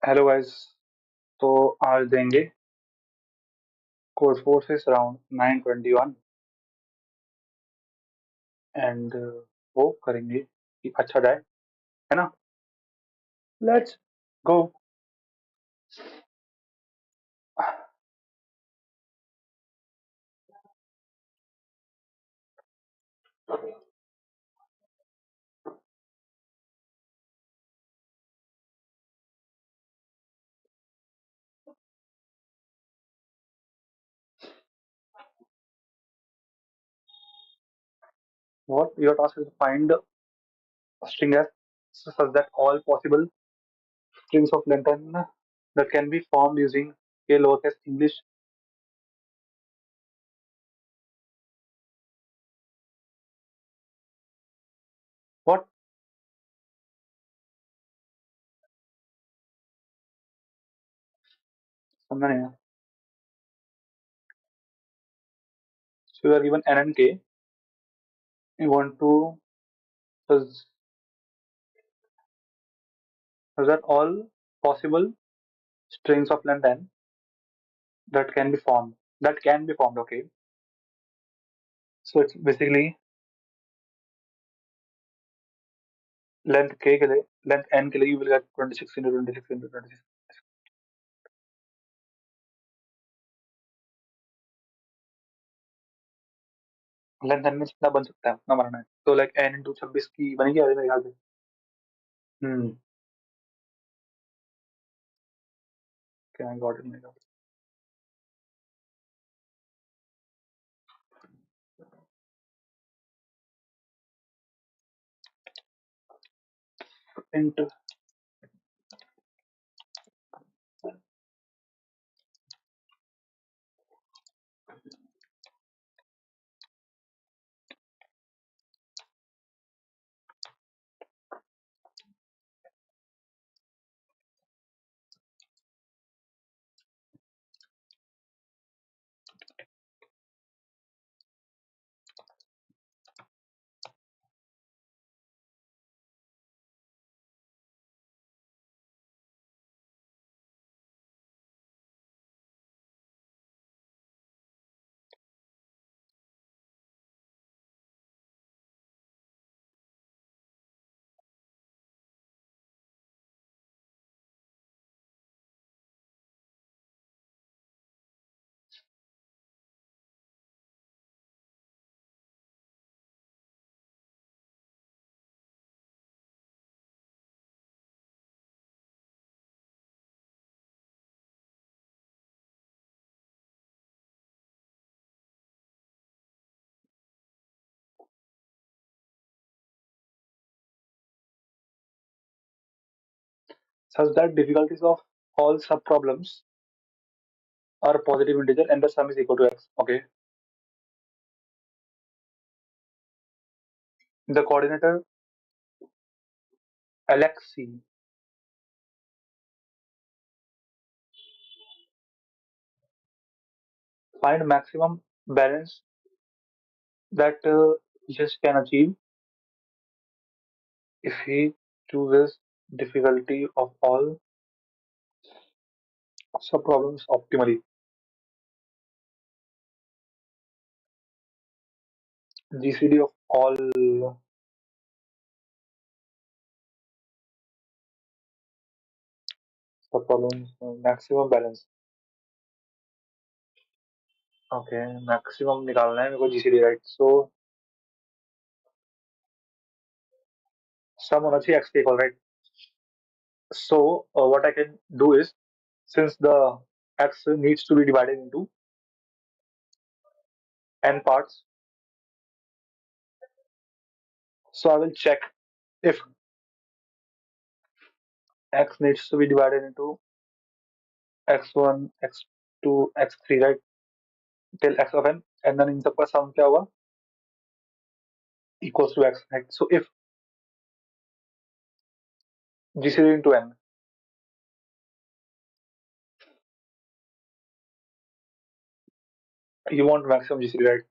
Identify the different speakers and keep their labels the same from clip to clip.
Speaker 1: Hello guys. तो आज देंगे कोड फोर्सेस अराउंड 921 एंड वो करेंगे कि अच्छा जाए, है ना। Let's go. What your task is to find string s such that all possible strings of length that can be formed using a lowercase English. What? समझा नहीं है। So you are given n and k. You want to such that all possible strings of length n that can be formed. That can be formed. Okay. So it's basically length k के लिए, length n के लिए you will get 26 into 26 into 26. Length n में जितना बन सकता है उतना बनाना है, तो लाइक n into 26 की बनेगी अभी मेरे ख्याल से। हम्म। क्या गॉट इट मेरे ख्याल से। Int such that difficulties of all sub problems are positive integer and the sum is equal to x. Okay. The coordinator Alexi find maximum balance that just can achieve if he chooses difficulty of all sub problems optimally. GCD of all sub problems, maximum balance. Okay, maximum निकालना है मेरे को GCD, right. सो सम होना चाहिए x के equal, right. So what I can do is, since the x needs to be divided into n parts, so I will check if x needs to be divided into x1 x2 x3, right, till x of n, and then इन सबका sum क्या होगा, equals to x, right. So if gcd into n, you want maximum gcd, right,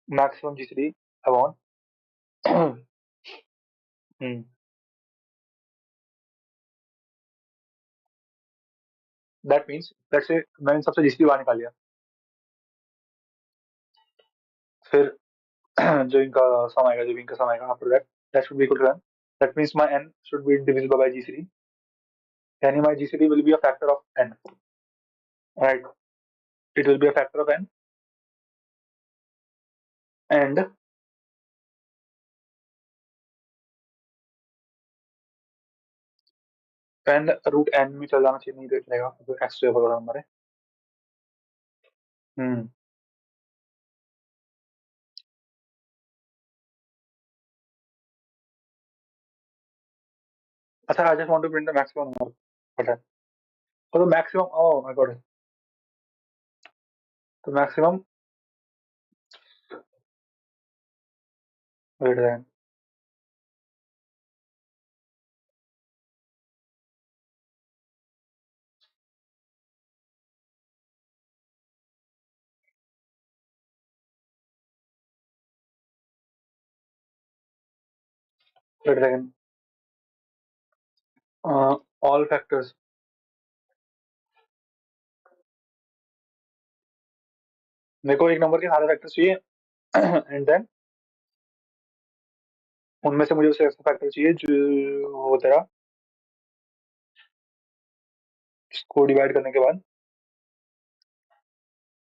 Speaker 1: maximum gcd I want. Hmm. That means let's say मैंने सबसे GCD बाहर निकाल लिया, फिर जो इनका सम आएगा, जो इनका सम आएगा after that, that should be equal to n. That means my n should be divisible by GCD. Yani my GCD will be a factor of n, right? It will be a factor of n, and n root n में चल जाना चाहिए, नहीं देख लेगा तो x जो होगा हमारे। अच्छा, I just want to print the maximum number. What है? So the maximum, oh I got it. The maximum greater than all factors. मेरे को एक नंबर के सारे फैक्टर्स चाहिए एंड देन उनमें से मुझे उसे ऐसा फैक्टर चाहिए जो वो तेरा इसको डिवाइड करने के बाद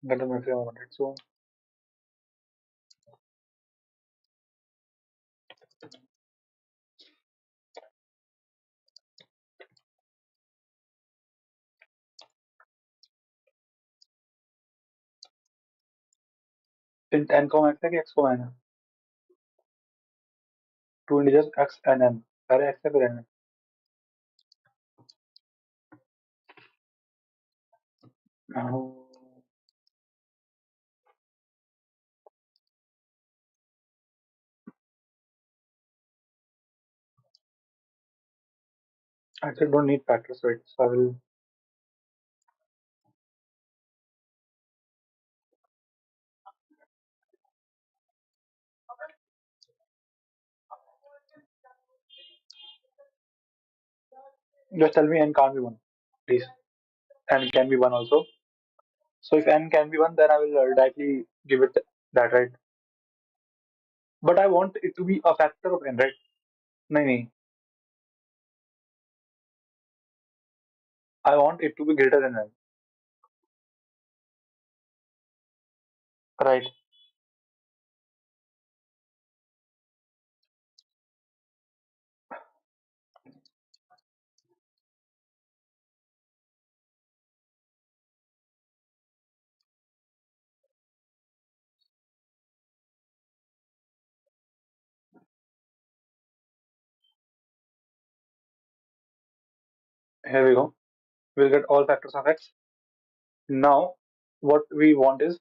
Speaker 1: get the maximum amount, right? So int n को x है कि x को n है? Two integers x and n, सारे x है फिर n है। I actually don't need factors, right? So I will just tell me n can't be 1, please. N can be 1 also. So if n can be 1, then I will directly give it that, right? But I want it to be a factor of n, right? नहीं, I want it to be greater than n, right? Here we go. We'll get all factors of x. Now, what we want is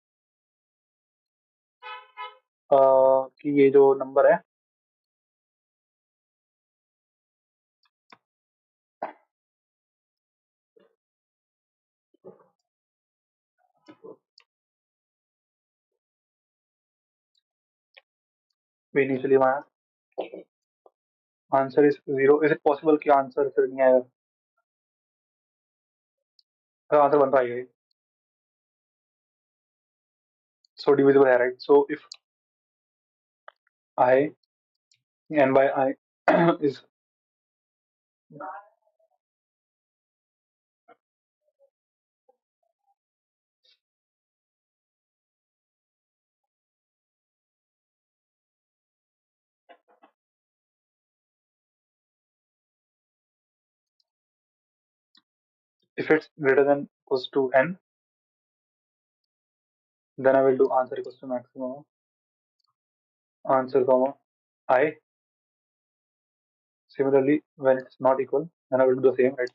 Speaker 1: कि ये जो number है initially हमारा answer is 0. Is it possible कि answer फिर नहीं आएगा? Answer 1 तो आएगा ही। So divisible है, right? So if I n by I is if it's greater than equals to n, then I will do answer equals to maximum answer comma I. Similarly, when it's not equal, then I will do the same, right?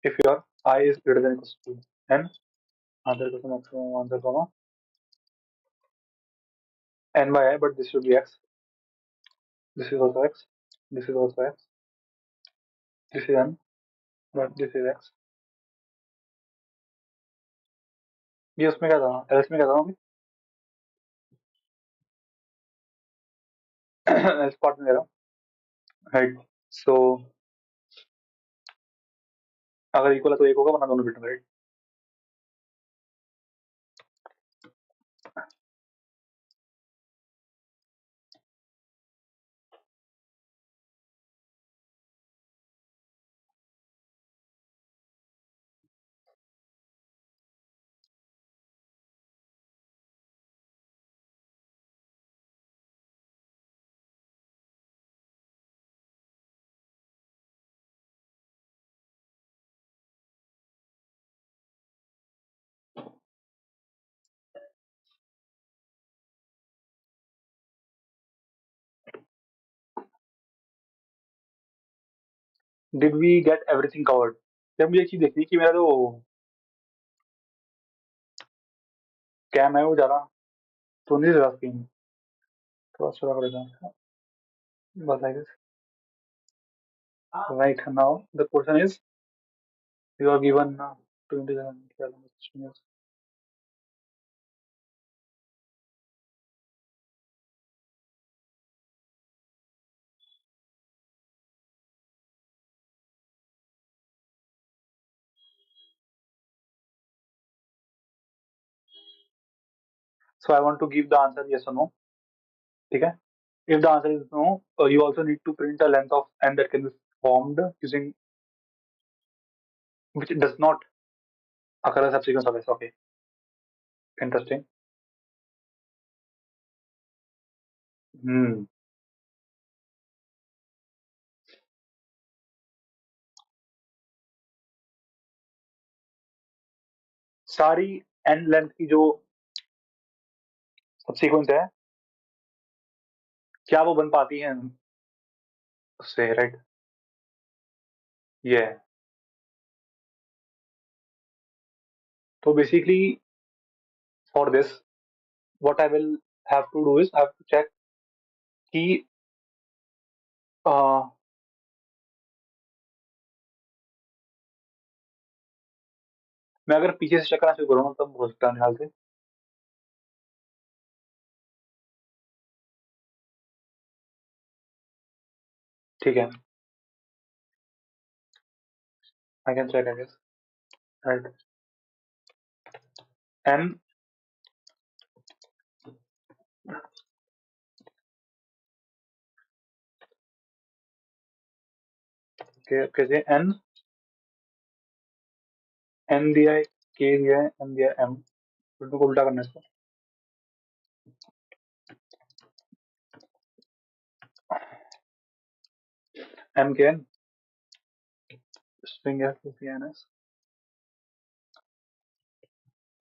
Speaker 1: If your I is greater than equals to n, answer equals to maximum answer comma n by I, but this should be x. This is also x. This is also x. This is n, but this is x. ये उसमें क्या था? Else में क्या था अभी? Else part में कह रहा हूँ, right? So अगर इक्वल है तो एक होगा, वरना दोनों बिट में, right? Did we get everything covered? जब मुझे एक चीज देखनी है कि मेरा जो कैम है वो ज्यादा तो नहीं ज्यादा स्क्रीन, थोड़ा सा करेगा बस, I guess. Right now the question is, you are given 27 so I want to give the answer yes or no. ठीक है? If the answer is no, you also need to print a length of n that can be formed using which does not occur as subsequence of s. Okay, interesting. Hmm. सारी n length की जो subsequence है, क्या वो बन पाती है उससे, राइट? ये है। तो basically for this what I will have to do is I have to check कि uh, मैं अगर पीछे से चेक करना शुरू करूँ तब हो सकता है मेरे ख्याल से। ठीक है, I can check I guess, right? n के कैसे n n दिया है, k दिया है, m दिया है, m, तो उल्टा करना है इसको। m के n string f is ns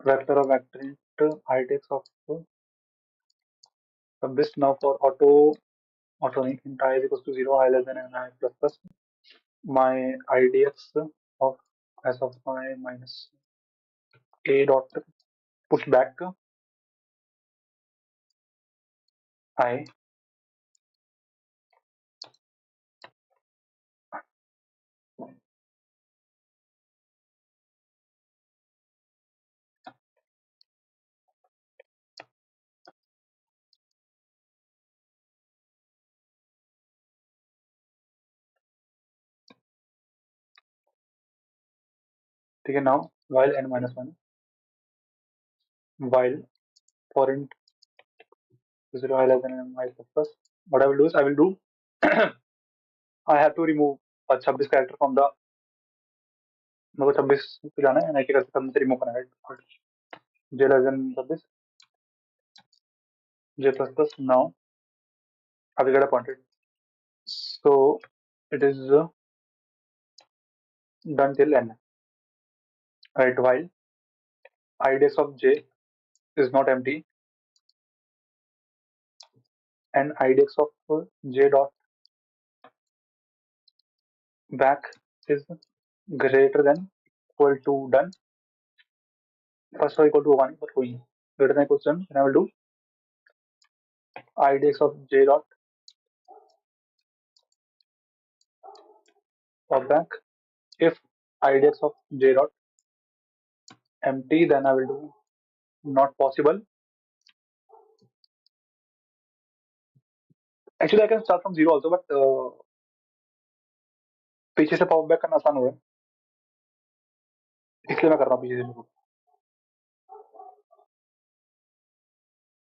Speaker 1: vector of vector into idx of this. Now for auto int I is equals to 0, I less than n, I plus plus my idx of s of I minus a dot push back I, ठीक है? now while n minus 1, while for int 0, I less than n, I plus plus, what I will do is I will do I have to remove a 26 character from the, मेरे को 26 पे जाना है, n के करने से remove करना है, j less than 26 j plus plus. Now I will get a pointed, so it is done till n, right? While idx of j is not empty and idx of j dot back is greater than equal to done, first or equal to 1 but कोई नहीं, greater than equal to done, then I will do idx of j dot of back. If idx of j dot empty, then I will do not possible. Actually I can start from 0 also, but पीछे से pop back करना आसान होगा। इसलिए मैं कर रहा हूँ पीछे से शुरू।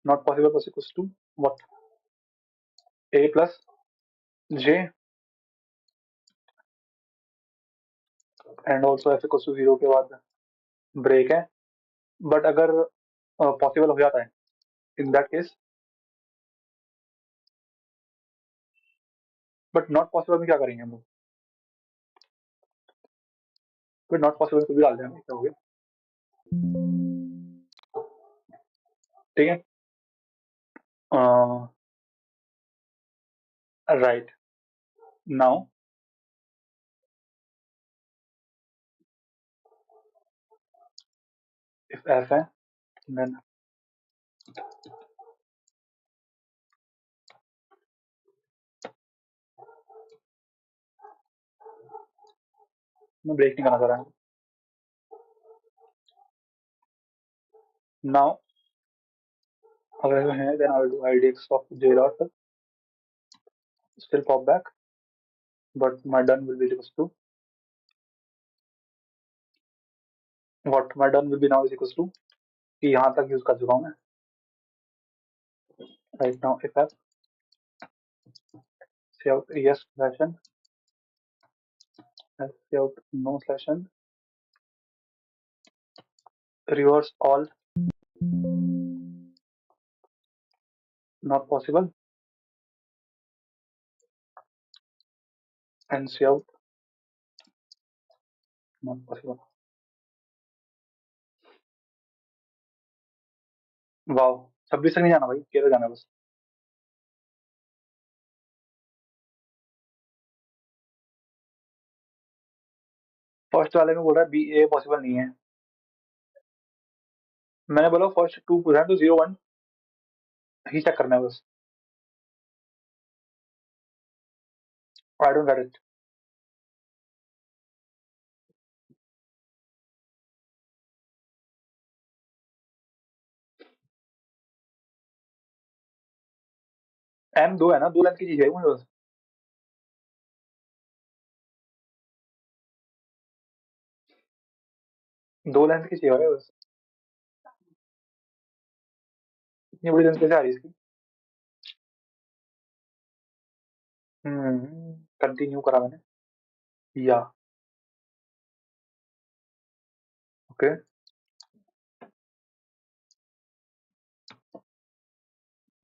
Speaker 1: Not possible plus equals to what, A plus J and also F equals to 0 के बाद ब्रेक है। बट अगर पॉसिबल हो जाता है in that case, but not possible में क्या करेंगे हम लोग? फिर नॉट पॉसिबल को भी डाल देंगे, क्या हो गया? ठीक है, राइट नाउ इफ एफ है देन मैं ब्रेक नहीं करना चाह रहा हूँ। नाउ अगर है then I will do idx of j dot still pop back, but my done will be equals to what, my done will be now is equals to कि यहाँ तक यूज कर चुका हूँ मैं। Right now if F say out yes slash n, say out no slash n, reverse all not possible and say out not possible। Wow, 26 तक नहीं जाना भाई, केरल जाना है बस। फर्स्ट वाले में बोल रहा है बी ए पॉसिबल नहीं है। मैंने बोला फर्स्ट 2 पूछा है तो 0 1 ही चेक करना है बस। I don't get it. M 2 है ना, 2 लेंथ की चीज है मुझे बस। 2 लेंथ की चाहिए बस। इतनी बड़ी लेंथ कैसे आ रही है इसकी? कंटिन्यू करा मैंने या ओके।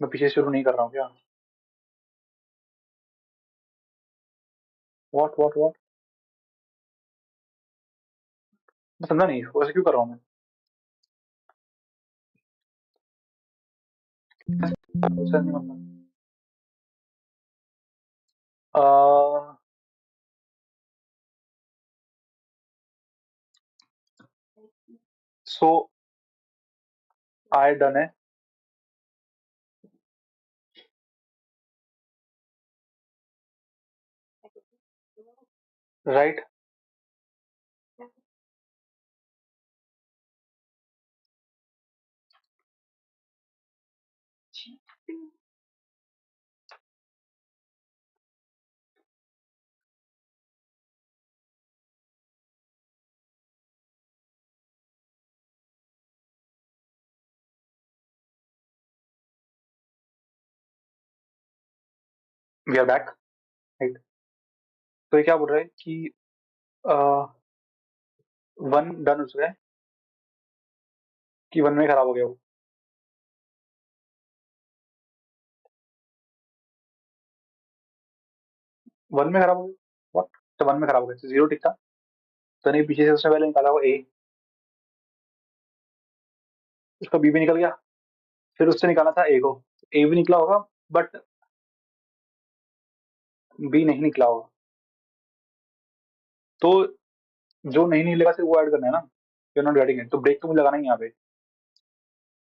Speaker 1: मैं पीछे शुरू नहीं कर रहा हूँ क्या? व्हाट व्हाट व्हाट, मैं समझा नहीं, वैसे क्यों कर रहा हूँ मैं? वैसे नहीं मतलब सो आई डन है right. We are back right. तो ये क्या बोल रहा है कि 1 डन हो चुका है कि 1 में खराब हो गया वो? 1 में खराब हो गया व्हाट? तो 1 में खराब हो गया तो 0 टिक था, तो नहीं पीछे से उसने पहले निकाला वो ए, उसका बी भी निकल गया, फिर उससे निकाला था ए को, ए भी निकला होगा बट बी नहीं निकला होगा। तो जो नहीं निकलेगा सिर्फ वो ऐड करना है ना, यू नॉट गेटिंग इट। तो ब्रेक तो मुझे लगाना ही है यहाँ पे,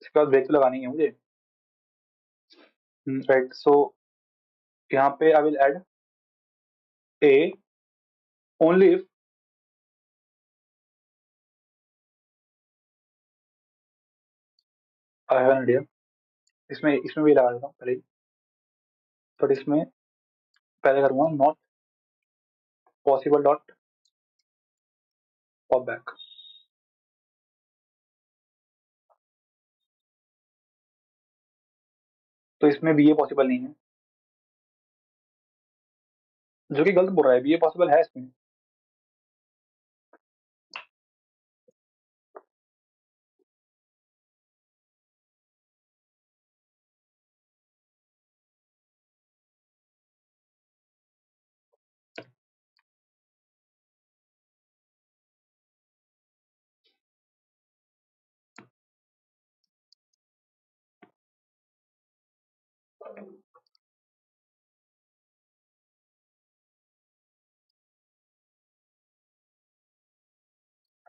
Speaker 1: इसके बाद ब्रेक तो लगानी है मुझे। राइट सो यहाँ पे I will add A only if I have an idea. इसमें इसमें भी लगा देता हूँ पहले, बट इसमें पहले करूंगा not possible dot pop back. तो इसमें बी ए पॉसिबल नहीं है, जो कि गलत बोल रहा है, बी ए पॉसिबल है इसमें।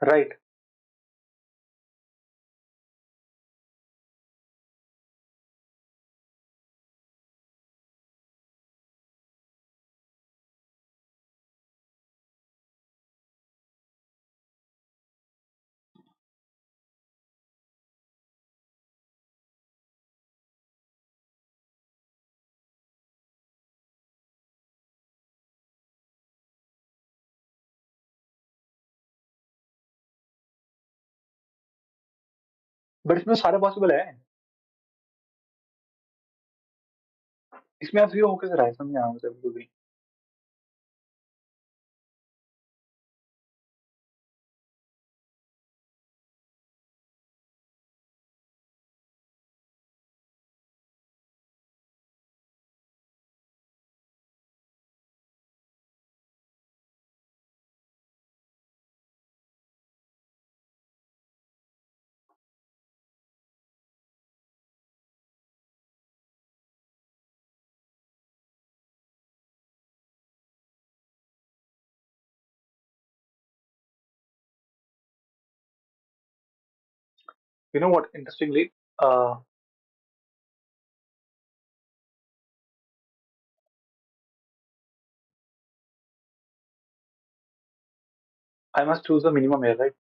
Speaker 1: राइट। बट इसमें सारे पॉसिबल है, इसमें आप जीरो होकर रहा है, समझ आया मुझे बिल्कुल भी। You know what? Interestingly, I must choose the minimum here, right?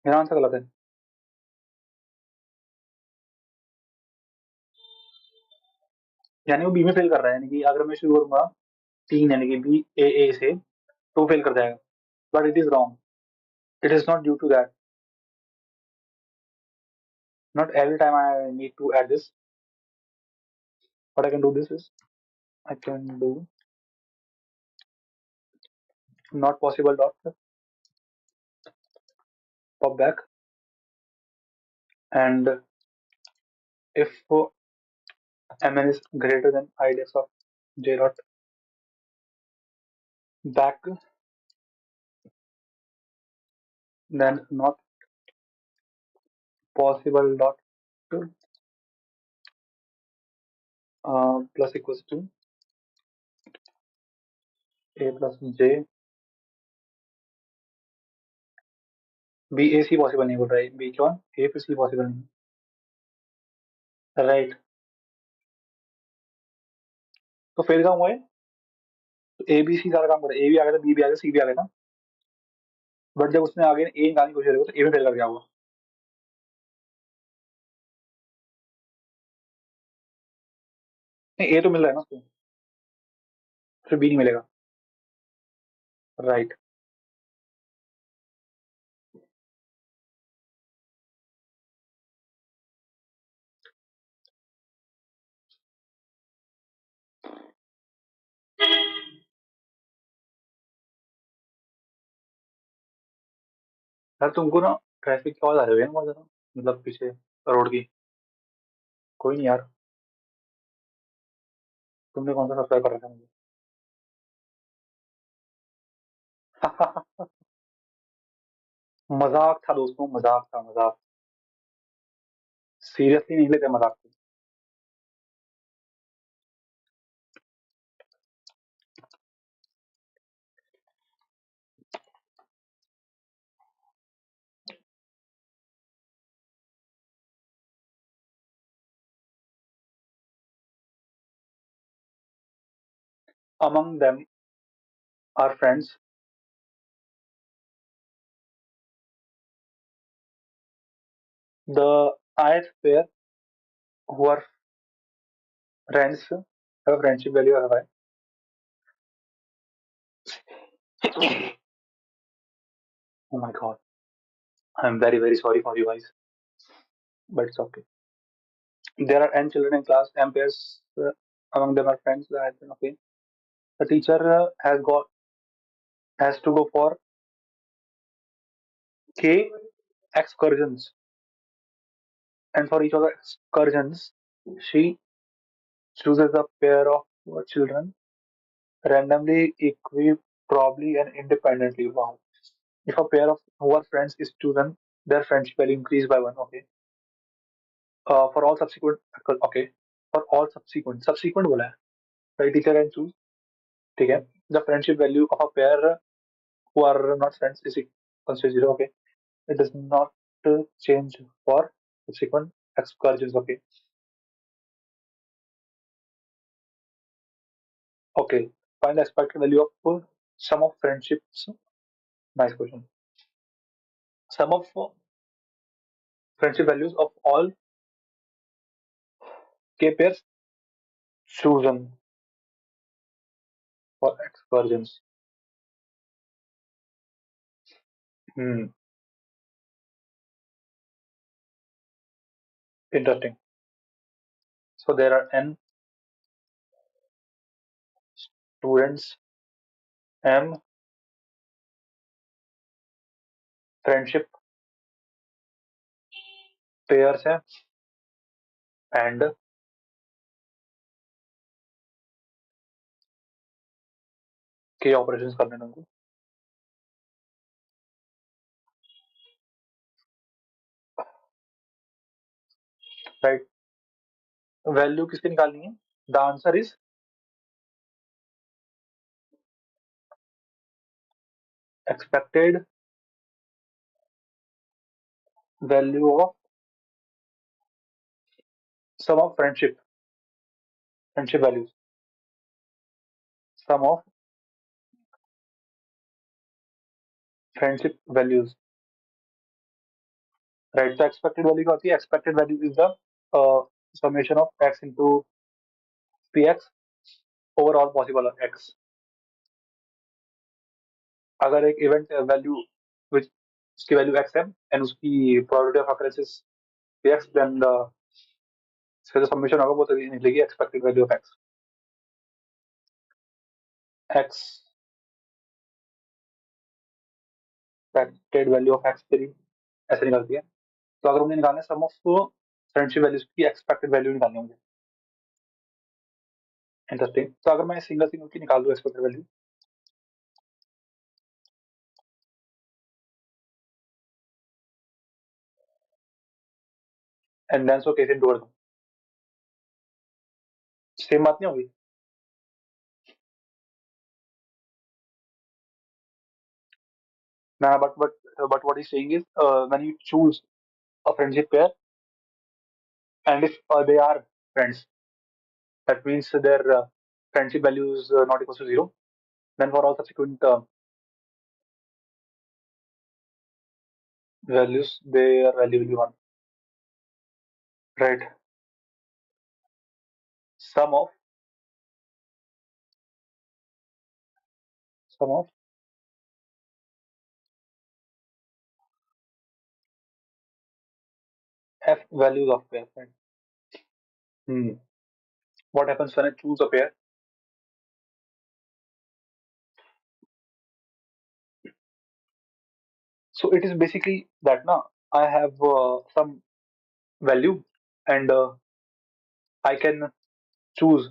Speaker 1: मेरा आंसर गलत है, यानी वो बी में फेल कर रहा है, यानी कि अगर मैं शुरू करूंगा तीन, यानी कि बी ए ए से, तो फेल कर जाएगा। But it is wrong, it is not due to that. Not every time I need to add this. What I can do this is, I can do not possible dot pop back, and if mn is greater than IDX of j dot back, then not possible dot plus equals to a plus j, b a c possible नहीं बोल रहा है, b क्या a फिर c possible नहीं, right. तो fail का हुआ है, तो ए बी सी सारा काम कर, ए भी आ गया था, बी भी आ गया, सी भी आ गया था। बट जब उसने आगे ए निकालने की कोशिश करी तो ए में फेल कर गया होगा। नहीं, ए तो मिल रहा है ना उसको, फिर बी नहीं मिलेगा, राइट। यार तुमको ना ट्रैफिक की आवाज आ रही है ना बहुत ज्यादा, मतलब पीछे रोड की। कोई नहीं यार, तुमने कौन सा सब्सक्राइब कर रखा है मुझे? मजाक था दोस्तों, मजाक था, मजाक। सीरियसली नहीं लेते मजाक को। among them are friends. The ith pair who are friends have a friendship value are high. Oh my god, I'm very very sorry for you guys, but it's okay. There are n children in class. M pairs among them are friends. That okay. The teacher has to go for k excursions, and for each of the excursions, she chooses a pair of children randomly, equipped, probably and independently. Wow. If a pair of who are friends is chosen, their friendship will increase by one. Okay. For all subsequent, okay. For all subsequent बोला है. Right, teacher can choose. ठीक है. The friendship value of a pair who are not friends is equals to zero. Okay. It does not change for subsequent excursions. Okay. Okay. Find the expected value of sum of friendships. Nice question. Sum of friendship values of all k pairs chosen for excursions. Hmm. Interesting. So there are n students, m friendship pairs हैं and k operations करने हैं उनको. Right. Value किसकी निकालनी है? The answer is expected value of sum of friendship values, sum of friendship values. Right. So expected value क्या होती है? Expected value is the uh, summation of x into px over all possible x. अगर एक event value which उसकी value x है and उसकी probability of occurrence px, then the इसका जो समेशन होगा वो तभी निकलेगी expected value of x expected value of x तेरी ऐसे निकलती है. तो अगर मुझे निकालना है सम ऑफ फ्रेंडशिप वैल्यूज की एक्सपेक्टेड वैल्यू निकालनी है मुझे. इंटरेस्टिंग. तो अगर मैं सिंगल सिंगल की निकाल दूं expected value and then so case into कर दूं, सेम बात नहीं होगी? ना, but what is saying is when you choose a friendship pair and if they are friends, that means their friendship value is not equal to zero, then for all subsequent values their value will be one. Right. Sum of sum of f values of pair. Right. Hmm. What happens when I choose a pair? So it is basically that now I have some value and I can choose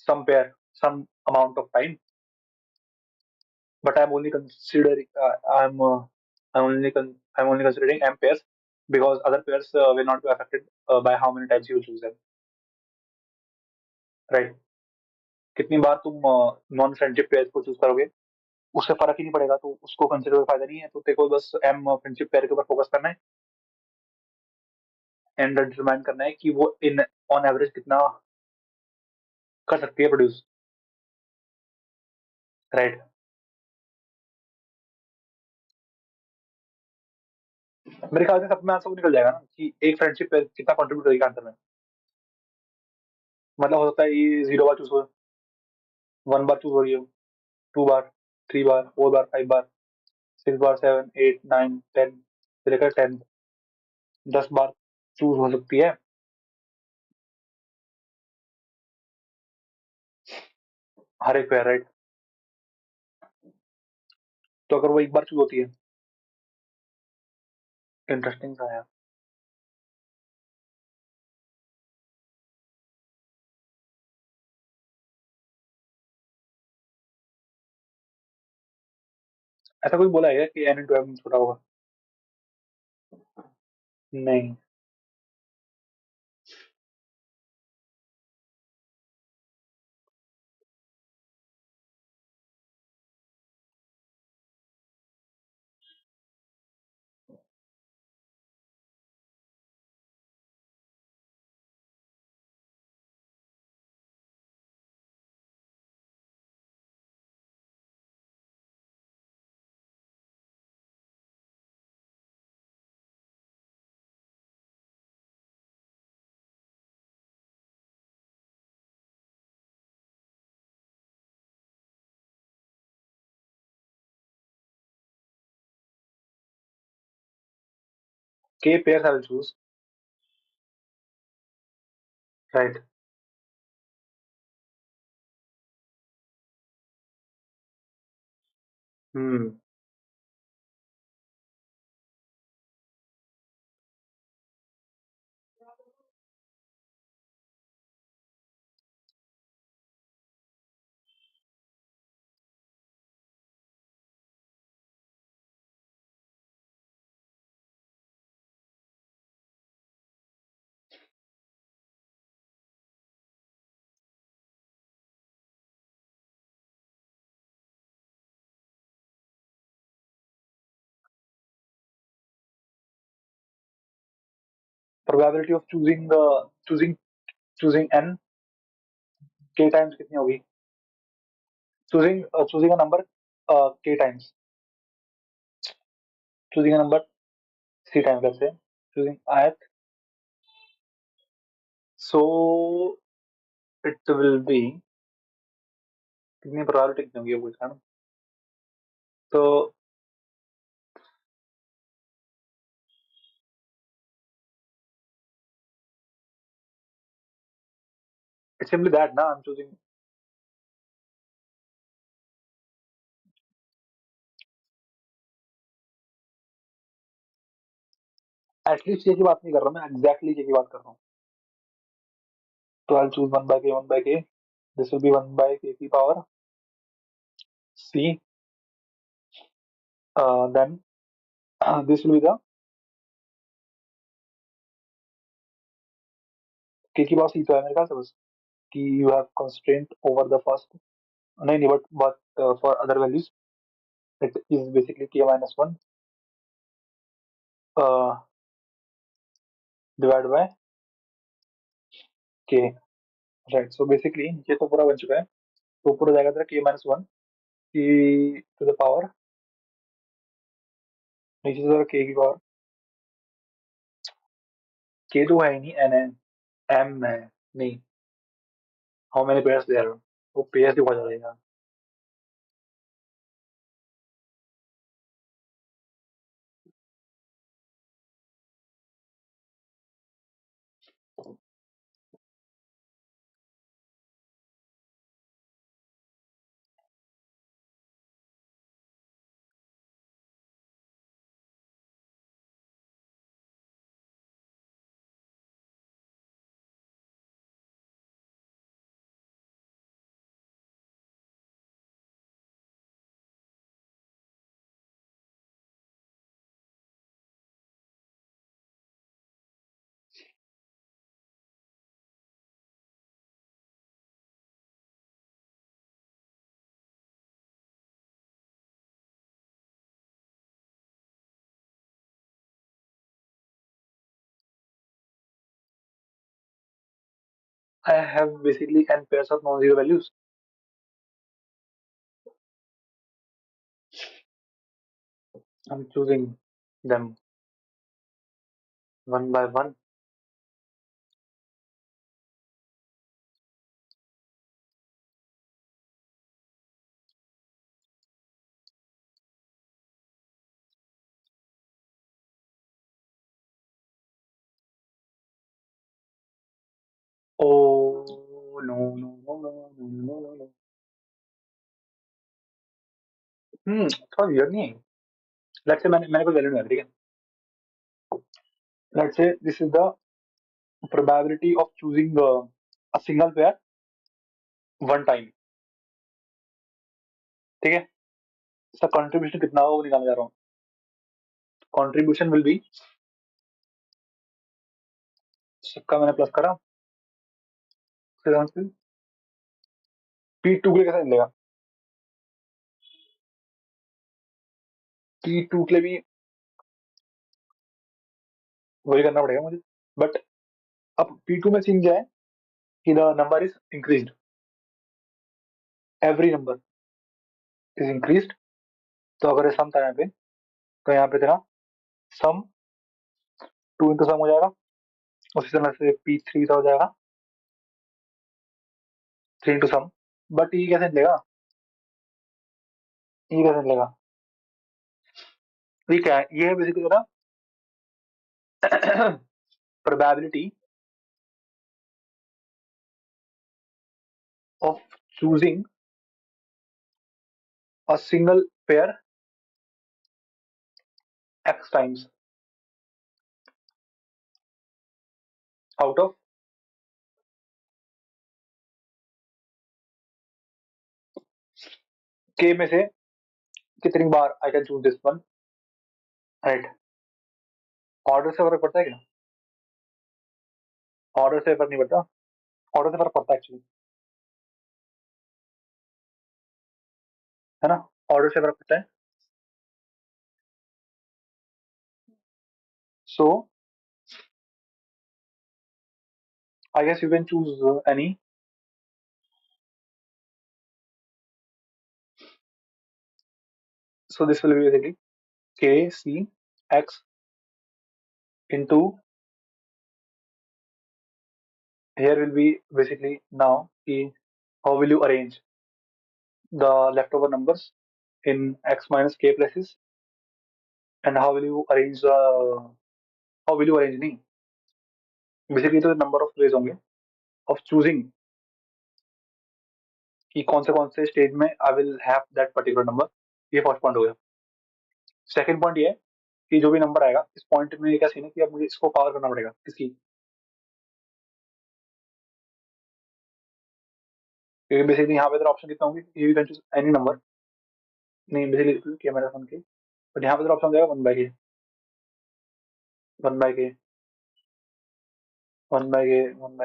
Speaker 1: some pair some amount of time, but I'm only considering I'm only considering m pairs because other pairs will not be affected by how many times you choose them. Right. कितनी बार तुम non friendship pair को choose करोगे उससे फर्क ही नहीं पड़ेगा, तो उसको कंसिडर का फायदा नहीं है. तो तेरे को बस एम फ्रेंडशिप पेयर के ऊपर फोकस करना है एंड डिटरमाइन करना है कि वो इन ऑन एवरेज कितना कर सकती है प्रोड्यूस, राइट। मेरे ख्याल से सब में आंसर वो निकल जाएगा ना कि एक फ्रेंडशिप पे कितना कंट्रीब्यूट करेगी आंसर में। मतलब हो सकता है ये 0 बार चूज हो, 1 बार चूज हो रही हो, 2 बार, 3 बार, 4 बार, 5 बार, 6 बार, 7, 8, 9, 10 से लेकर 10, 10 बार चूज हो सकती है हर एक पेयर, राइट। तो अगर वो एक बार चूज होती है, इंटरेस्टिंग सा है। ऐसा कोई बोला है कि n into m छोटा होगा? नहीं। k pairs I will choose, right. Hmm. Probability of choosing n k times कितनी होगी? Choosing a number k times, choosing a number c times, let's say choosing ith, so it will be, कितनी probability कितनी होगी, वो पूछा ना। तो it's simply that ना, I'm choosing, एटलीस्ट ये की बात नहीं कर रहा मैं, एग्जैक्टली ये की बात कर रहा हूँ। तो I'll choose 1 by k, this will be 1 by k की power c, then this will be the k की पावर c तो है मेरे ख्याल से बस, कि you have constraint over the first, नहीं नहीं, but for other values it is basically k minus 1 uh, divided by k, right. So basically ये तो पूरा बन चुका है, तो पूरा जाएगा तेरा k-1 की टू द पावर, नीचे से तेरा k की पावर, k तो है ही नहीं, n है, m है, नहीं, हाउ मेनी पेयर्स देयर, वो पेयर्स दिखा जाएगा। I have basically n pairs of non-zero values. I'm choosing them one by one. Oh no no no no no no no no. थोड़ा weird नहीं है? Let's say मैंने कोई value नहीं ठीक है. Let's say this is the probability of choosing a single pair one time. ठीक है. इसका contribution कितना होगा वो निकालने जा रहा हूँ. Contribution will be, सबका मैंने प्लस करा, फिर P2 के लिए कैसे मिलेगा? P2 के लिए भी वही करना पड़ेगा मुझे. बट अब P2 में सीन क्या है कि the number is increased, every number is increased. तो अगर सम था यहाँ पे, तो यहाँ पे तेरा सम 2 इंटू सम हो जाएगा. उसी तरह से P3 का हो जाएगा 3 इंटू सम. बट ये कैसे मिलेगा? ये कैसे मिलेगा? ये क्या है? ये है बेसिकली ना probability of choosing a single pair x times out of k में से कितनी बार I can choose this one, right. Order से फर्क पड़ता है क्या? ऑर्डर से फर्क नहीं पड़ता. ऑर्डर से फर्क पड़ता है एक्चुअली, है ना. ऑर्डर से फर्क पड़ता है. So I guess you can choose any. So this will be basically k c x into, here will be basically now how will you arrange the leftover numbers in x minus k places, and how will you arrange नहीं, basically तो number of ways होंगे of choosing कि कौन से stage में I will have that particular number. ये first point हो गया. सेकंड पॉइंट ये है कि जो भी नंबर आएगा इस पॉइंट में क्या सीन है कि अब मुझे इसको पावर करना पड़ेगा किसकी, क्योंकि बेसिकली यहाँ पे तेरा ऑप्शन कितना होंगे, you can choose any number. नहीं बेसिकली क्या मेरा फोन की, बट यहाँ पे तेरा ऑप्शन हो जाएगा वन बाई के वन बाई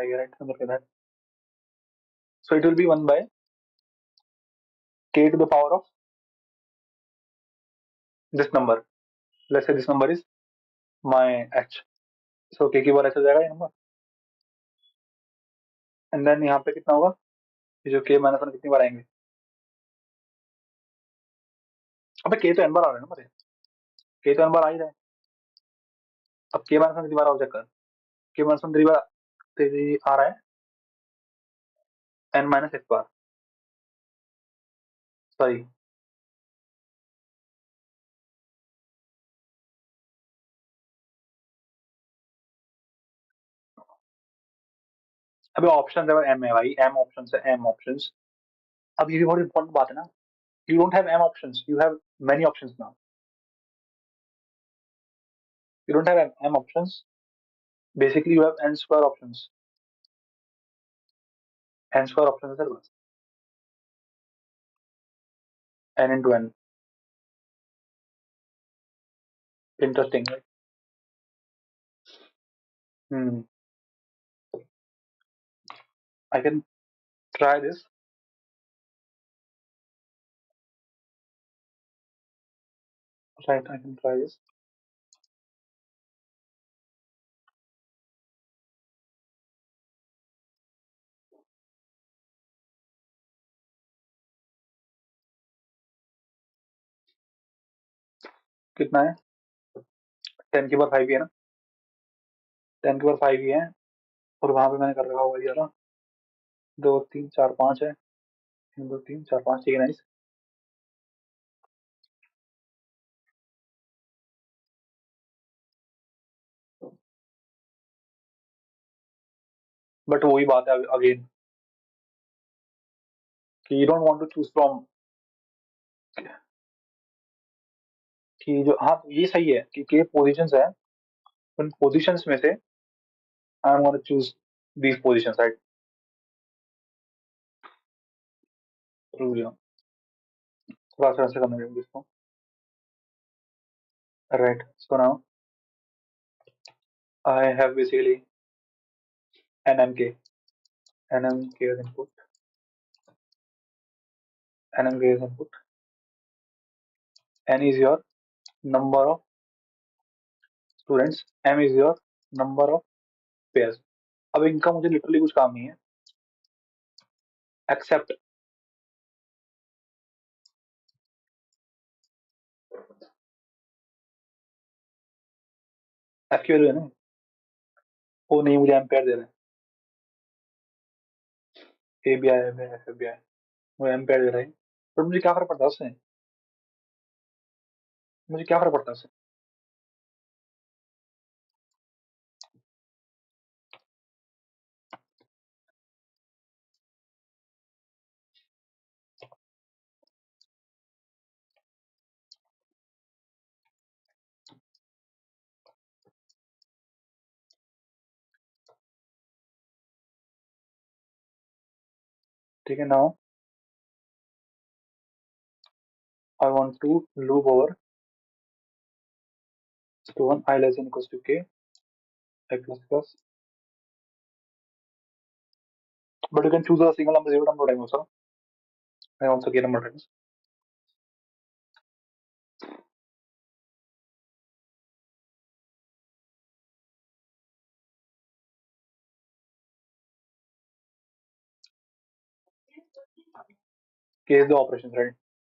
Speaker 1: के राइट, समझ के that. So it will B one by k to the power of this number. Let's say this number is my h. So k की बार h हो जाएगा ये नंबर. एंड देन यहाँ पे कितना होगा, ये जो k माइनस वन कितनी बार आएंगे. अबे k तो n बार आ रहा है ना मेरे, k तो n बार आ ही रहा है. अब k माइनस वन कितनी बार आओ चेक कर. k माइनस वन तेरी आ रहा है n माइनस एक बार. सॉरी, अभी ऑप्शन है m है भाई, m ऑप्शन है m ऑप्शन. अब ये भी बहुत इंपॉर्टेंट बात है ना, you don't have m options, you have many options now. You don't have m options, basically you have n square options. n square option है तेरे पास, n into n. Interesting right. hmm I can try this. Right, I can try this. कितना है? 10⁵ ही है ना, 10⁵ ही है। और वहां पे मैंने कर रखा होगा ये ना, 2 3 4 5 है, 1 2 3 4 5, ठीक है नाइस। बट वही बात है अगेन कि you don't want to choose from, कि जो, हाँ ये सही है कि पोजीशंस है, उन पोजीशंस में से I am gonna choose these positions, right. थोड़ा सा ऐसे करना चाहिए इसको, right. So now I have basically nmk as input, nmk as input, n is your number of students, m is your number of pairs। अब इनका मुझे literally कुछ काम नहीं है एक्सेप्ट एफ की वैल्यू है ना, वो नहीं मुझे एम्पेयर दे रहे हैं, A B I F B I, वो एम्पेयर दे रहे हैं। पर मुझे क्या फर्क पड़ता है उससे, मुझे क्या फर्क पड़ता है उससे? ठीक है, now I want to loop over stone i less than equals to k i plus plus, but you can choose a single number, zero number time also, and also k number times। k is the operation, right।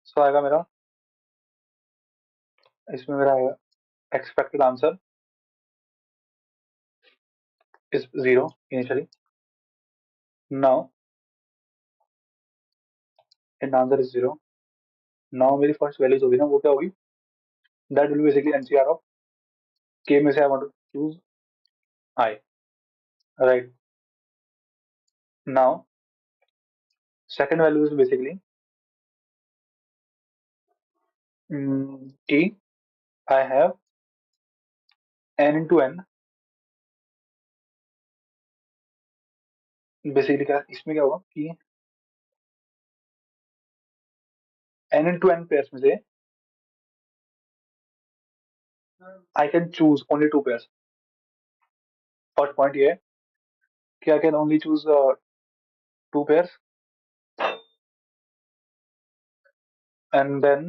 Speaker 1: सो आएगा मेरा, इसमें मेरा आएगा expected answer is 0 initially, now and answer is 0। now मेरी first values होगी ना, वो क्या होगी, that will be basically NCR of k में से I want to choose I, right। now second value is basically k, I have n into n, basically क्या इसमें क्या होगा कि n into n पेयर्स में से I can choose only 2 pairs। First point ये है कि I can only choose 2 pairs, and then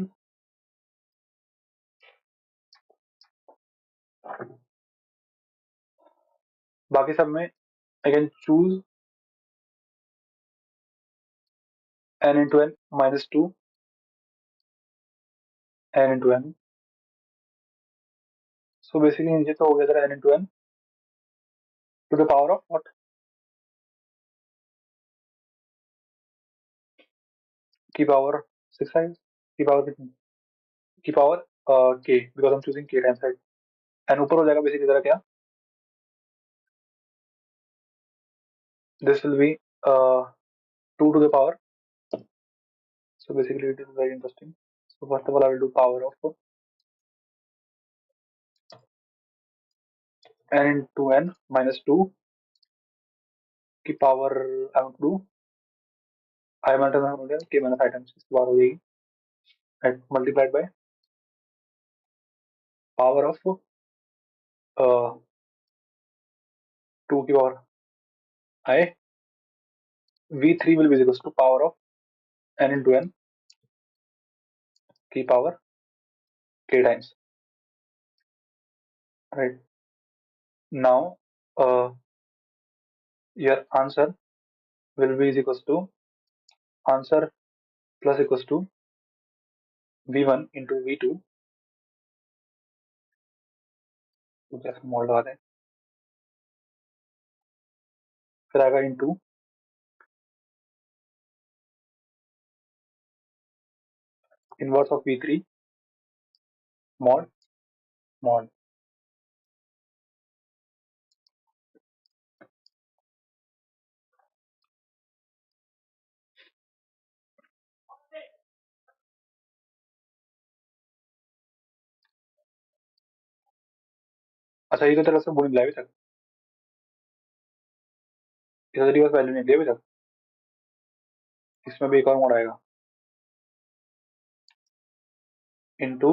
Speaker 1: बाकी सब में I can choose n into n minus 2 n into n। So basically नीचे तो हो गया था n into n to the power of what, की पावर 6 है, की पावर कितनी, की power k, because I am choosing k times, right. And ऊपर हो जाएगा बेसिकली तरह क्या, this will be 2 to the power। So basically it is very interesting। So first of all I will do power of n into n minus 2 की power I want to do I minus k minus i times, इसकी power हो जाएगी multiplied by power of 2 की power i, v3 will be equals to power of n into n की power k times, right। now your answer will be is equals to answer plus equals to v1 into v2 mode लगा दें, फिर आएगा into inverse of V3 mod mod. अच्छा, ये तो तरह से बोल अभी तक, इसका रिवर्स वैल्यू नहीं दिया अभी तक। इसमें भी एक और मोड आएगा, इनटू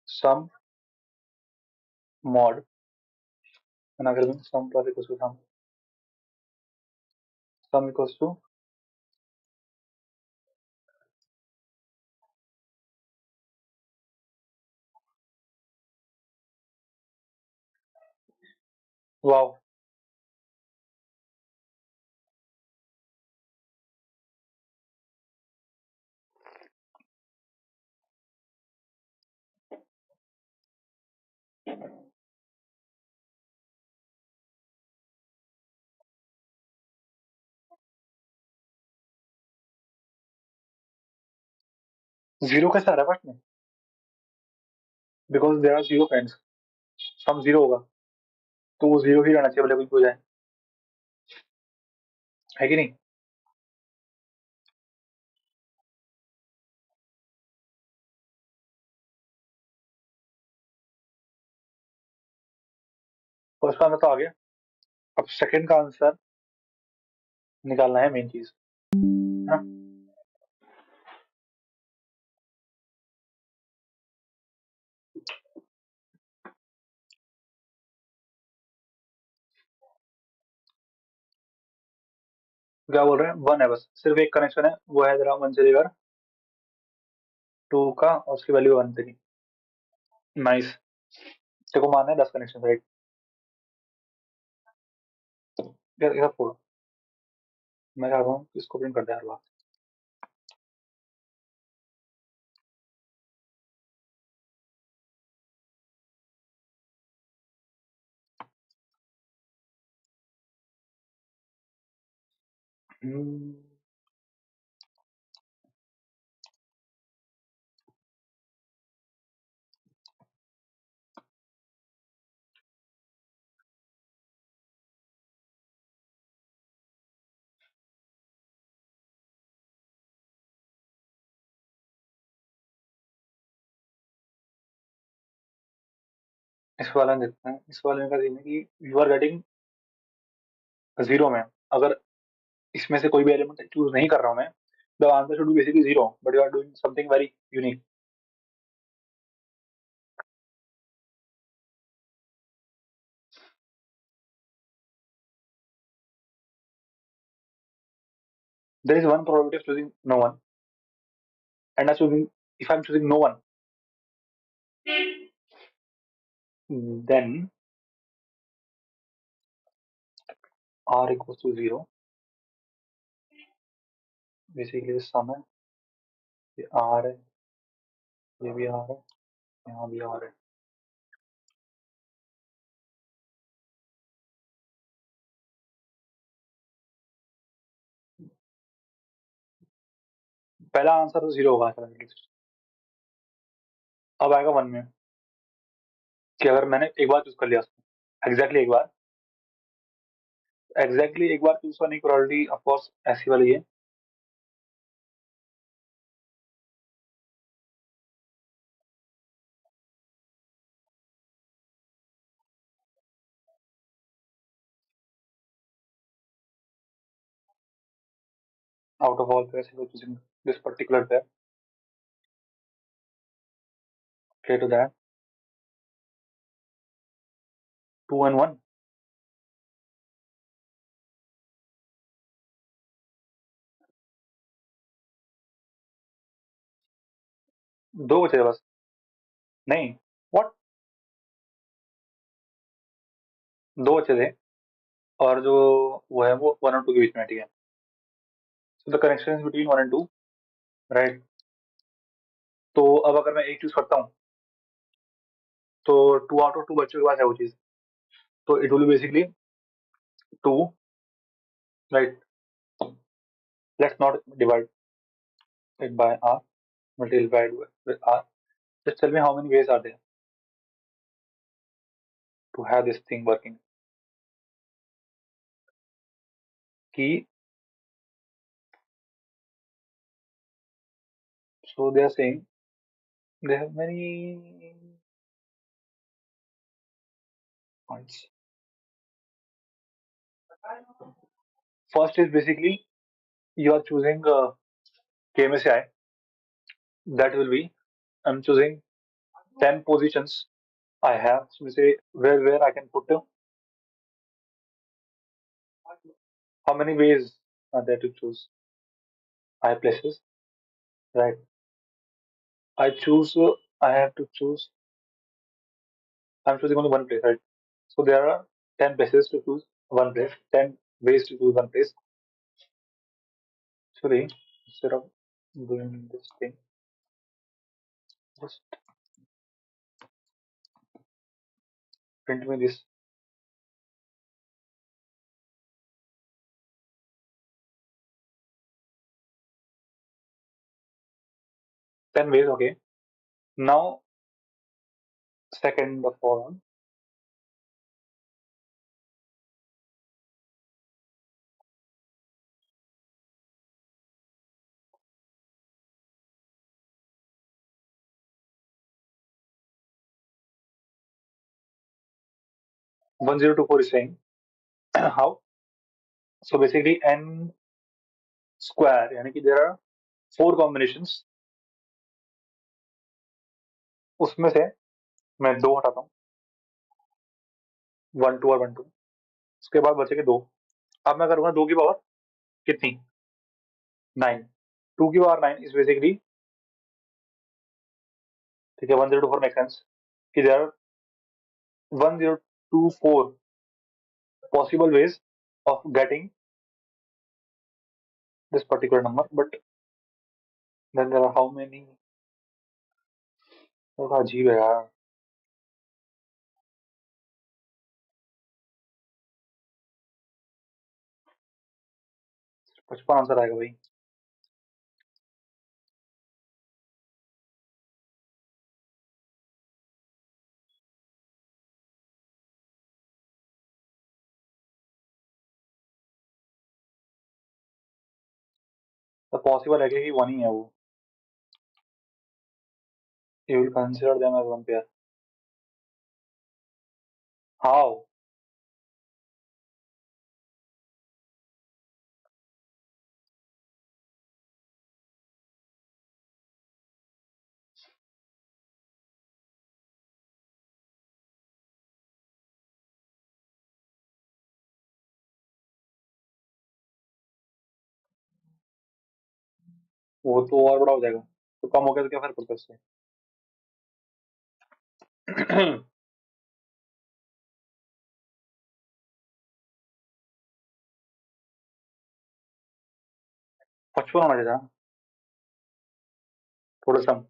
Speaker 1: सम मॉड, बना कर sum plus equal to sum equals to wow. 0 कैसे आ रहा है फर्स्ट में? Because there are 0 friends, sum 0 होगा तो वो 0 ही रहना चाहिए, भले कुछ भी हो जाए, है कि नहीं? फर्स्ट का आंसर तो आ गया, अब सेकंड का आंसर निकालना है, मेन चीज है ना। क्या बोल रहे हैं? 1 है बस, सिर्फ एक कनेक्शन है, वो है जरा 1 से लेकर 2 का, और उसकी वैल्यू 1 तक। नाइस। देखो मानना है 10 कनेक्शन, राइट? यार इधर फोड़ो, मैं चाह रहा हूँ कि इसको प्रिंट कर दे हर बार। हम्म, इस वाले में देखते हैं, इस वाले में का सीन है कि यू आर गेटिंग 0 में, अगर इसमें से कोई भी एलिमेंट चूज नहीं कर रहा हूँ मैं, the answer should be basically 0, but you are doing something very unique. There is one probability of choosing no one, and if I'm choosing no one, then r equals to 0, basically some है, ये r है, ये भी r है, यहाँ भी r है। पहला आंसर तो 0 होगा एटलीस्ट। अब आएगा 1 में, कि अगर मैंने एक बार चूज कर लिया उसको, एग्जैक्टली एक बार चूज करने की प्रोबेबिलिटी ऑफ कोर्स ऐसी वाली है, out of all pairs you choosing this particular pair, okay to that 2 and 1, दो बचे थे बस। नहीं, व्हाट, दो बचे थे, और जो वो है वो 1 और 2 के बीच में है, ठीक है। So the connection is between 1 and 2, right? तो अब अगर मैं एक चूज करता हूँ, तो 2 आउट ऑफ 2 बच्चों के पास है वो चीज, तो it will basically 2, right? Let's not divide it by r, multiplied with r. Just tell me how many ways are there to have this thing working. Key. So they are saying they have many points. First is basically you are choosing KMSI. That will be I'm choosing 10 positions I have. So we say where I can put how many ways are there to choose. I have places, right? I choose. I have to choose. I'm choosing only one place, right? So there are 10 places to choose one place. 10 ways to choose one place. Actually, instead of doing this thing, just print me this. Ten ways, okay. Now, second of all, 1024 is saying how? So basically, n square, यानी कि there are 4 combinations. उसमें से मैं 2 हटाता हूँ, 1 2 और 1 2. उसके बाद बचेंगे 2. अब मैं करूँगा 2 की पावर कितनी? 9. 2 की पावर 9 is basically, ठीक है, 1024 makes sense कि there are 1024 possible ways of getting this particular number, but then there are how many? थोड़ा अजीब है यार. 55 आंसर आएगा भाई. तो पॉसिबल है कि 1 ही है वो. You will consider them as one pair. How? वो तो और बड़ा हो जाएगा. तो कम हो गया तो क्या फर्क पड़ता है उससे? 55 होना चाहिए था. थोड़ा सा.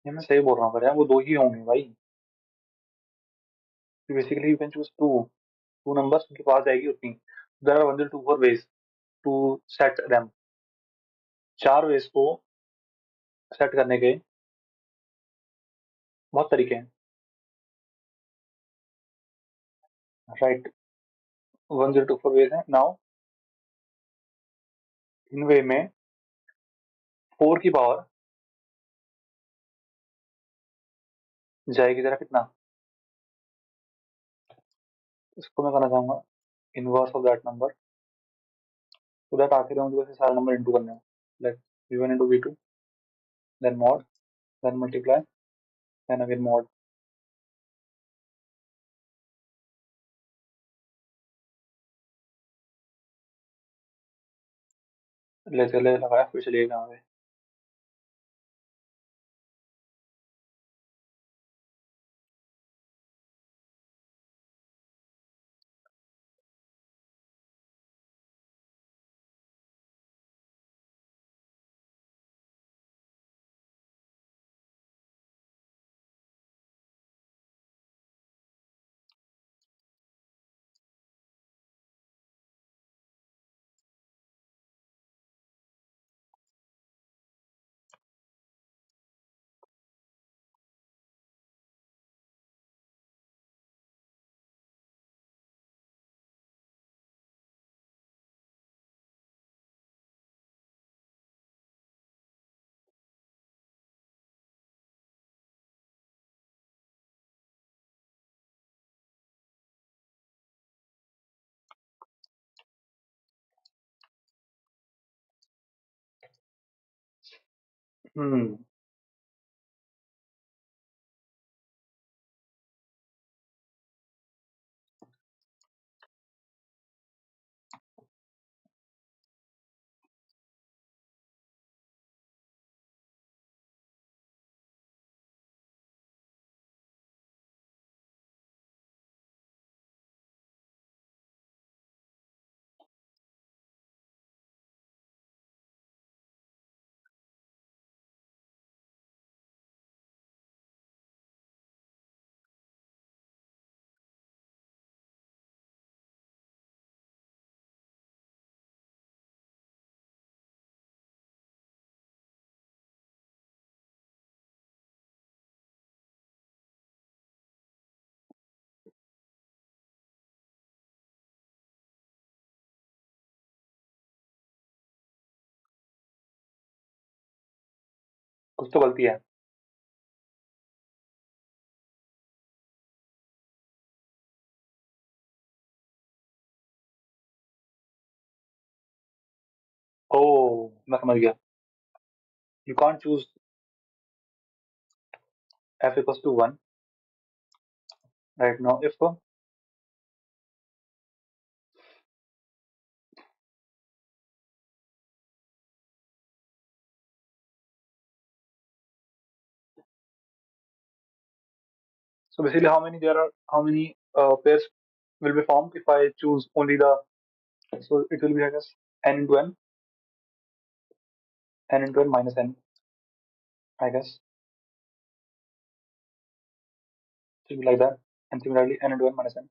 Speaker 1: ये मैं सही बोल रहा हूँ, पर यार वो 2 ही होंगे भाई. Basically you can choose 2 numbers उनके पास जाएगी उतनी. There are 124 ways to set them. 4 ways को सेट करने के बहुत तरीके हैं, राइट? 1024 वेज हैं नाउ। इन वे में 4 की पावर जाएगी जरा कितना, इसको मैं करना चाहूंगा इनवर्स ऑफ दैट नंबर, तो दैट आखिर में मुझे वैसे सारे नंबर इंटू करने हैं। Let v1 into v2, then mod, then multiply, then again mod। ले चले लगाया, फिर चलिए कहाँ पे। हम्म कुछ तो गलती है। ओ, मैं समझ गया। You can't choose f equals to 1 right now if so basically how many pairs will be formed if I choose only the, so it will be I guess n into n into n minus n, I guess it will be like that, and similarly n into n minus n।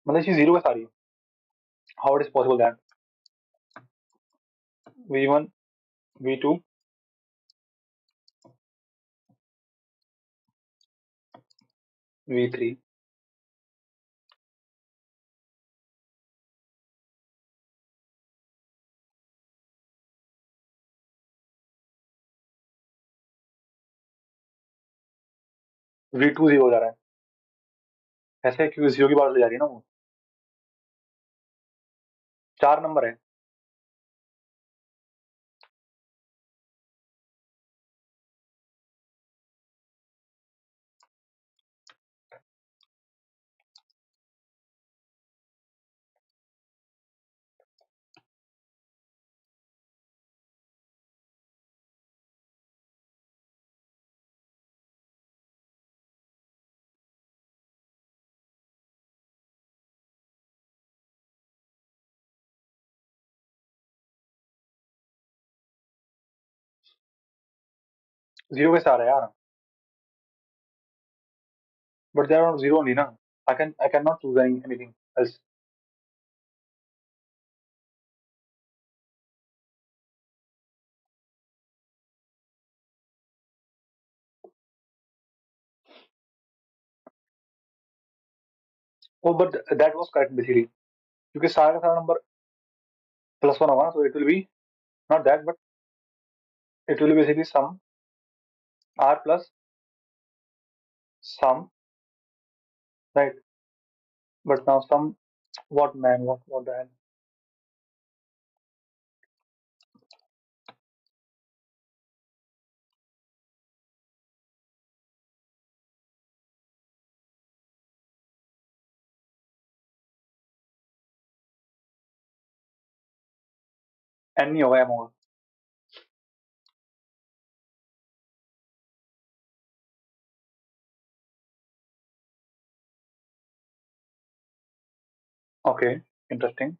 Speaker 1: मतलब ये zero के सारी, how it is possible that v1 v2 v3 v2 zero हो जा रहा है, ऐसे क्यों जीरो की बात ले जा रही है ना वो, 4 नंबर है। जीरो कैसे आ रहा है यार? But they are on zero only, na. I cannot choose anything else. Oh, but that was correct basically. क्योंकि सारा का सारा नंबर प्लस वन होगा ना, so it will be not that, but it will be basically sum r plus sum, right? But now sum, what man, what the hell? n नहीं होगा, m होगा. Okay, interesting.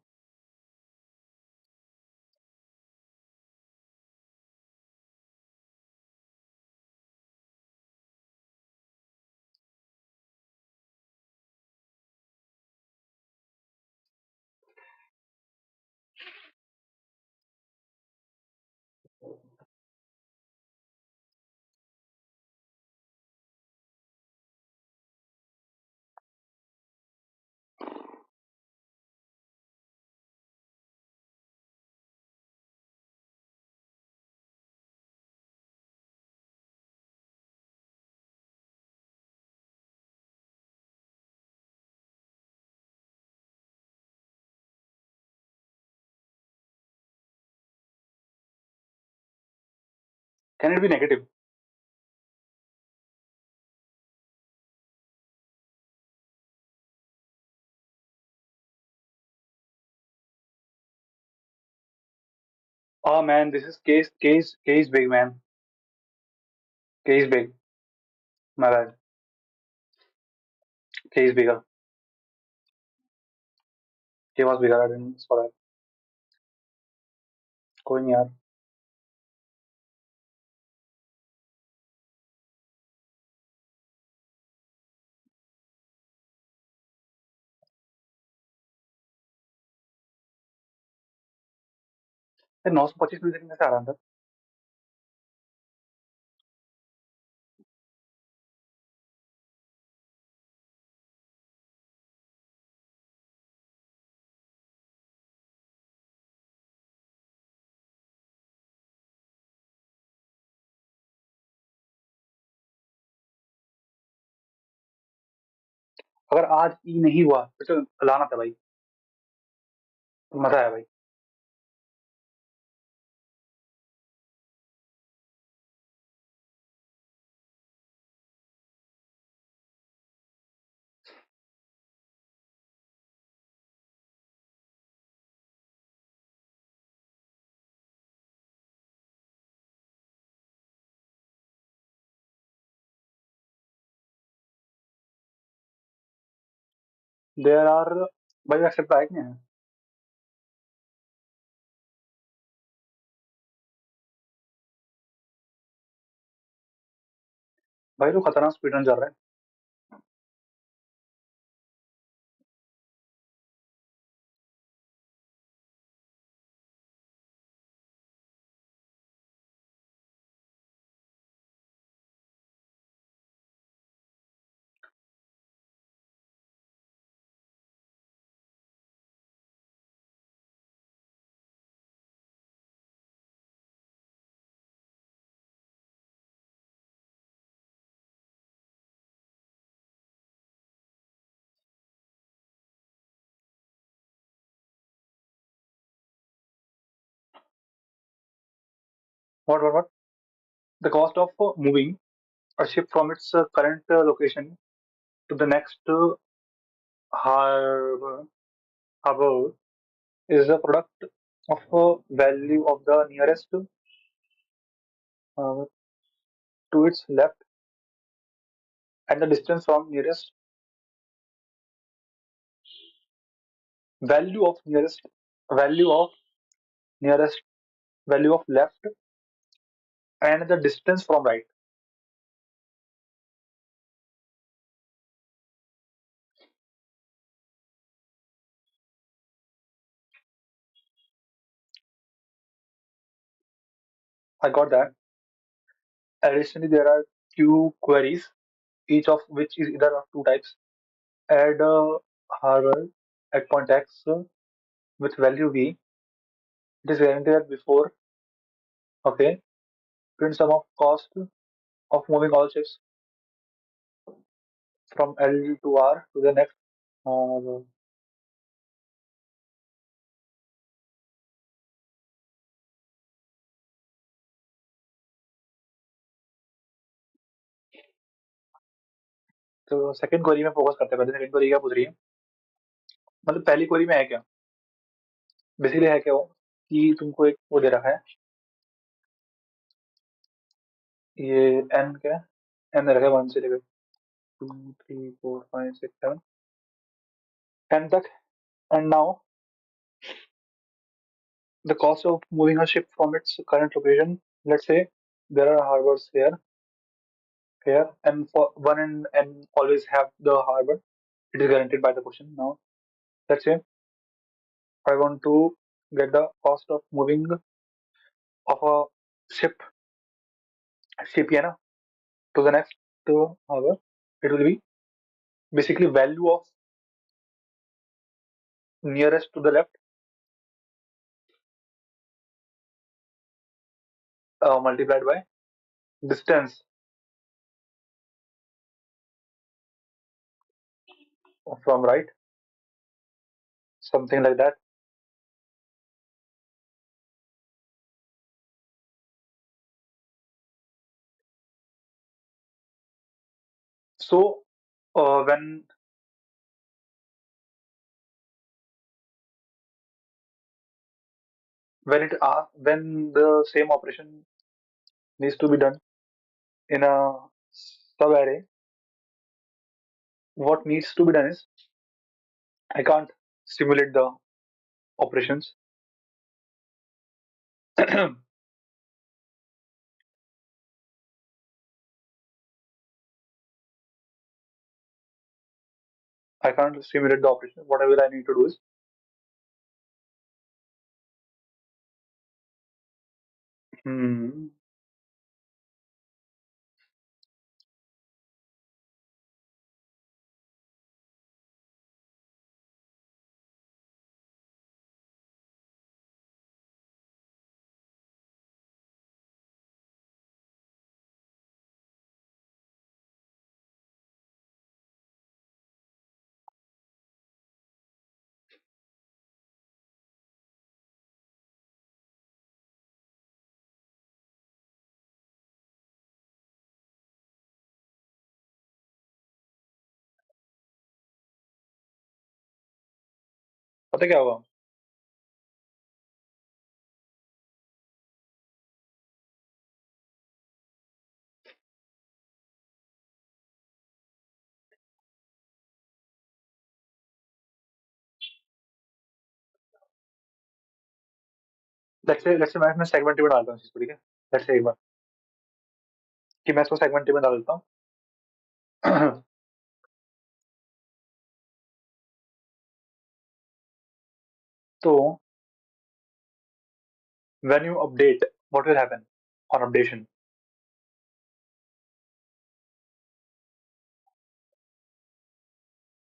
Speaker 1: Can it be negative? Oh man, this is case big, man. Case big. My bad. Case bigger. K was bigger. I didn't saw that. कोई नहीं यार. फिर 925 minute में से आ रहा था. अगर आज ई नहीं हुआ फिर तो लाना था भाई. मजा आया भाई. There are. भाई एक्सेप्ट आया कि नहीं आया? भाई तो खतरनाक स्पीड रन चल रहा है. What? The cost of moving a ship from its current location to the next harbor, harbor is the product of value of the nearest uh, to its left and the distance from nearest value of nearest value of nearest value of left and the distance from right. I got that. Additionally, there are two queries, each of which is either of two types. Add a harbor at point x with value v. It is guaranteed that before, okay, print sum of cost of moving all ships from L to R to the next. Uh, तो second query में focus करते हैं, पहले second query क्या पूछ रही है, मतलब पहली क्वेरी में है क्या, बेसिकली है क्या वो कि तुमको एक वो दे रखा है, ये एन क्या है, एन रखा है 1 से लेकर 2 3 4 5 6 7 10 तक, and now the cost of moving a ship from its current location, let's say there are harbors here, and for one and always have the harbor, it is guaranteed by the question. Now let's say I want to get the cost of moving of a ship, ship है ना, to the next harbor. It will be basically value of nearest to the left multiplied by distance from right, something like that. So when when the same operation needs to be done in a sub array, what needs to be done is I can't simulate the operations. I can't simulate the operation. Whatever I need to do is hmm, पता क्या होगा. let's say मैं इसमें segment में डालता हूँ इसको, ठीक है. let's say एक बार कि मैं इसको सेगमेंट में डाल देता हूँ. तो when you update, what will happen on updation?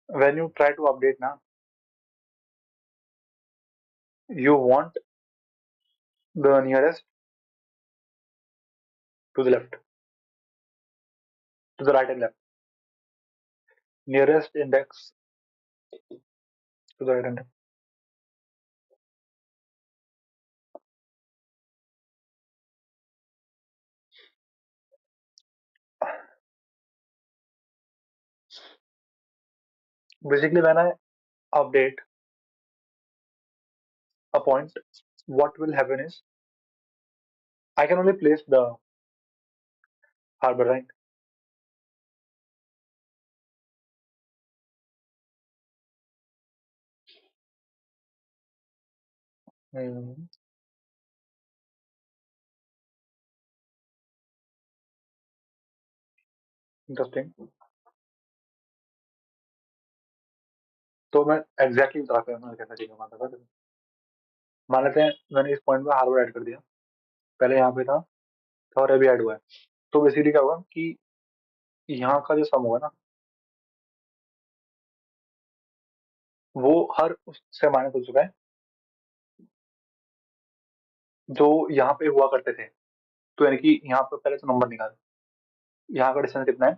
Speaker 1: When you try to update now, you want the nearest to the left, to the right and left, nearest index to the right and left. Basically, when I update a point, what will happen is I can only place the harbor, right? Hmm, interesting. तो मैं exactly बता पाऊंगा मैं कैसा चीज़ मानता था. मान लेते हैं मैंने इस पॉइंट में हार्वर्ड ऐड कर दिया, पहले यहाँ पे था और अभी ऐड हुआ है। तो बेसिकली क्या होगा कि यहाँ का जो सम होगा ना, वो हर उससे माइनस हो चुका है जो यहाँ पे हुआ करते थे। तो यानी कि यहाँ पे पहले तो नंबर निकाल, यहाँ का डिस्टेंस कितना है,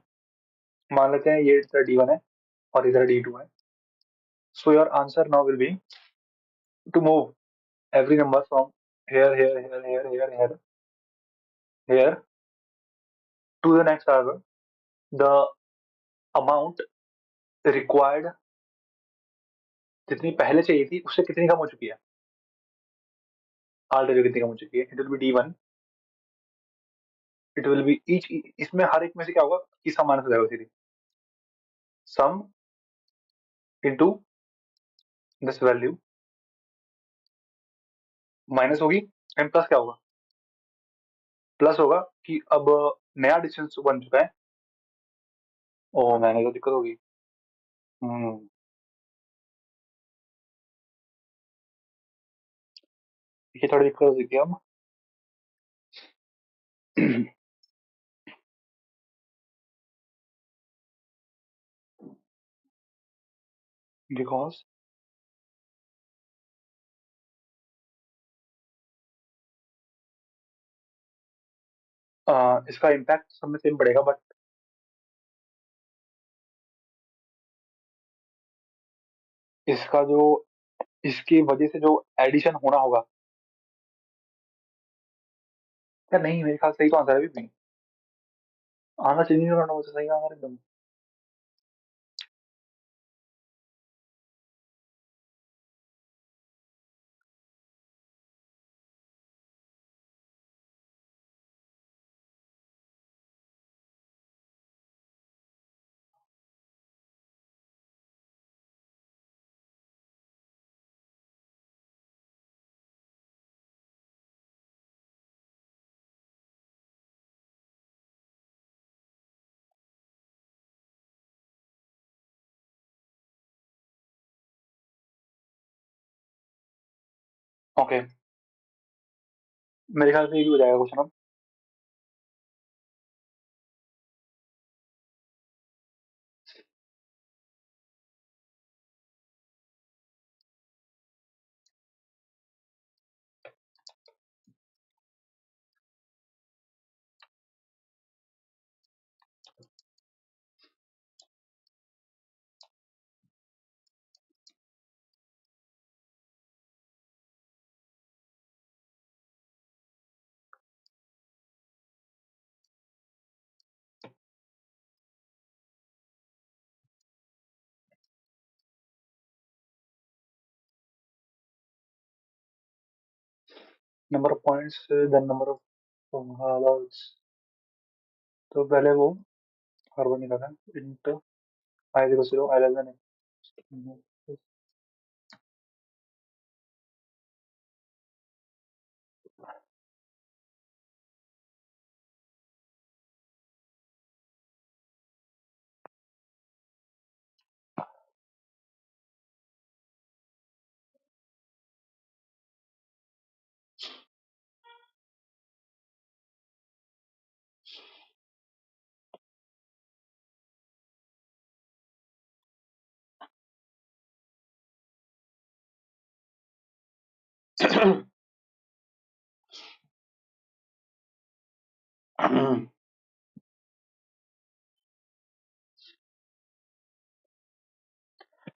Speaker 1: मान लेते हैं ये इधर D1 है और इधर D2 है। So your answer now will be to move every number from here to the next however the amount required जितनी पहले चाहिए थी उससे कितनी कम हो चुकी है, ऑलरेडी कितनी कम हो चुकी है। It will B D1, it will B each, इसमें हर एक में से क्या होगा कि सम माइनस हो जाएगा सीधे, सम इनटू दिस वैल्यू माइनस होगी एंड प्लस क्या होगा, प्लस होगा कि अब नया डिस्टेंस बन चुका है। ओ मैंने तो दिक्कत होगी। हम्म ये थोड़ी दिक्कत हो सकती है अब। बिकॉज इसका इम्पैक्ट सब में सेम पड़ेगा बट इसका जो, इसकी वजह से जो एडिशन होना होगा, या नहीं मेरे ख्याल से सही तो आंसर है अभी भी। आना चाहिए नहीं करना, मुझे सही आंसर एकदम। ओके, मेरे ख्याल से ये भी हो जाएगा क्वेश्चन अब। Number of points then number of hurdles. तो पहले वो हर वो निकाला into I0 I less than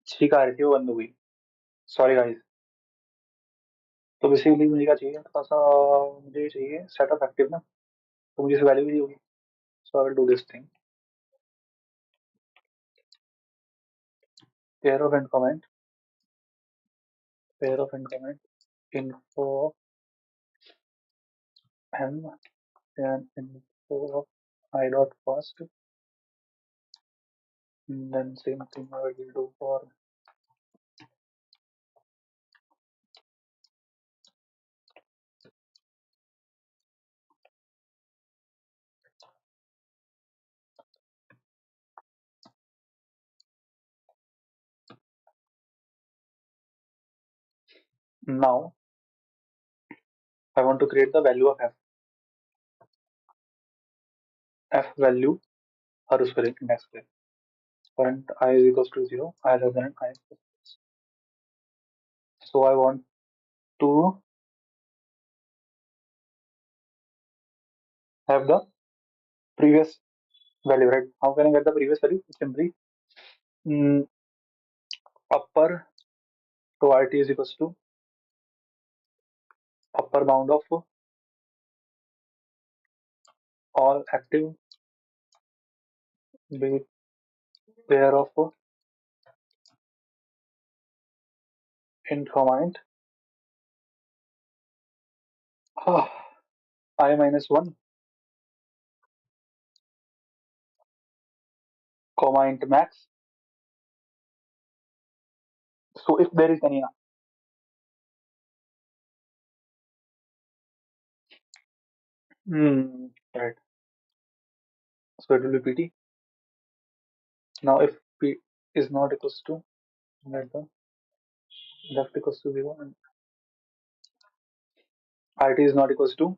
Speaker 1: ठीक आ रही थी वो बंद हो गई, सॉरी गाइस। तो बेसिकली मुझे क्या चाहिए, थोड़ा सा मुझे चाहिए सेट ऑफ एक्टिव ना, तो मुझे इस वैल्यू भी दी होगी। So I will do this thing, pair of increment, pair of increment info m and info of I dot first, then same thing I will do for now I want to create the value of f. f value हर उसको index पे current I is equals to 0, I less than I. So I want to have the previous value, right? How can I get the previous value? Simply upper, so IT is equals to upper bound of all active be pair of int comma int I minus 1 comma int max. So if there is any right, so it will be pt. Now if p is not equals to, let the left equals to 0 and it is not equals to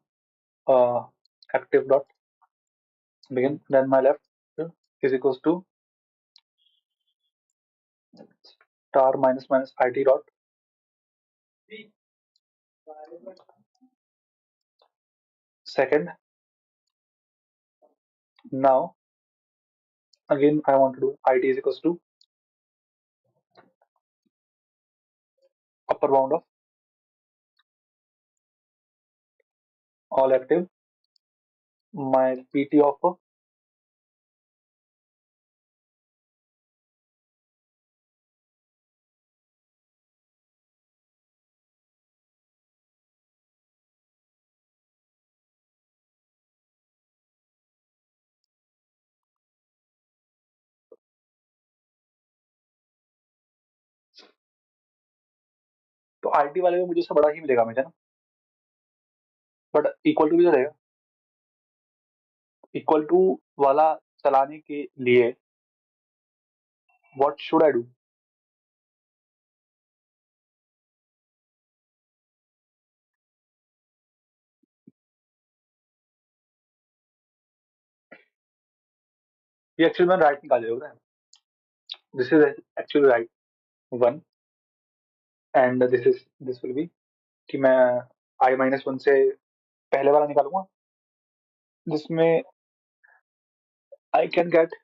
Speaker 1: uh, active dot begin, then my left is equals to star minus minus it dot second. Now again I want to do it is equals to upper bound of all active my pt of तो IT वाले में मुझे इससे बड़ा ही मिलेगा मुझे ना, but equal to भी तो रहेगा. इक्वल टू वाला चलाने के लिए व्हाट शुड आई डू? ये एक्चुअली मैंने राइट निकाले होगा. This is actually right 1 and this will B कि मैं आई माइनस 1 से पहले वाला निकालूंगा जिसमें I can get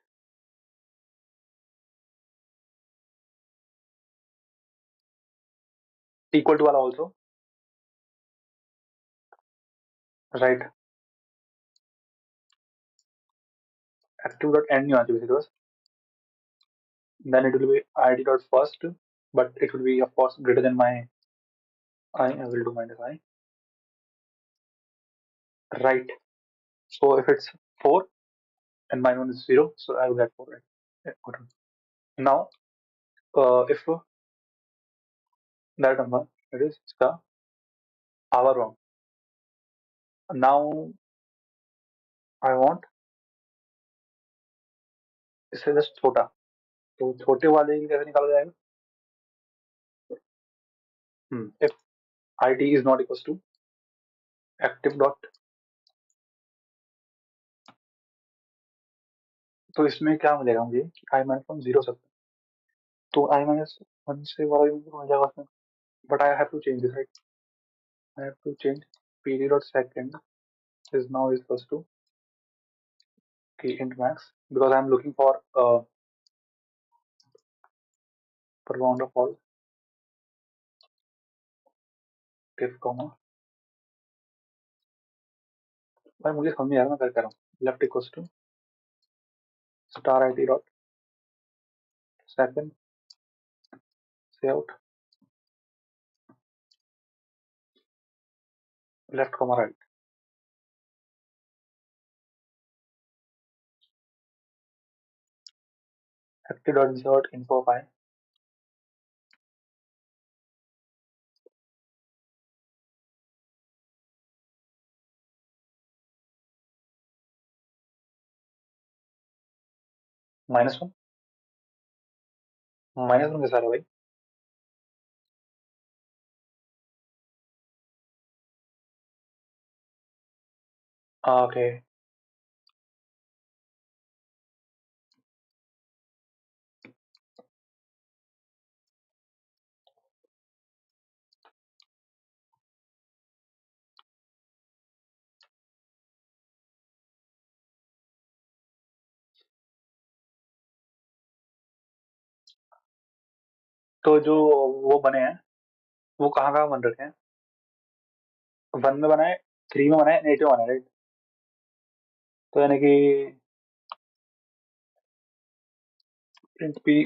Speaker 1: equal to वाला also, right. Active dot end नहीं आती वैसे बस, then it will be id dot first, but it will be of course greater than my I will do minus I, right. So if it's 4 and my one is 0, so I will get 4, right? Yeah, good. Now if that number it is the hour wrong, now I want इससे just छोटा, तो छोटे वाले की कैसे निकाला जाएगा? if it is not equals to active dot, तो इसमें क्या मिलेगा मुझे कि आई माइनस 1 0 सकता, तो आई माइनस 1 से वाला मिल जाएगा उसमें, but I have to change this, right. I have to change pd dot second is now equals to key int max because I'm looking for per round of all if comma. भाई मुझे समझ नहीं आ रहा मैं क्या कर रहा हूँ. Left equals to star it dot second say out left comma right. Active dot insert info file -1 -1 के सारे भाई. Okay. तो जो वो बने हैं वो कहाँ कहाँ बन रखे हैं? 1 में बना है, 3 में बना है, 8 में बना है, राइट? तो यानी कि print P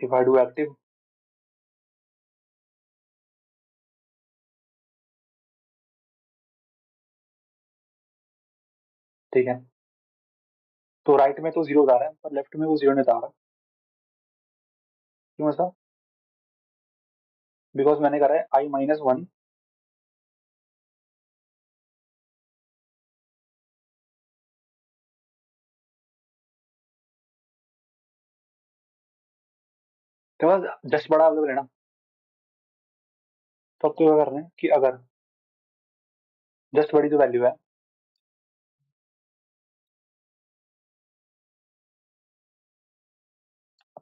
Speaker 1: if I do active, ठीक है। तो राइट में तो 0 बता रहा है पर लेफ्ट में वो 0 नहीं बता रहा। क्यों ऐसा? बिकॉज मैंने करा है i-1। तो बस जस्ट बड़ा अवेलेबल है ना, तो अब तो क्या कर रहे हैं कि अगर जस्ट बड़ी जो वैल्यू है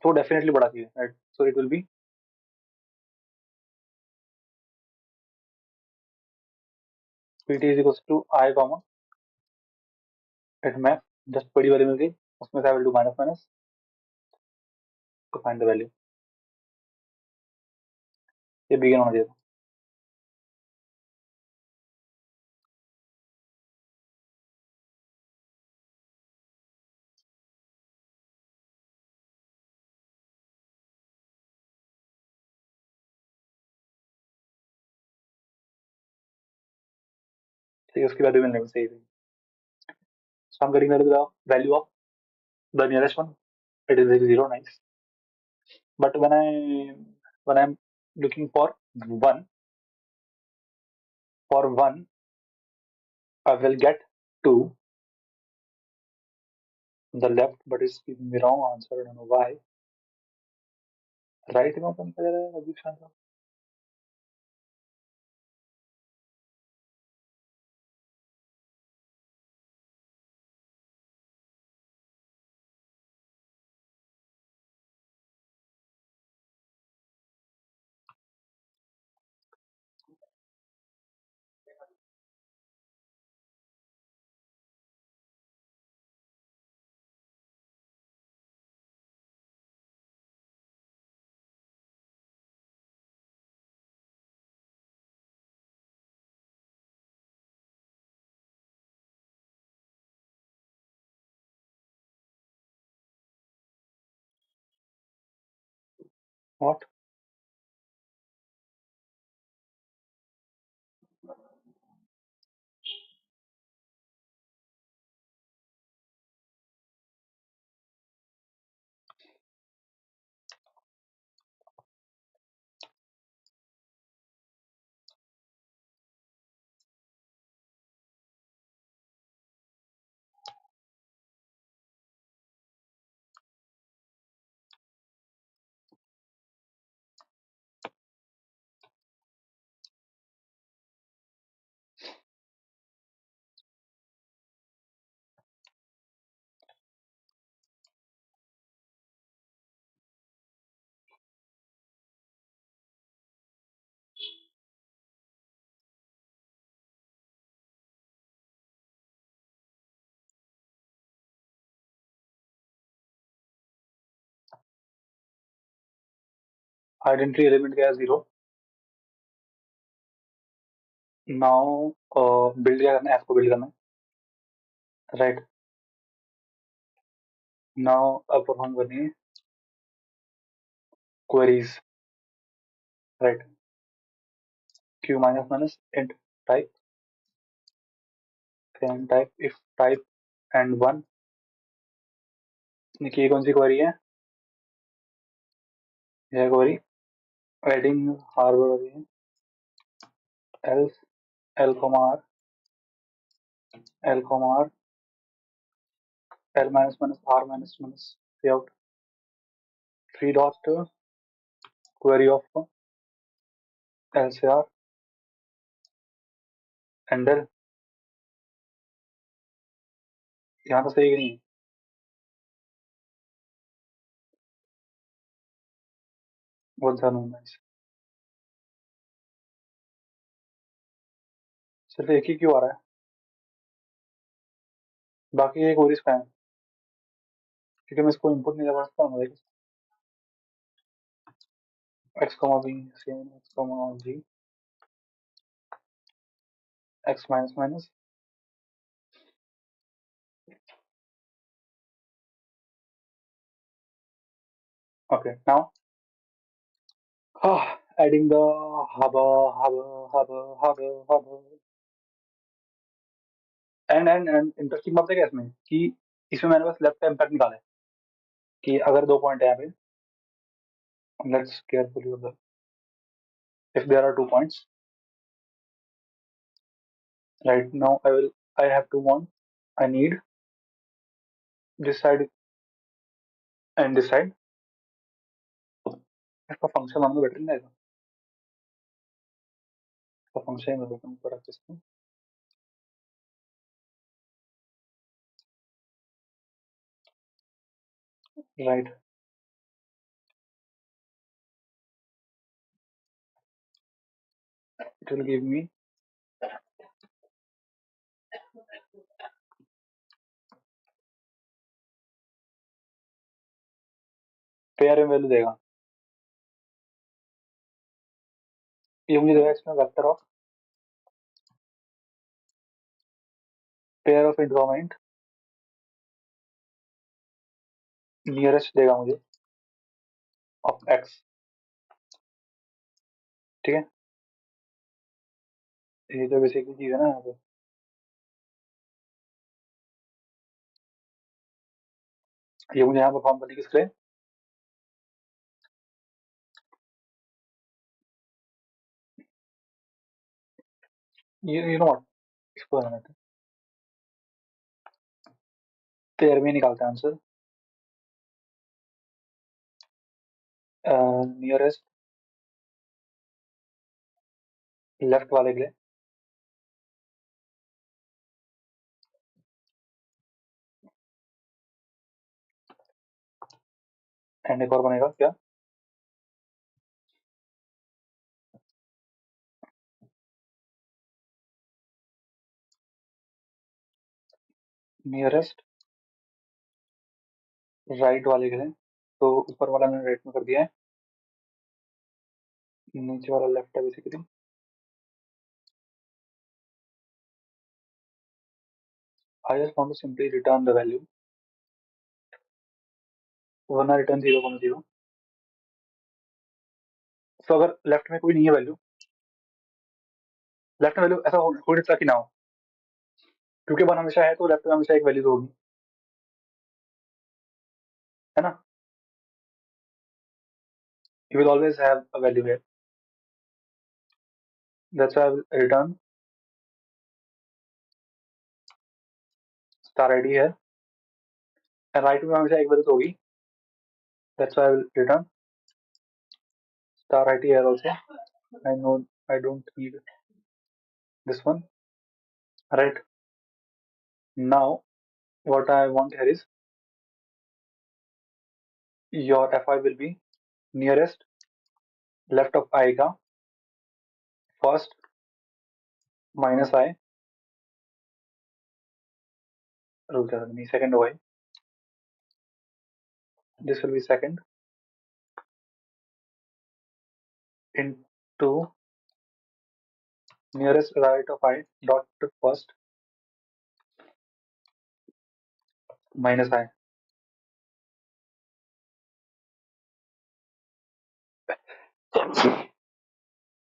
Speaker 1: तो डेफिनेटली बड़ा चाहिए, right? So it will be pt is equal to i comma it map, just बड़ी वैल्यू मिल गई, उसमें से I will do minus minus to find the value. ये बिगिन होना चाहिए था। ठीक है, उसकी वैल्यू मिलने में सही थी। So I am getting the value of the nearest one, it is 0, nice. But when I'm looking one for one I will get 2 on the left, but it's giving me wrong answer. I don't know why. Right में open कर रहा है अजीब सा। What? Identity element क्या है? 0। Now build क्या करना है? F को build करना है, right? Now अब परफॉर्म करनी है queries, right? Q minus minus int type, then type if type and 1। इसमें की कौन सी query है? यह query adding hardware वाली है। else l comma r, l comma r, l minus minus r minus minus say out 3 dot query of lcr handle। यहाँ तो सही नहीं है, बहुत सा नून है। सिर्फ एक ही क्यों आ रहा है? बाकी एक और इसका है क्योंकि मैं इसको इनपुट नहीं लगा सकता हूँ। x comma b same x comma g x minus minus. Okay, now adding the hub and interesting बात है क्या इसमें कि इसमें मैंने बस लेफ्ट का इम्पैक्ट निकाला है कि अगर 2 पॉइंट है यहाँ पे, let's carefully observe, if there are 2 points, right now I have to want, I need this side and this side. इसका फंक्शन मानना बेटर नहीं रहेगा, इसका फंक्शन ही मैं ऊपर रख सकता हूँ, right? It will give me pair में वैल्यू देगा, ये मुझे देगा इसमें vector of pair of interpoint nearest देगा मुझे ऑफ एक्स, ठीक है? ये जो बेसिकली चीज है ना यहाँ पे, ये मुझे यहाँ पर फॉर्म करनी किसके लिए, ये यू नो व्हाट, इसको रहने देते हैं, पेयर में निकालते हैं आंसर, नियरेस्ट लेफ्ट वाले के लिए एंड एक और बनेगा क्या, नियरेस्ट राइट वाले के लिए, तो ऊपर वाला मैंने राइट में कर दिया है, नीचे वाला लेफ्ट है basically, I just want to simply return the value, वरना रिटर्न 0,0, तो अगर लेफ्ट में कोई नहीं है वैल्यू, लेफ्ट में वैल्यू ऐसा हो सकता कि ना हो, क्योंकि 1 हमेशा है तो लेफ्ट में हमेशा एक वैल्यू तो होगी, है ना? You will always have a value here, that's why I will return star id here, and right में हमेशा एक वैल्यू तो होगी, that's why I will return star id here also. I know I don't need this one, right? Now what I want here is your fi will be nearest left of I का first minus I, रुक जा नहीं, second हो गई, this will be second into nearest right of I dot first minus I.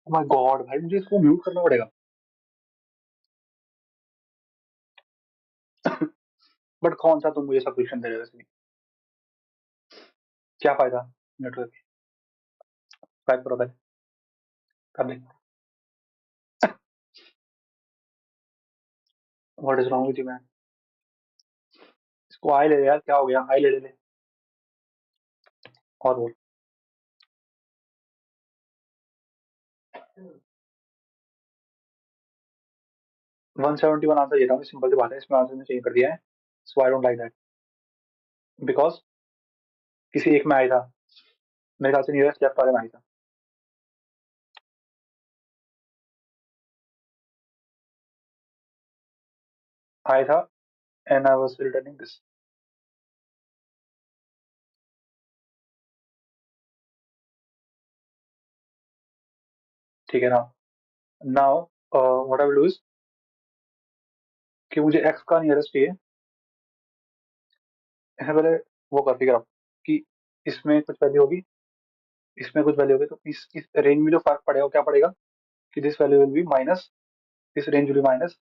Speaker 1: Oh my god भाई, मुझे इसको mute करना पड़ेगा, बट कौन सा तुम मुझे सब्सक्रिप्शन दे रहे हो इसमें, क्या फायदा नेटवर्क, पैक करो पहले, कर ले, what is wrong with you man, इसको आई ले ले यार, क्या हो गया, आई ले ले ले, और बोल, 171 आंसर ये था, सिंपल सी बात है, इसमें आंसर ने चेंज कर दिया है, so I don't like that, because किसी एक में आया था, मेरे ख्याल से नियरेस्ट लेफ्ट वाले में आया था, and I was returning this, ठीक है ना. Now what I will do is कि मुझे x का नियरेस्ट चाहिए. इससे पहले वो कर फिगर आउट कि इसमें कुछ वैल्यू होगी, इसमें कुछ वैल्यू होगी, तो इस रेंज में जो फर्क पड़ेगा वो क्या पड़ेगा कि this value will be minus, this range will be minus.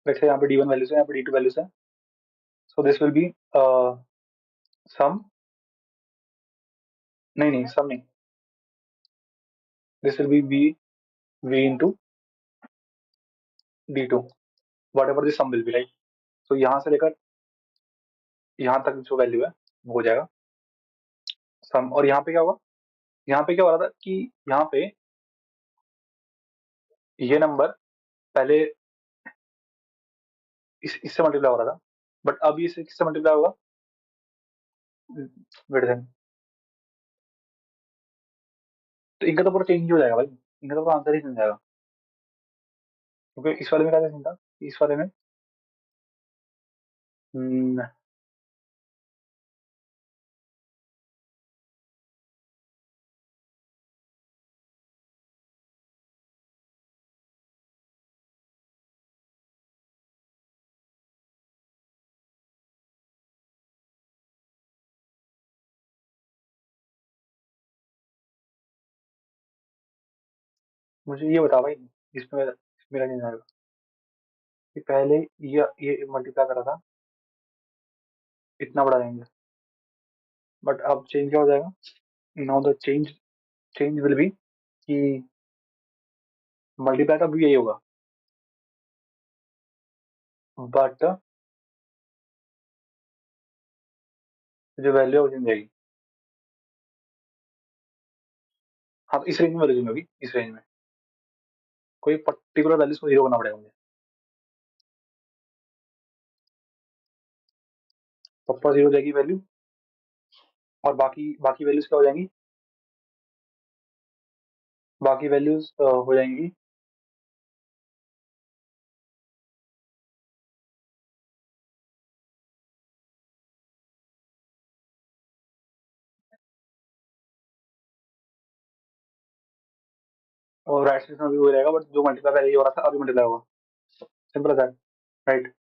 Speaker 1: वैसे यहाँ पे d1 वैल्यूज है, यहाँ पे d2 वैल्यूज है. So this will be sum, नहीं नहीं सम नहीं, this will be v into d2 whatever this sum will be, right. तो यहाँ से लेकर यहाँ तक जो वैल्यू है वो हो जाएगा सम. और यहाँ पे क्या होगा, यहाँ पे क्या हो रहा था कि यहाँ पे ये नंबर पहले इससे मल्टीप्लाई हो रहा था, बट अब ये किससे मल्टीप्लाई होगा. Wait second. तो इनका तो पूरा चेंज हो जाएगा भाई, इनका तो पूरा आंसर ही चेंज जाएगा. क्योंकि इस वाले में क्या सीन था, इस वाले में हम्म, मुझे ये बता भाई, इसमें मेरा चेंज आएगा कि पहले ये मल्टीप्लाई करा था इतना बड़ा रेंज, बट अब चेंज क्या हो जाएगा. Now the change change will be कि मल्टीप्लाई का भी यही होगा, बट जो वैल्यू है वो चेंज जाएगी. हाँ तो इस रेंज में वैल्यू होगी, इस रेंज में कोई पर्टिकुलर वैल्यूज को जीरो करना पड़ेगा मुझे. पप्पा जीरो हो जाएगी वैल्यू, और बाकी बाकी वैल्यूज क्या हो जाएंगी, बाकी वैल्यूज हो जाएंगी और राइट साइड में भी हो जाएगा, बट जो मल्टीप्लाई पहले ये हो रहा था अभी मल्टीप्लाई होगा. सिंपल है दैट, राइट.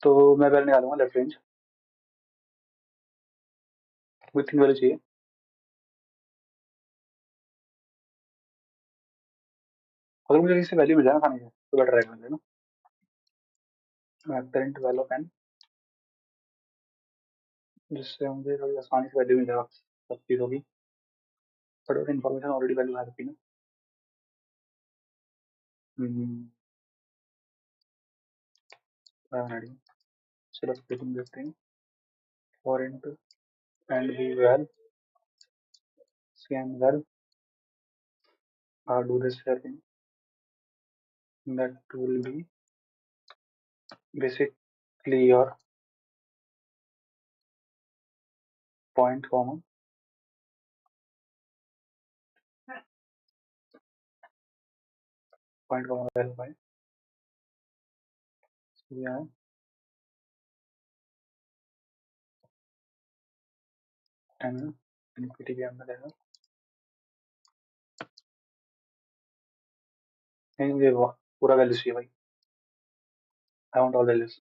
Speaker 1: तो मैं पहले निकालूंगा लेफ्ट रेंज, विथ वैल्यू चाहिए. अगर मुझे किसी वैल्यू मिल जाए ना खाने से तो बेटर रहेगा मुझे ना, करंट वैल्यू पेन, जिससे मुझे थोड़ी आसानी से वैल्यू मिल जाएगा सब चीज़ों की. बट अगर इन्फॉर्मेशन ऑलरेडी वैल्यू आ सकती है ना. ready. चलो स्प्लिटिंग देखते हैं. 4 into and we well scan well do this setting that will be basically your point comma point comma well by. So yeah, and infinity भी हमने देखा. नहीं मुझे पूरा वैल्यू चाहिए भाई, I want all values.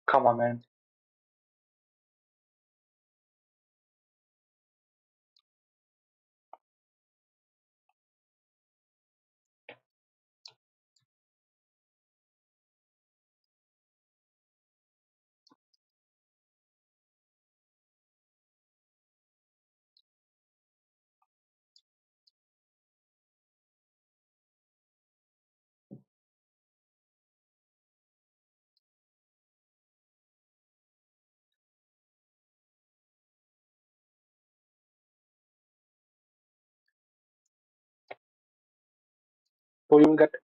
Speaker 1: Come on man. So you will get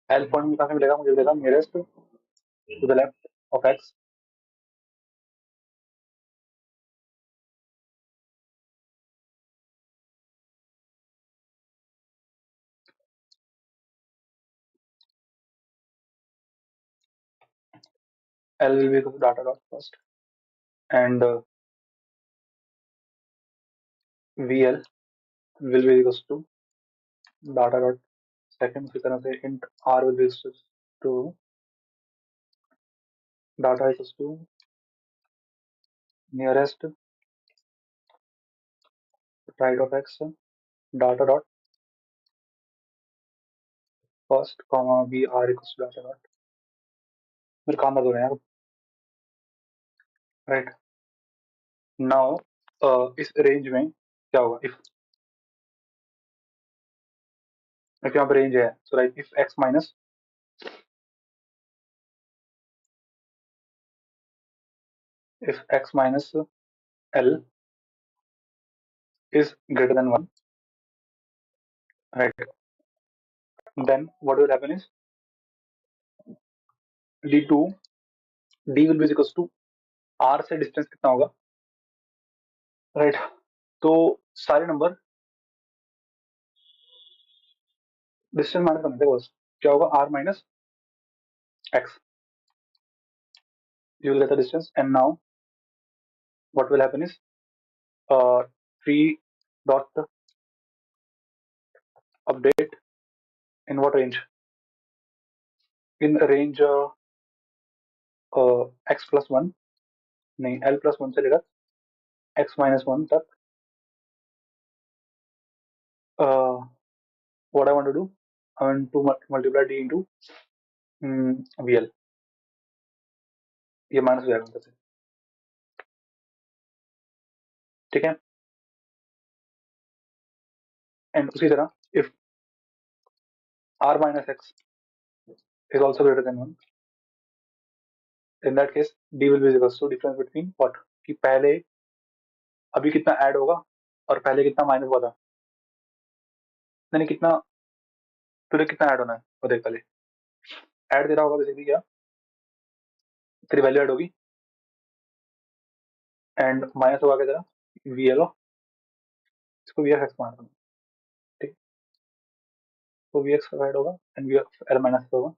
Speaker 1: L point में कहाँ से मिलेगा, मुझे मिलेगा nearest to the left of X, L will be equal to data dot first, and VL will be equals to data dot second. उसी तरह से int R will be equals to data equals to nearest right of x data dot first comma VR equals to data dot. मेरे काम दर्द हो रहे हैं यार, राइट। नाउ इस रेंज में क्या होगा, इफ यहाँ पर रेंज है, so right if x minus L is greater than 1, right, then what will happen is d2 d will be equals to r से डिस्टेंस कितना होगा, राइट। तो सारे नंबर डिस्टेंस माइनस करने थे बस, क्या होगा r minus x, you will get the distance, and now what will happen is 3 dot update in what range, in range x plus 1 नहीं l plus 1 से लेकर x minus 1 तक, what I want to do, I want to multiply d into VL, ये minus हो जाएगा उधर से, ठीक है। एंड उसी तरह if r minus x is also greater than 1, in that case d will be equals to difference between what, कि पहले अभी कितना ऐड होगा और पहले कितना माइनस हुआ था, नहीं कितना, तुझे कितना ऐड होना है वो देख, पहले ऐड दे रहा होगा बेसिकली, क्या तेरी वैल्यू ऐड होगी एंड माइनस होगा क्या तेरा VL, इसको VF मान दो, ठीक, तो VX का ऐड होगा एंड VL माइनस होगा,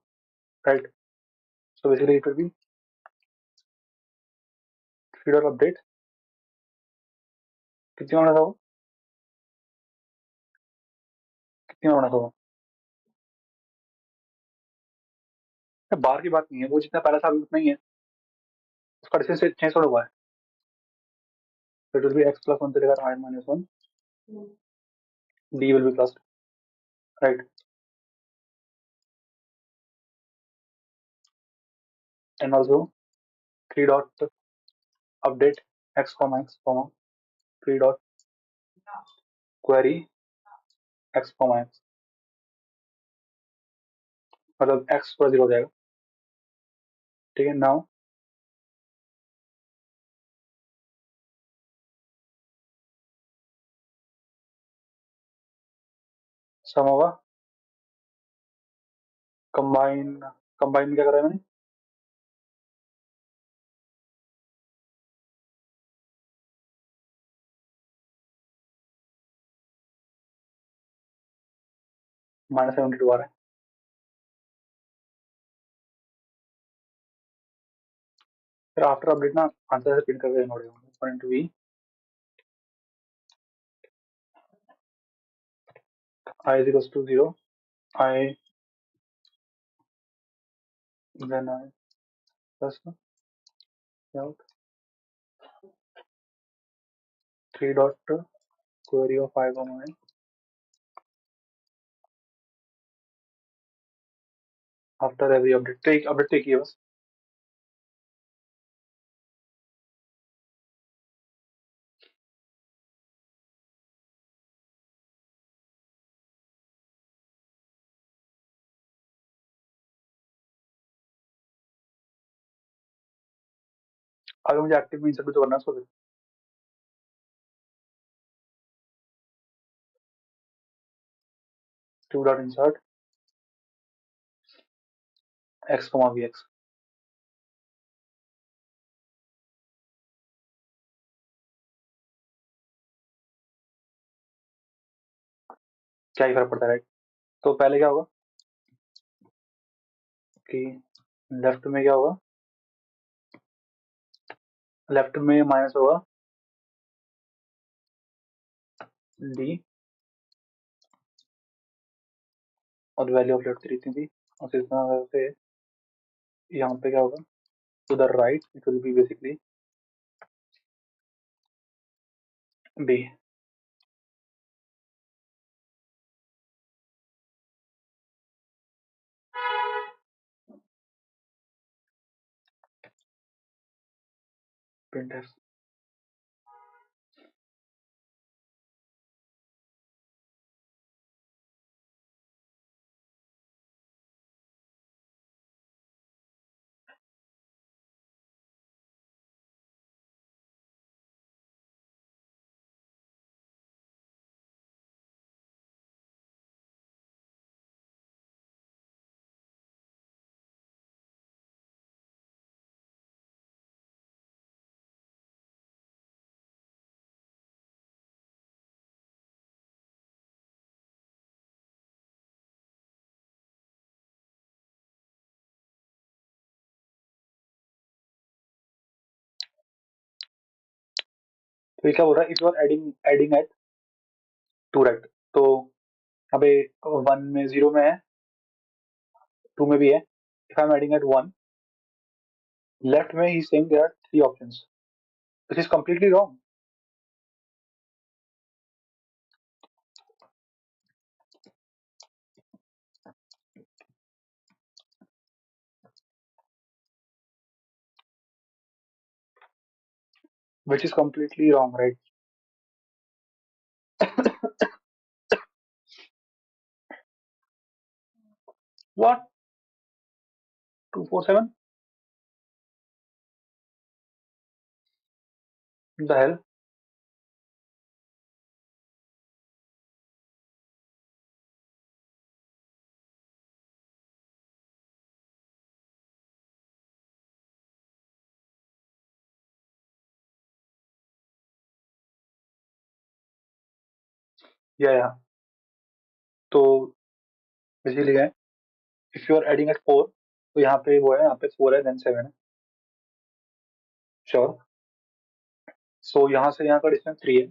Speaker 1: right. So basically it will B feeder update, कितनी माइनस होगा, कितनी माइनस होगा, बार की बात नहीं है, वो जितना पहला था अभी उतना ही है, उसका डिस्टेंस चेंज थोड़ा हुआ है, तो it will B x plus 1 से लेकर r minus 1, d will be plus, right, and also 3 dot update x comma 3 dot query x comma x, मतलब x पूरा 0 हो जाएगा, ठीक है। नाउ सम होगा, कंबाइन, कंबाइन क्या कर रहा है मैंने, -72 आ रहा है, फिर आफ्टर अपडेट ना आंसर से प्रिंट करके नोट होगा, point v I is equals to 0, I then I plus out 3 dot query of I comma I after every update, take update take है बस, अगर मुझे एक्टिव में इंसर्ट भी तो करना है उसको, 2 dot insert x comma V X. क्या ही फर्क पड़ता है, राइट। तो पहले क्या होगा कि लेफ्ट में क्या होगा, लेफ्ट में माइनस होगा डी, और वैल्यू ऑफ लेफ्ट इतनी थी, और इस तरह से यहाँ पे क्या होगा, to the right it will be basically B. Print F. तो ये क्या बोल रहा है, if you are adding adding at two, right. तो यहाँ पे वन में, जीरो में है, टू में भी है। If I am adding at one, left में ही saying there are three options, this is completely wrong. Which is completely wrong, right? What? 247? The hell? Yeah. तो बेसिकली है, if you are adding at four, तो यहाँ पे वो है, यहाँ पे फोर है, देन सेवन है, श्योर। सो यहाँ से यहाँ का डिस्टेंस थ्री है,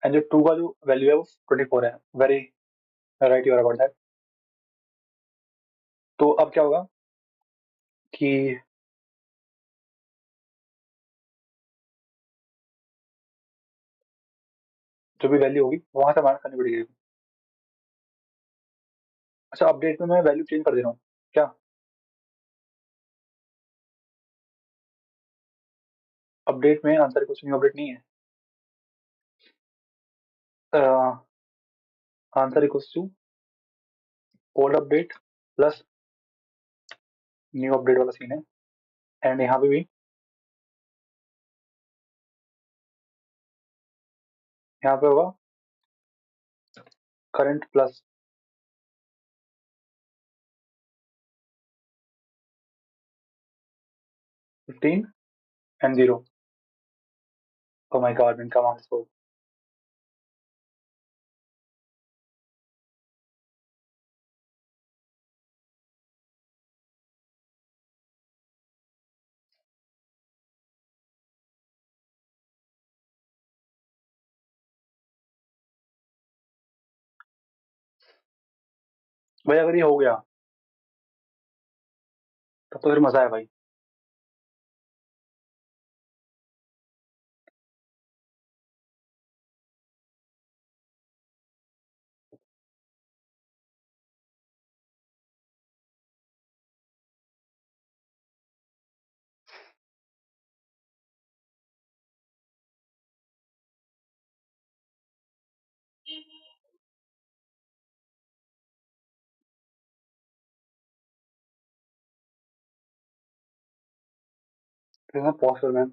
Speaker 1: एंड जो टू का जो वैल्यू है वो 24 है। Very right you are about that. तो अब क्या होगा कि जो भी वैल्यू होगी वहां से माइनस करनी पड़ेगी। अच्छा, अपडेट में मैं वैल्यू चेंज कर दे रहा हूँ क्या? अपडेट में आंसर कुछ न्यू अपडेट नहीं है, answer equals to old update plus new update वाला सीन है। एंड यहाँ पे भी, यहाँ पे होगा current plus 15 and zero. Oh my God, man, come on, so भाई अगर ये हो गया तब तो फिर मजा है भाई। फिर मैं पॉज कर, ma'am.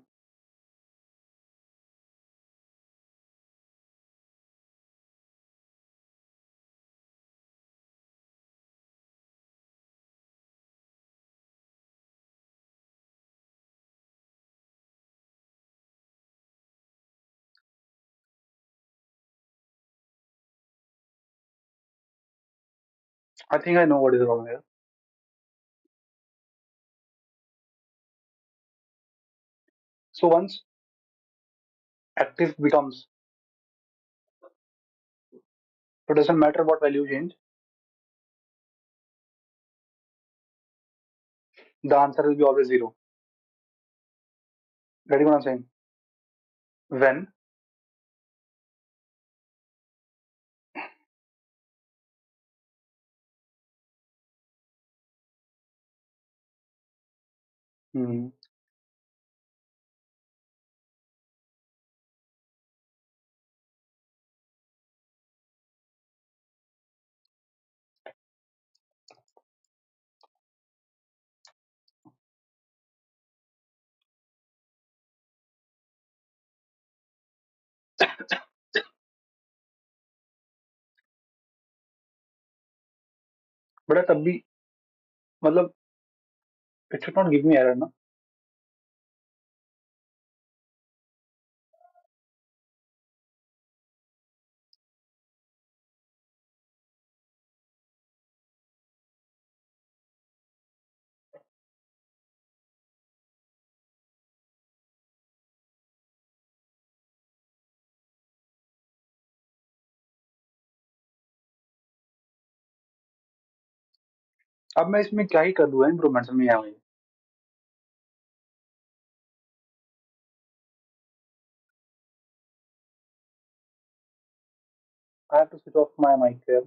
Speaker 1: I think I know what is wrong here. So once active becomes, it doesn't matter what value you change, the answer will be always zero. Getting what I'm saying? When hmm, बड़ा तब भी मतलब it should not give me error ना. अब मैं इसमें क्या ही कर दूँ इम्प्रूवमेंट में यहाँ हुई. I have to switch off my mic here.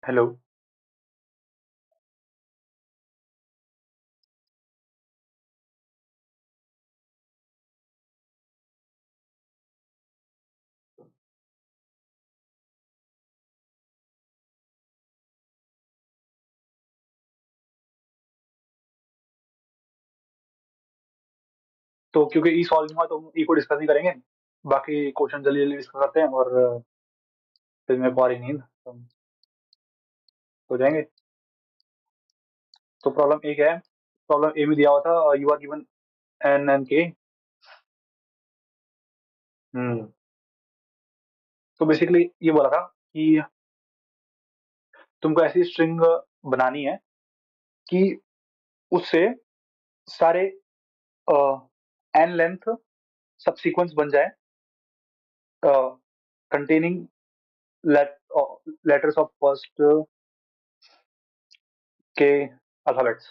Speaker 1: Hello. तो क्योंकि ई सॉल्व नहीं हुआ तो ई को डिस्कस नहीं करेंगे, बाकी क्वेश्चन जल्दी जल्दी डिस्कस करते हैं और फिर मेरे को आ रही नींद, तो हम सो जाएंगे। तो प्रॉब्लम ए क्या है? प्रॉब्लम ए में दिया हुआ था you are given N and K. Hmm तो बेसिकली ये बोला था कि तुमको ऐसी स्ट्रिंग बनानी है कि उससे सारे एन लेंथ सबसीक्वेंस बन जाए कंटेनिंग लेटर्स ऑफ फर्स्ट के alphabets.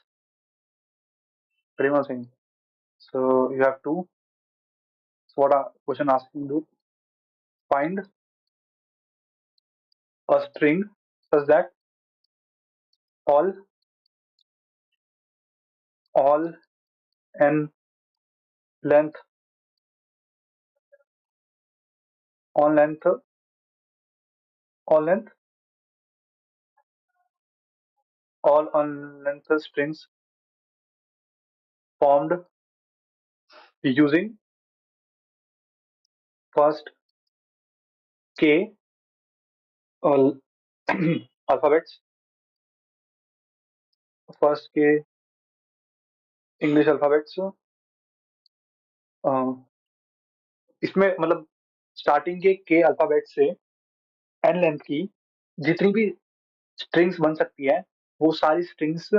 Speaker 1: Pretty much thing. So you have to. So what a question asking to find a string such that all all n length all length all length all on length strings formed using first k uh, alphabets, first k English alphabets. इसमें मतलब starting के alphabet से N length की जितनी भी strings बन सकती है वो सारी स्ट्रिंग्स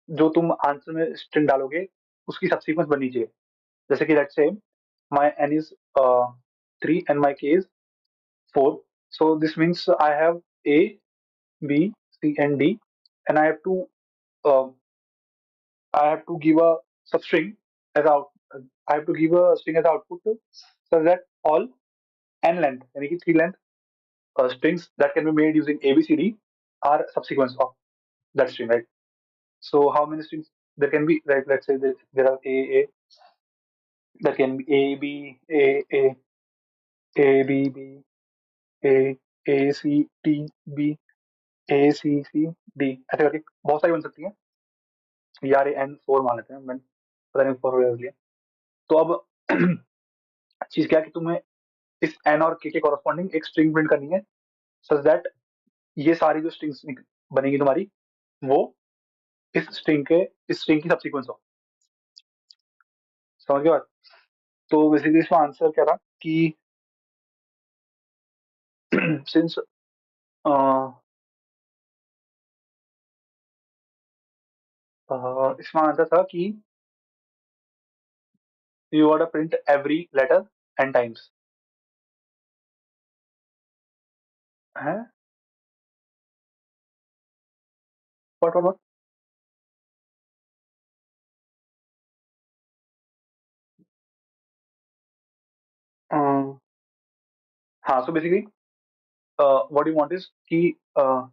Speaker 1: जो तुम आंसर में स्ट्रिंग डालोगे उसकी सबसीक्वेंस बननी चाहिए. जैसे कि let's say my n is 3 and my k is 4. So this means I have a b c and d and uh, I have to give a substring as out I have to give a string as output so that all n length यानी कि 3 length strings that can be made using a b c d are subsequence of that string, right? So how many strings there can be, right? Let's say there are a there can be a b a b b a a c d b a c c d ऐसे करके बहुत सारी बन सकती हैं. यार N 4 मान लेते हैं, मैं पता नहीं 4 हो गया. तो अब चीज क्या है कि तुम्हें इस एन और के कॉरस्पॉन्डिंग एक स्ट्रिंग प्रिंट करनी है सच दैट ये सारी जो स्ट्रिंग्स बनेगी तुम्हारी वो इस स्ट्रिंग की सबसीक्वेंस हो. समझ गए बात? तो बेसिकली इसका आंसर क्या था कि सिंस इसका आंसर था कि you want to print every letter n times है. व्हाट हाँ. So basically what you want is कि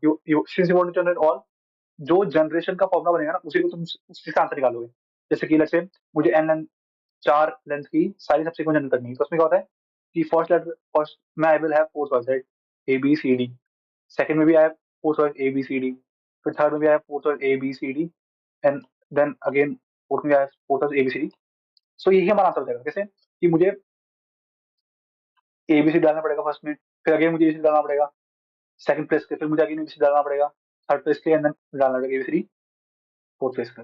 Speaker 1: you since you want to generate all जो जनरेशन का फॉर्मूला बनेगा ना उसी को तुम उसी से आंसर निकालोगे. जैसे कि लेट्स से मुझे एन लेंथ 4 लेंथ की सारी सबसीक्वेंस जनरेट करनी है तो उसमें क्या होता है कि फर्स्ट में I will have 4 choice, right? A B C D. Second में भी I have 4 choice A B C D. फिर थर्ड में भी I have 4 choice A B C D and then again fourth में I have 4 choice A B C D. So यही हमारा answer हो जाएगा. कैसे कि मुझे ए बी सी डालना पड़ेगा फर्स्ट में, फिर अगेन मुझे ए बी सी डालना पड़ेगा सेकंड प्लेस के, फिर मुझे अगेन ए बी सी डालना पड़ेगा थर्ड प्लेस के एंड देन डालना पड़ेगा A B C D fourth place का.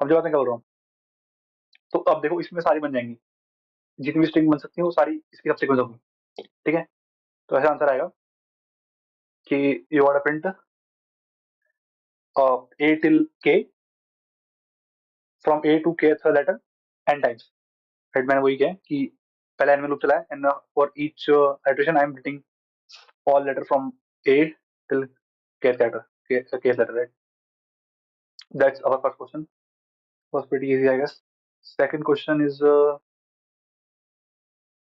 Speaker 1: अब जो बात मैं कर रहा हूँ तो अब देखो इसमें सारी बन जाएंगी जितनी भी स्ट्रिंग बन सकती है वो सारी इसकी सबसीक्वेंस होगी. ठीक है. तो ऐसा आंसर आएगा कि you want to print a till k from a to kth letter n times, right? मैंने वही किया है कि पहले n में लूप चला है and for each iteration I am printing all letter from a till kth letter, kth letter, right? That's our first question. Was pretty easy, I guess. Second question is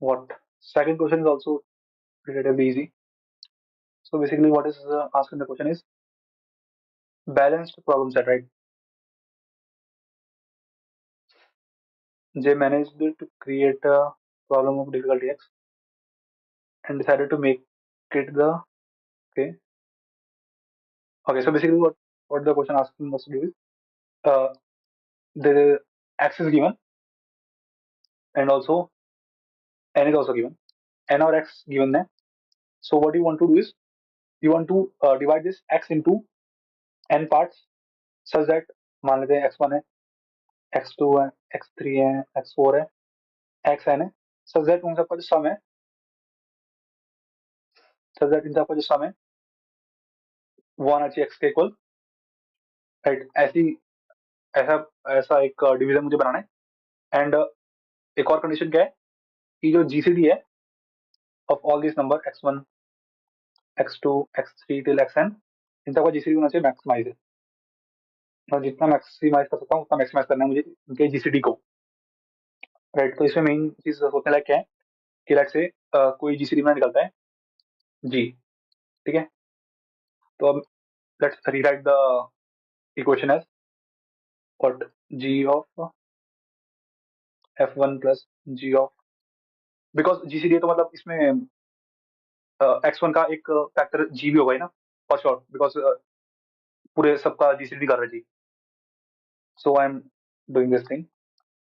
Speaker 1: what? Second question is also relatively easy. So basically, what is asking the question is balanced problem set, right? They managed to create a problem of difficulty x and decided to make it the okay. Okay, so basically, what the question asking us to do is the x is given and also n is also given. N or x given there. So what you want to do is you want to divide this x into n parts such that मान लेते हैं x1 है, x2 है, x3 है, x4 है, xn है, such that उन सबका जो सम है सो दैट इन सबका जो सम है वो आना चाहिए x के इक्वल, राइट। ऐसा ऐसा एक डिवीजन मुझे बनाना है। एंड एक और कंडीशन क्या है कि जो जीसीडी है of all this number x1 x2 x3 till xn, इन सबका जीसीडी होना चाहिए मैक्सिमाइज है। और जितना मैक्सिमाइज कर सकता हूँ उतना मैक्सिमाइज करना है मुझे उनके जीसीडी को, राइट। तो इसमें मेन चीज सोचने लायक क्या है कि लेट्स से कोई जीसीडी में निकलता है जी, ठीक है। तो अब let's rewrite the equation as what, g of f1 plus g of, because GCD है तो मतलब इसमें x1 का एक फैक्टर g भी होगा ही ना, फॉर श्योर, बिकॉज पूरे सबका जीसीडी कर रहा है जी। So I am doing this thing,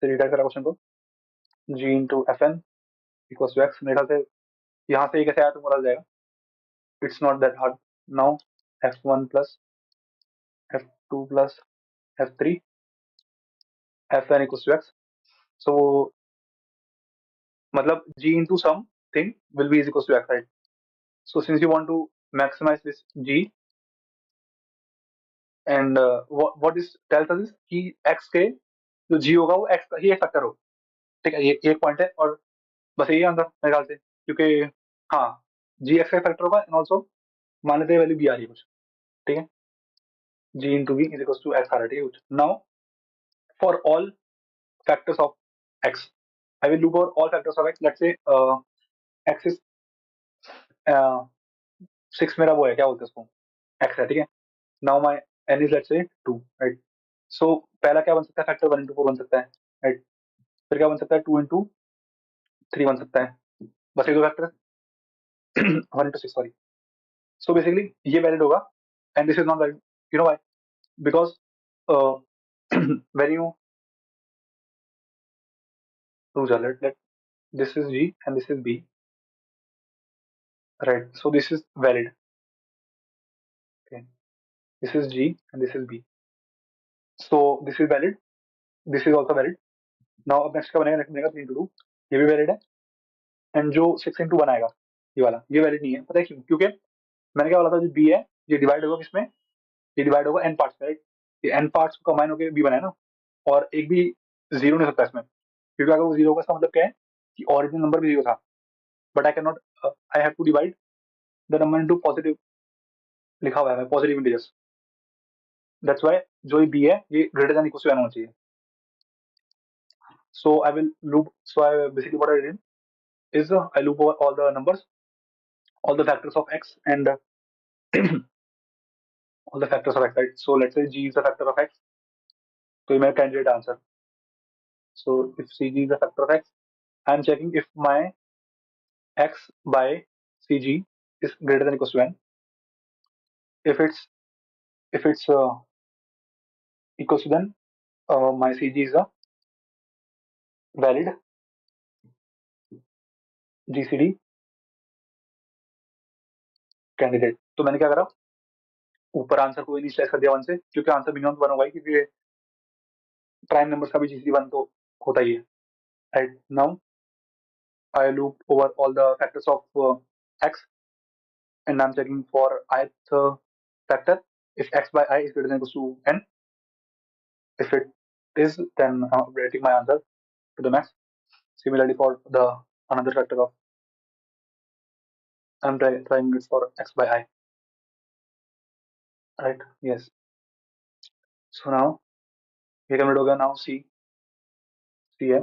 Speaker 1: rewrite करा क्वेश्चन को, g into f n equals to x. मेरे ख्याल से यहाँ से ये कैसे आया तो बोला जाएगा, it's not that hard. Now f1 plus f2 plus f3 fn equals to x. So मतलब g into something will be is equals to x, right? So since you want to maximize this g, and what this tells us is कि x के जो g होगा वो x का ही एक factor हो, ठीक है। ये एक पॉइंट है और बस यही आंसर मेरे ख्याल से, क्योंकि हाँ g x का फैक्टर होगा एंड ऑल्सो मान लेते हैं वैल्यू b आ रही है कुछ, ठीक है। g into b is equals to x आ रहा है, ठीक है कुछ। Now for all factors of x, I will look over all factors of x. Let's say x is 6, मेरा वो है क्या बोलते हैं उसको, x है, ठीक है। Now my n is let's say 2, right. सो पहला क्या बन सकता है फैक्टर 1 into 4 बन सकता है, राइट। फिर क्या बन सकता है 2 into 3 बन सकता है, बस ये दो factor 1 into 6 sorry. So basically ये वैलिड होगा and this is not valid, you know why, because when you lose a let this is g and this is b, right? So this is valid, okay, this is g and this is b, so this is valid, this is also valid. Now अब next क्या बनेगा, next बनेगा 3 into 2, ये भी valid है। And जो 6 into 1 आएगा ये वाला, ये वैलिड नहीं है, पता है क्यों? क्योंकि मैंने क्या बोला था जो बी है ये डिवाइड होगा किसमें, ये डिवाइड होगा एन पार्ट्स में, राइट। ये एन पार्ट्स को कंबाइन होकर बी बना है ना, और एक भी जीरो नहीं हो सकता इसमें, क्योंकि अगर वो जीरो होगा इसका मतलब क्या है कि ओरिजिनल नंबर भी जीरो था, but I can not, I have to divide the number into positive, लिखा हुआ है पॉजिटिव इंटीजर्स, दैट्स व्हाई जो ये बी है ये greater than equal to n होना चाहिए। So I will loop, so I basically what I did is I loop over all the numbers, all the factors of x, and all the factors of x, right? So let's say g is a factor of x, so you may candidate answer. So if cg is a factor of x, I am checking if my x by cg is greater than equals to n. If it's equals to, then my cg is a valid gcd candidate. तो मैंने क्या करा, ऊपर answer को initialise कर दिया 1 से, क्योंकि आंसर मिनिमम 1 होगा ही, क्योंकि प्राइम नंबर्स का भी जीसीडी 1 तो होता ही है, right. Now I loop over all the factors of x, and I'm checking for ith factor if x by I is greater than equals to n. If it is, then I'm updating my answer to the max. Similarly for the another factor of, I'm trying it for x by I, right? Yes. So now ये complete हो गया। Now see है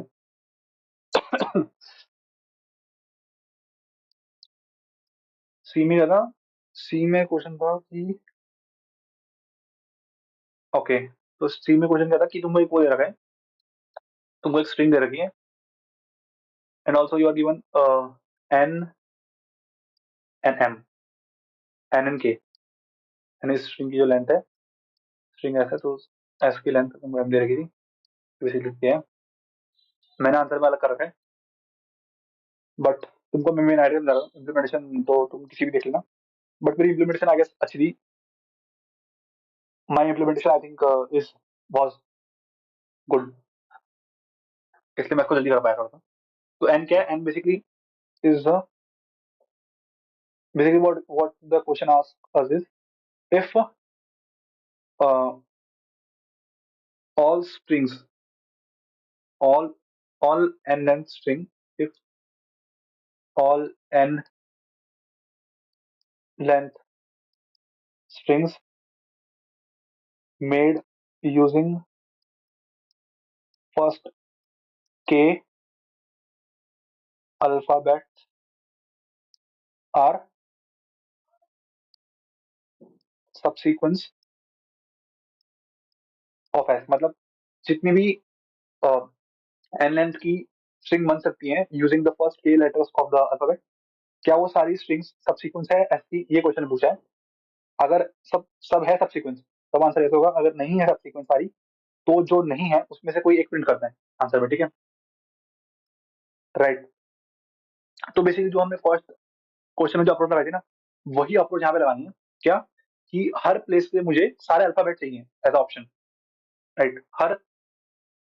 Speaker 1: सी में क्या था, सी में question था कि ओके, तो सी में क्वेश्चन क्या था कि तुमको एक वो दे रखा है, तुमको एक स्ट्रिंग दे रखी है, and also you are given N N M N N K, and इस स्ट्रिंग की जो लेंथ है, स्ट्रिंग ऐसा, तो एस की लेंथ तुमको एम दे रखी थी, बेसिकली क्या है मैंने आंसर में अलग कर रखा है, बट तुमको मैं मेन आइडिया बता रहा हूँ, इम्प्लीमेंटेशन तो तुम किसी भी देख लेना, बट मेरी इम्प्लीमेंटेशन आई गेस अच्छी थी। My implementation I think is was good, इसलिए मैं इसको जल्दी कर पाया थोड़ा सा। तो एन क्या है, N basically is the Basically, what the question asks us is, if uh, all strings, all all n length string, if all n length strings made using first k alphabets are subsequence of s, मतलब जितनी भी n length की string बन सकती हैं using the first के letters of the alphabet, क्या वो सारी स्ट्रिंग्स सबसीक्वेंस है एस की, ये क्वेश्चन पूछा है। अगर सब सब है सबसीक्वेंस, तब आंसर ऐसे होगा, अगर नहीं है सबसीक्वेंस सारी, तो जो नहीं है उसमें से कोई एक प्रिंट करते हैं आंसर में, ठीक है, राइट। तो बेसिकली जो हमने फर्स्ट क्वेश्चन में जो अप्रोच लगाई थी ना, वही अप्रोच यहाँ पे लगानी है। क्या कि हर प्लेस पे मुझे सारे अल्फाबेट चाहिए एज ऑप्शन, राइट। हर,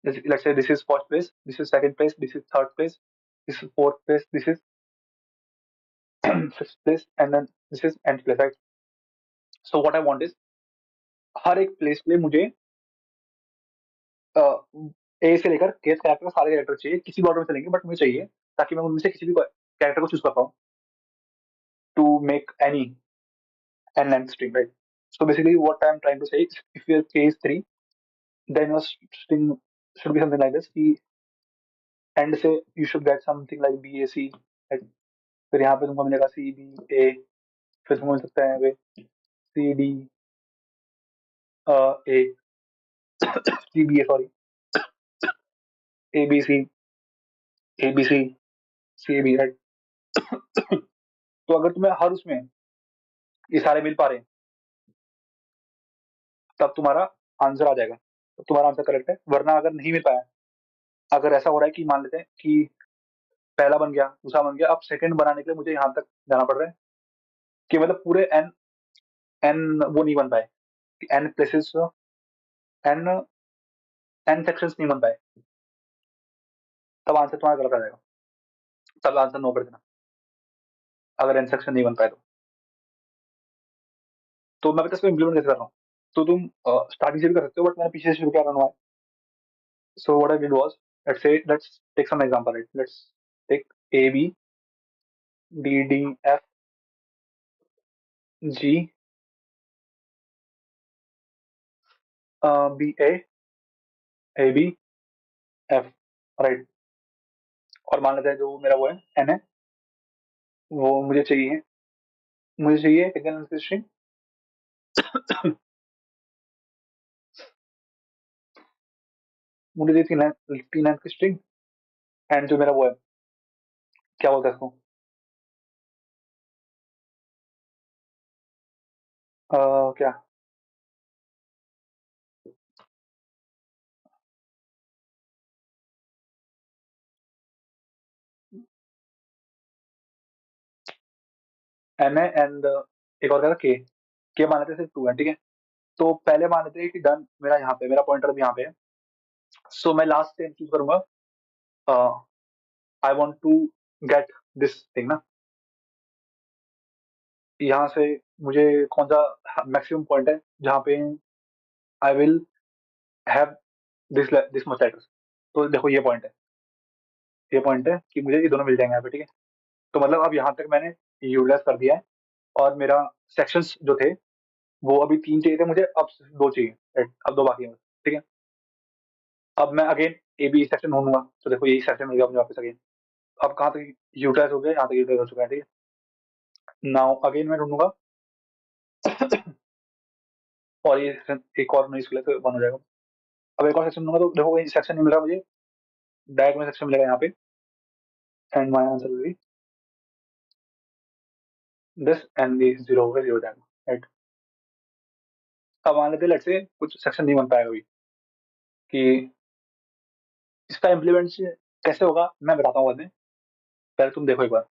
Speaker 1: let's say this is first place, this is second place, this is third place, this is fourth place, this is fifth place, and then this is nth place, right? So what I want is, हर एक place पे मुझे ए से लेकर के character सारे character चाहिए, किसी भी ऑर्डर में चलेंगे बट मुझे चाहिए, ताकि मैं उनमें से किसी भी कैरेक्टर को चूज कर पाऊँ to make any n length string, right? So basically what I'm trying to say is, if your k is 3, then your string should be something like this, कि end से you should get something like b a c, right? फिर यहाँ पे तुमको मिलेगा c b a, फिर तुमको मिल सकता है c d a, c b a, sorry, a b c, a b c, c a b, right? तो अगर तुम्हें हर उसमें ये सारे मिल पा रहे हैं, तब तुम्हारा आंसर आ जाएगा, तब तुम्हारा आंसर करेक्ट है। वरना अगर नहीं मिल पाया, अगर ऐसा हो रहा है कि मान लेते हैं कि पहला बन गया, दूसरा बन गया, अब सेकंड बनाने के लिए मुझे यहाँ तक जाना पड़ रहा है, कि मतलब पूरे एन एन वो नहीं बन पाए, N places, N N sections नहीं बन पाए, तब आंसर तुम्हारा गलत आ जाएगा, तब आंसर नो कर देना, अगर एन सेक्शन नहीं बन पाए तो मैं बता इसको इम्प्लीमेंट कैसे कर रहा हूँ। तो तुम स्टार्टिंग से भी कर सकते हो, बट मैंने पीछे से शुरू किया रहा हूँ। So what I did was, let's take some example, right? Let's take A B D D F G B A B F, right. और मान लेते हैं जो मेरा वो है एन है, वो मुझे चाहिए कितने स्ट्रिंग, मुझे चाहिए तीन अंक की स्ट्रिंग, एंड जो मेरा वो है, क्या बोलते हैं इसको, क्या, एन है, एंड एक और क्या था, के मान लेते हैं सिर्फ 2 है, ठीक है। तो पहले मान लेते हैं कि डन, मेरा यहाँ पे मेरा पॉइंटर भी यहाँ पे है, सो मैं लास्ट टाइम चूज करूंगा, I want to get this thing ना, यहाँ से मुझे कौन सा मैक्सिमम पॉइंट है जहाँ पे आई will have this much letters. तो देखो ये पॉइंट है कि मुझे ये दोनों मिल जाएंगे यहाँ पे, ठीक है। तो मतलब अब यहाँ तक मैंने यूटिलाइज कर दिया है, और मेरा सेक्शंस जो थे वो अभी 3 चाहिए थे मुझे, अब सिर्फ 2 चाहिए, right? अब 2 बाकी हैं, ठीक है। अब मैं अगेन ए बी सेक्शन ढूंढूंगा, तो देखो यही सेक्शन मिल गया मुझे वापस अगेन। अब कहाँ तक यूटिलाइज हो गया, यहाँ तक यूटिलाइज हो चुका है, ठीक है। नाउ अगेन मैं ढूंढूंगा, और ये एक और नई स्कूल है तो 1 हो जाएगा। अब एक और सेक्शन ढूंढूंगा, तो देखो ये सेक्शन नहीं मिल रहा मुझे, डायरेक्ट में सेक्शन मिलेगा यहाँ पे, and my answer will be this, and ये 0 होगा, 0 हो जाएगा, राइट। अब मान लेते हैं लेट्स से कुछ सेक्शन नहीं बन पाएगा अभी, कि इसका इम्प्लीमेंट कैसे होगा मैं बताता हूँ बाद में, पहले तुम देखो एक बार,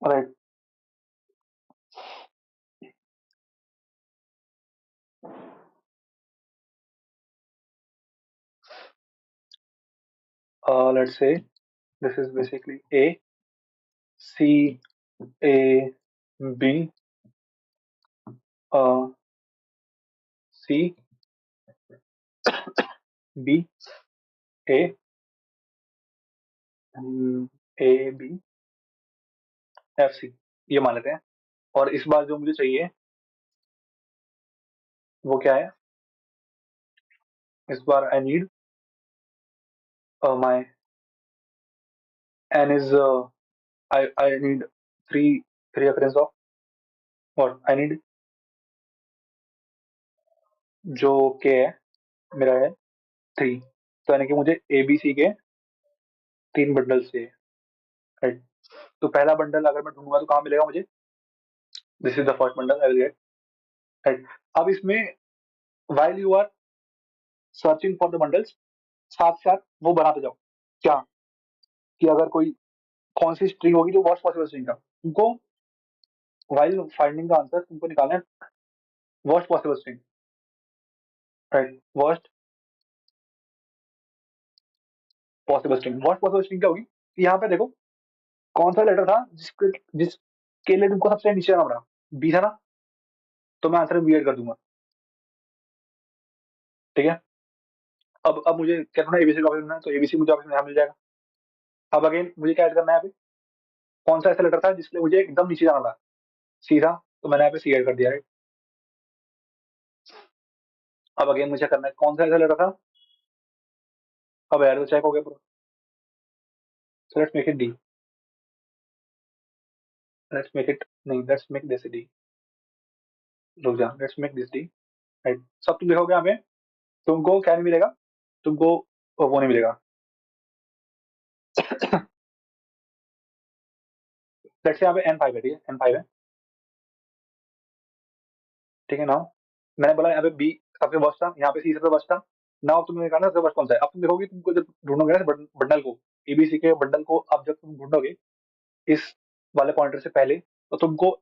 Speaker 1: right. Let's say this is basically A, C, A, B, uh, C, B, A, A, B, F, C, ये मान लेते हैं। और इस बार जो मुझे चाहिए वो क्या है? इस बार I need my n is I need three occurrence of what I need, जो k है मेरा है 3, तो यानी कि मुझे ए बी सी के 3 बंडल चाहिए, राइट? तो पहला बंडल अगर मैं ढूंढूंगा तो कहाँ मिलेगा मुझे? This is the first bundle I will get, right? अब इसमें while you are searching for the bundles, साथ साथ वो बनाते जाओ। क्या? कि अगर कोई कौन सी स्ट्रिंग होगी जो वर्स्ट पॉसिबल स्ट्रिंग का, तुमको while फाइंडिंग द आंसर तुमको निकालना है worst possible string, right? Worst possible string, worst possible string क्या होगी? यहाँ पे देखो कौन सा लेटर था जिसके लिए तुमको सबसे नीचे आना पड़ा? बी था ना, तो मैं आंसर बी ऐड कर दूंगा, ठीक है? अब मुझे क्या करना है? एबीसी का ऑप्शन है, तो एबीसी मुझे ऑप्शन यहाँ मिल जाएगा। अब अगेन मुझे क्या ऐड करना है? यहाँ पे कौन सा ऐसा लेटर था जिसके लिए मुझे एकदम नीचे जाना पड़ा? सी था, तो मैंने यहाँ पे सी ऐड कर दिया, राइट? अब अगेन मुझे करना है कौन सा ऐसा लेटर था? अब यार तो चेक हो गया पूरा, so let's make it D, let's make it, नहीं let's make this D, रुक जा, let's make this D, right? सब तुम देखोगे यहाँ पे तुमको क्या नहीं मिलेगा? तुमको वो नहीं मिलेगा। लेट्स से यहाँ पे N5 है, ठीक है? N5 है, ठीक है? नाउ मैंने बोला यहाँ पे बी सबसे वर्स्ट था, यहाँ पे सी सबसे वर्स्ट था। नाउ तुमने निकालना सबसे वर्स्ट कौन सा है? अब तुम देखोगे, तुमको जब ढूंढोगे ना बंडल को, एबीसी के बंडल को, अब जब तुम ढूंढोगे इस वाले पॉइंटर से पहले, तो तुमको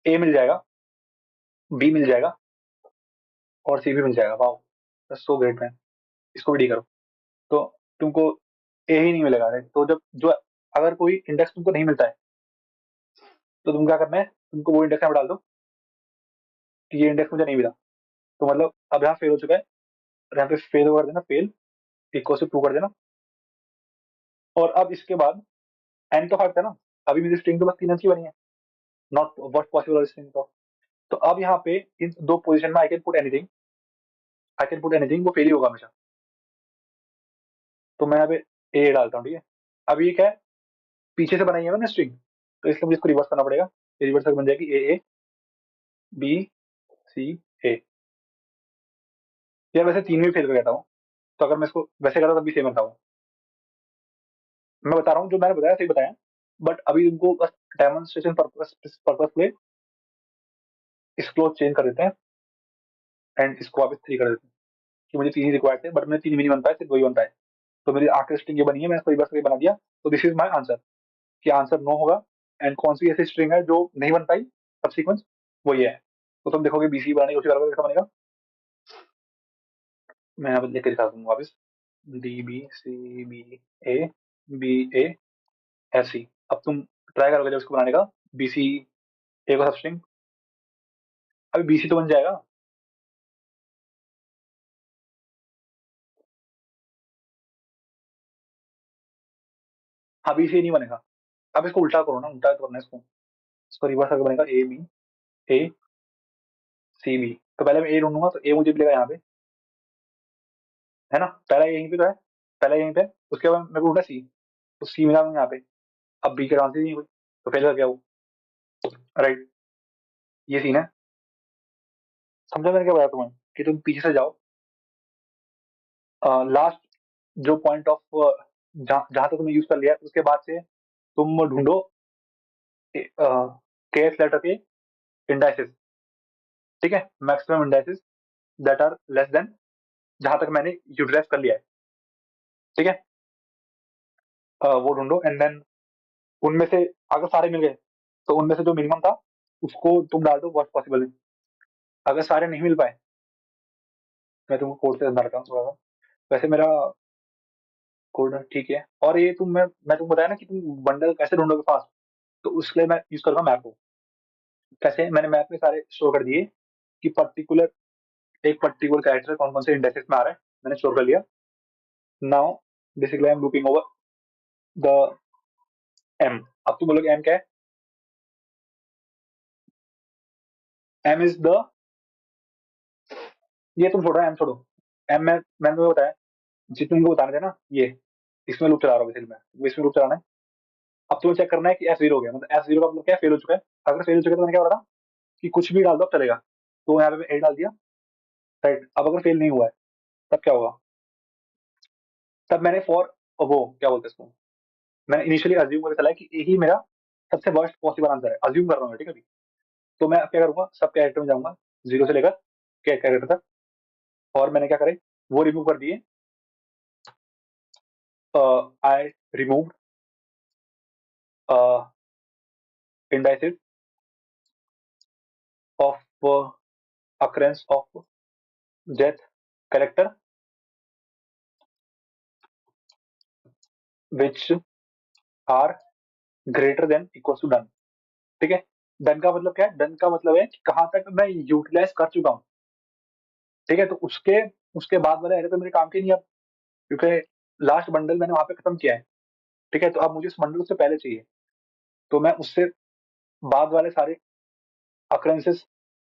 Speaker 1: ए मिल जाएगा, बी मिल जाएगा और सी भी मिल जाएगा। Wow, so great man. इसको भी डी करो तो तुमको ए ही नहीं मिलेगा, राइट? तो जब जो अगर कोई इंडेक्स तुमको नहीं मिलता है तो तुम क्या करना है? तुमको वो इंडेक्स यहाँ पे डाल दो कि ये इंडेक्स मुझे नहीं मिला, तो मतलब अब यहाँ फेल हो चुका है, और यहाँ पे फेल कर देना, फेल इक्वल से 2 कर देना। और अब इसके बाद एन तो 5 था ना, अभी मेरी स्ट्रिंग तो बस 3 की बनी है, नॉट वर्स्ट पॉसिबल स्ट्रिंग। तो अब यहाँ पे इन दो पोजीशन में I can put anything, I can put anything, वो फेल ही होगा हमेशा। तो मैं यहाँ पे ए डालता हूँ, ठीक है? अब ये क्या है? पीछे से बनाई है मैंने स्ट्रिंग, तो इसलिए मुझे इसको रिवर्स करना पड़ेगा। ये रिवर्स बन जाएगी ए ए बी सी ए। यार वैसे 3 में फेल कर गया हूँ, तो अगर मैं इसको वैसे करता तब भी सेम आता हूँ। मैं बता रहा हूँ जो मैंने बताया सही बताया, बट अभी तुमको बस डेमोन्स्ट्रेशन पर्पस पे इसको चेंज कर देते हैं एंड इसको वापस 3 कर देते हैं, कि मुझे 3 ही रिक्वायर्ड थे, बट मैंने 3 भी नहीं बन पाए, सिर्फ 2 ही बन पाए। तो मेरी आखिरी स्ट्रिंग ये बनी है, मैंने इसको रिवर्स करके बना दिया। तो दिस इज माय आंसर, कि आंसर नो होगा। एंड कौन सी ऐसी स्ट्रिंग है जो नहीं बन पाई सबसीक्वेंस, वो ये है। तो तुम देखोगे बीसी बनाने की कोशिश करोगे, कैसा बनेगा? मैं यहाँ पे लिख के दिखा दूंगा वापस, D B C B A B A F C. अब तुम ट्राई करोगे जब इसको बनाने का, बी सी ए को सब स्ट्रिंग, अभी बी सी तो बन जाएगा। हाँ, बी सी नहीं बनेगा। अब इसको उल्टा करो ना, उल्टा तो करना है इसको रिवर्स करके बनेगा ए बी ए सी बी। तो पहले मैं ए ढूंढूंगा, तो ए मुझे मिलेगा यहाँ पे, है ना? पहला यहीं पे तो है, पहला यहीं पे है। उसके बाद मेरे को ढूंढना सी, तो सी मिला मुझे यहाँ पे। अब बी के आंसर नहीं हुई, तो फेल कर गया वो, राइट? ये सीन है। समझा मैंने क्या बताया तुम्हें? कि तुम पीछे से जाओ, लास्ट जो पॉइंट ऑफ जहां तक तुमने यूज कर लिया है, उसके बाद से तुम ढूंढो के एस लेटर के इंडाइसेस, ठीक है? Maximum indices that are less than जहां तक मैंने यूटिलाइज कर लिया है, ठीक है? वो ढूंढो एंड देन उनमें से अगर सारे मिल गए, तो उनमें से जो मिनिमम था उसको तुम डाल दो वर्स्ट पॉसिबल में। अगर सारे नहीं मिल पाए, मैं तुमको कोड से समझाता हूँ थोड़ा सा। वैसे मेरा कोड ठीक है। और ये मैं तुमको बताया ना कि तुम बंडल कैसे ढूंढोगे फास्ट, तो उसके लिए मैं यूज करूंगा मैप को। कैसे, मैंने मैप में सारे शो कर दिए कि एक पर्टिकुलर कैरेक्टर कौन कौन से इंडेक्सेस में आ रहा है, मैंने शो कर लिया। Now basically I am looping over the M. अब तुम बोलोगे एम क्या है? एम इज द, ये तुम छोड़ो, एम छोड़ो। एम में मैंने तुम्हें बताया, जितने तुमको बताने थे ना, ये इसमें लूप चला रहा हूँ बेसिकली मैं, इसमें लूप चलाना है। अब तुम्हें चेक करना है कि F0 हो गया, मतलब F0 का मतलब क्या है, फेल हो चुका है। अगर फेल हो चुका है तो मैंने क्या बोला था कि कुछ भी डाल दो अब चलेगा, तो यहाँ पे मैं ए डाल दिया। राइट, अब अगर फेल नहीं हुआ है तब क्या होगा? तब मैंने फॉर, वो क्या बोलते हैं इसको, मैंने इनिशियली अज्यूम करके चला है कि यही मेरा सबसे वर्स्ट पॉसिबल आंसर है, अज्यूम कर रहा हूँ, ठीक है अभी। तो मैं अब क्या करूंगा, सब कैरेक्टर में जाऊंगा, जीरो से लेकर के कैरेक्टर तक, और मैंने क्या करे, वो रिमूव कर दिए। I remove indices of occurrence of death character which are greater than equals to done। ठीक है, डन का मतलब क्या है? डन का मतलब है कि कहाँ तक मैं यूटिलाइज कर चुका हूँ। ठीक है, तो उसके उसके बाद वाले एरे तो मेरे काम के नहीं अब, क्योंकि लास्ट बंडल मैंने वहां पे खत्म किया है। ठीक है, तो अब मुझे उस बंडल से पहले चाहिए, तो मैं उससे बाद वाले सारे अक्रेंसेस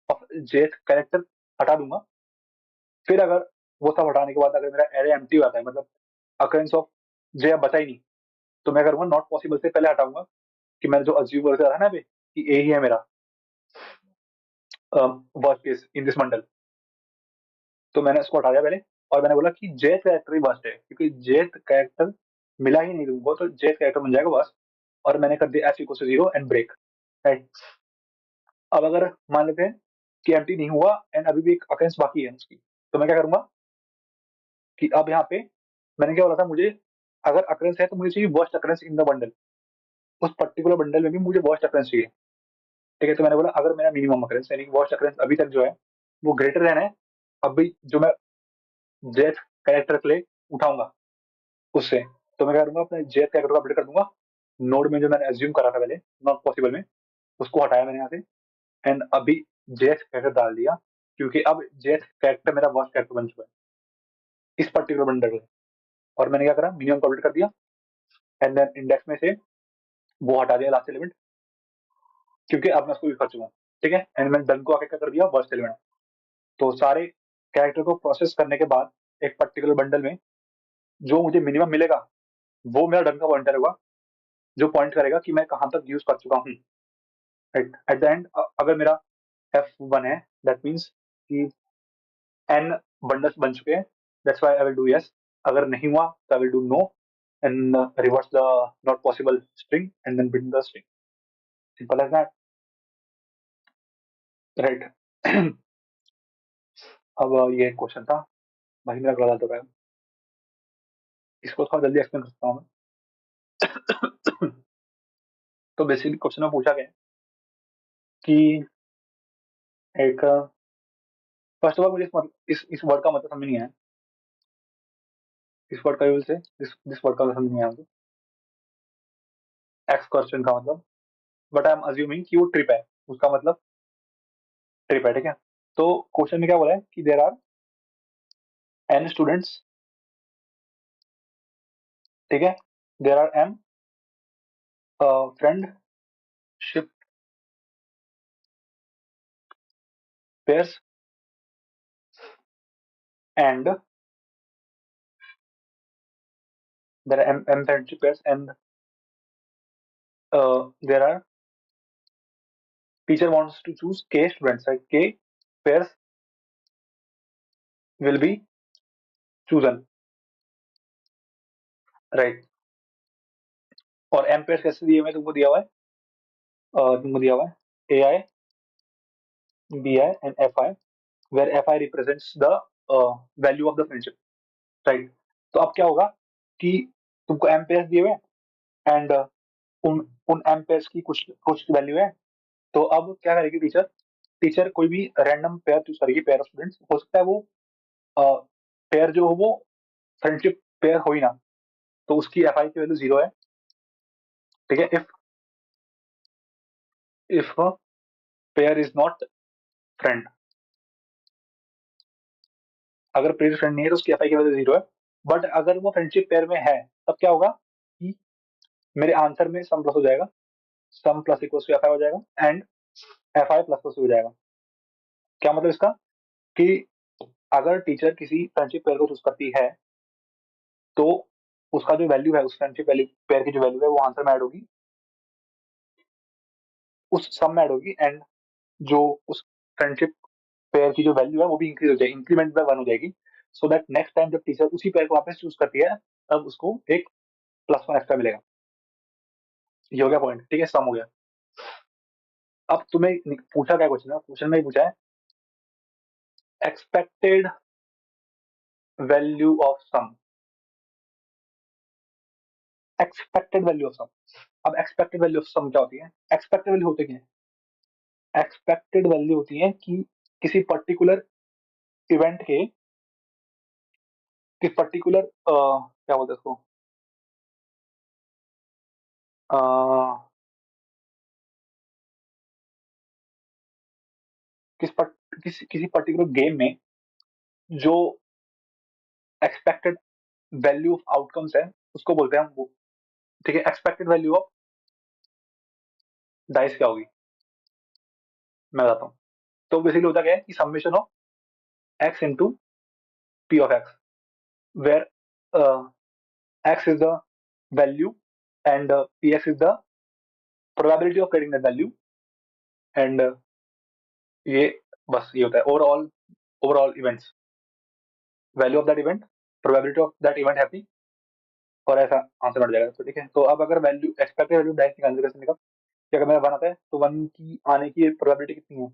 Speaker 1: ऑफ जेथ कैरेक्टर हटा दूंगा। फिर अगर वो सब हटाने के बाद अगर मेरा एरे एम्प्टी आता है, मतलब अक्रेंस ऑफ जे अब बचा ही नहीं, तो मैं करूंगा नॉट पॉसिबल से पहले हटाऊंगा कि मैंने जो अज्यूम करके रखा है ना अभी कि ए ही है मेरा worst case in this bundle, तो मैंने उसको हटा दिया पहले। और मैंने बोला कि जेथ कैरेक्टर ही वर्स्ट है, क्योंकि जेथ कैरेक्टर मिला ही नहीं तुमको, तो जेथ कैरेक्टर बन जाएगा बस। और मैंने कर दिया F equal to zero and break. Right, अब अगर मान लेते हैं कि एम्प्टी नहीं हुआ एंड अभी भी एक अकेंस बाकी है उसकी, तो मैं क्या करूंगा कि अब यहाँ पे मैंने क्या बोला था, मुझे अगर अकरेंस है तो मुझे चाहिए worst occurrence in the bundle, उस पर्टिकुलर बंडल में भी मुझे वर्स्ट अकरेंस चाहिए। ठीक है, तो मैंने बोला अगर मेरा मिनिमम अकरेंस यानी वर्स्ट अकरेंस अभी तक जो है वो ग्रेटर देन है, अभी जो मैं जेथ कैरेक्टर के लिए उठाऊंगा उससे, तो मैं क्या करूंगा, अपने जेथ कैरेक्टर को अपडेट कर दूंगा नोड में, जो मैंने एज्यूम करा था पहले नॉट पॉसिबल में, उसको हटाया मैंने यहाँ से एंड अभी जेथ कैरेक्टर डाल दिया, क्योंकि अब जेथ कैरेक्टर मेरा वर्स्ट कैरेक्टर बन चुका है इस पर्टिकुलर बंडल में। और मैंने क्या करा, मिनिमम को अपडेट कर दिया एंड देन इंडेक्स में से वो हटा दिया लास्ट एलिमेंट, क्योंकि अब मैं उसको यूज कर चुका हूँ। ठीक है, एंड मैंने डन को आके क्या कर दिया, वर्स्ट एलिमेंट। तो सारे कैरेक्टर को प्रोसेस करने के बाद एक पर्टिकुलर बंडल में जो मुझे मिनिमम मिलेगा वो मेरा डन का पॉइंटर होगा, जो पॉइंट करेगा कि मैं कहाँ तक यूज कर चुका हूँ। राइट, एट द एंड अगर मेरा F1 है, दैट मीन्स कि n बंडल्स बन चुके हैं, that's why I will do yes. अगर नहीं हुआ तो I will do no and reverse the not possible string and then build the string, simple as that. Right. अब ये क्वेश्चन था, भाई मेरा गला दब रहा है, इसको थोड़ा जल्दी एक्सप्लेन करता हूँ मैं। तो बेसिकली क्वेश्चन में पूछा गया है कि एक, फर्स्ट ऑफ ऑल मुझे इस वर्ड का मतलब समझ नहीं आया, इस वर्ड का यूज से दिस वर्ड का मतलब समझ नहीं आया मुझे, एक्सकर्शन का मतलब, बट आई एम अज्यूमिंग कि वो ट्रिप है, उसका मतलब ट्रिप है। ठीक है, तो क्वेश्चन में क्या बोला है कि देर आर n स्टूडेंट्स। ठीक है, there are m friendship pairs and there are m friendship pairs and there are teacher wants to choose k students, right? K pairs will be chosen, right? और m pairs कैसे दिए हुए हैं? तुमको दिया हुआ है, तुमको दिया हुआ है ai bi and fi, where fi represents the value of the friendship, right? तो अब क्या होगा कि तुमको m pairs दिए हुए हैं एंड उन उन m pairs की कुछ कुछ वैल्यू है, तो अब क्या करेगी टीचर, टीचर कोई भी रैंडम पेयर चूज करेगी, पेयर ऑफ स्टूडेंट्स, हो सकता है वो पेयर जो हो वो फ्रेंडशिप पेयर हो ही ना, तो उसकी एफ आई की वैल्यू 0 है, ठीक है। If pair is not friend, अगर पेयर फ्रेंड नहीं है तो उसकी एफ आई की वैल्यू 0 है। बट अगर वो फ्रेंडशिप पेयर में है तब क्या होगा कि मेरे आंसर में सम प्लस हो जाएगा, sum plus equal to f i हो जाएगा and f i plus plus हो जाएगा। क्या मतलब इसका कि अगर टीचर किसी फ्रेंडशिप पेयर को चूज करती है तो उसका जो वैल्यू है, उस फ्रेंडशिप वैल्यू पेयर की जो वैल्यू है वो आंसर में ऐड होगी, उस सम में ऐड होगी, एंड जो उस फ्रेंडशिप पेयर की जो वैल्यू है वो भी इंक्रीज हो जाएगी, इंक्रीमेंट बाय 1 हो जाएगी। सो दैट नेक्स्ट टाइम जब टीचर उसी पेयर को वापस चूज करती है तब उसको एक +1 एक्स्ट्रा मिलेगा। ये हो गया पॉइंट, ठीक है, सम हो गया। अब तुम्हें पूछा क्या क्वेश्चन है, क्वेश्चन में पूछा है expected value of sum, expected value of sum. अब एक्सपेक्टेड वैल्यू ऑफ सम क्या होती है? एक्सपेक्टेड वैल्यू होती है, एक्सपेक्टेड वैल्यू होती है कि किसी पर्टिकुलर इवेंट के, किस पर्टिकुलर क्या बोलते हैं उसको, अ, किसी पर्टिकुलर गेम में जो एक्सपेक्टेड वैल्यू ऑफ आउटकम्स है उसको बोलते हैं हम वो, ठीक है। एक्सपेक्टेड वैल्यू ऑफ डाइस क्या होगी, मैं बताता हूँ। तो बेसिकली होता क्या है कि summation of X into P of X, where X is the value and P X is the probability of getting that value, and ये बस ये होता है overall, overall events, value of that event, probability of that event happening, और ऐसा answer बन जाएगा। तो ठीक है, तो अब अगर वैल्यू एक्सपेक्टेड वैल्यू डाइस निकालने कैसे निकल, कि अगर मेरा 1 आता है तो 1 की आने की प्रोबेबिलिटी कितनी है,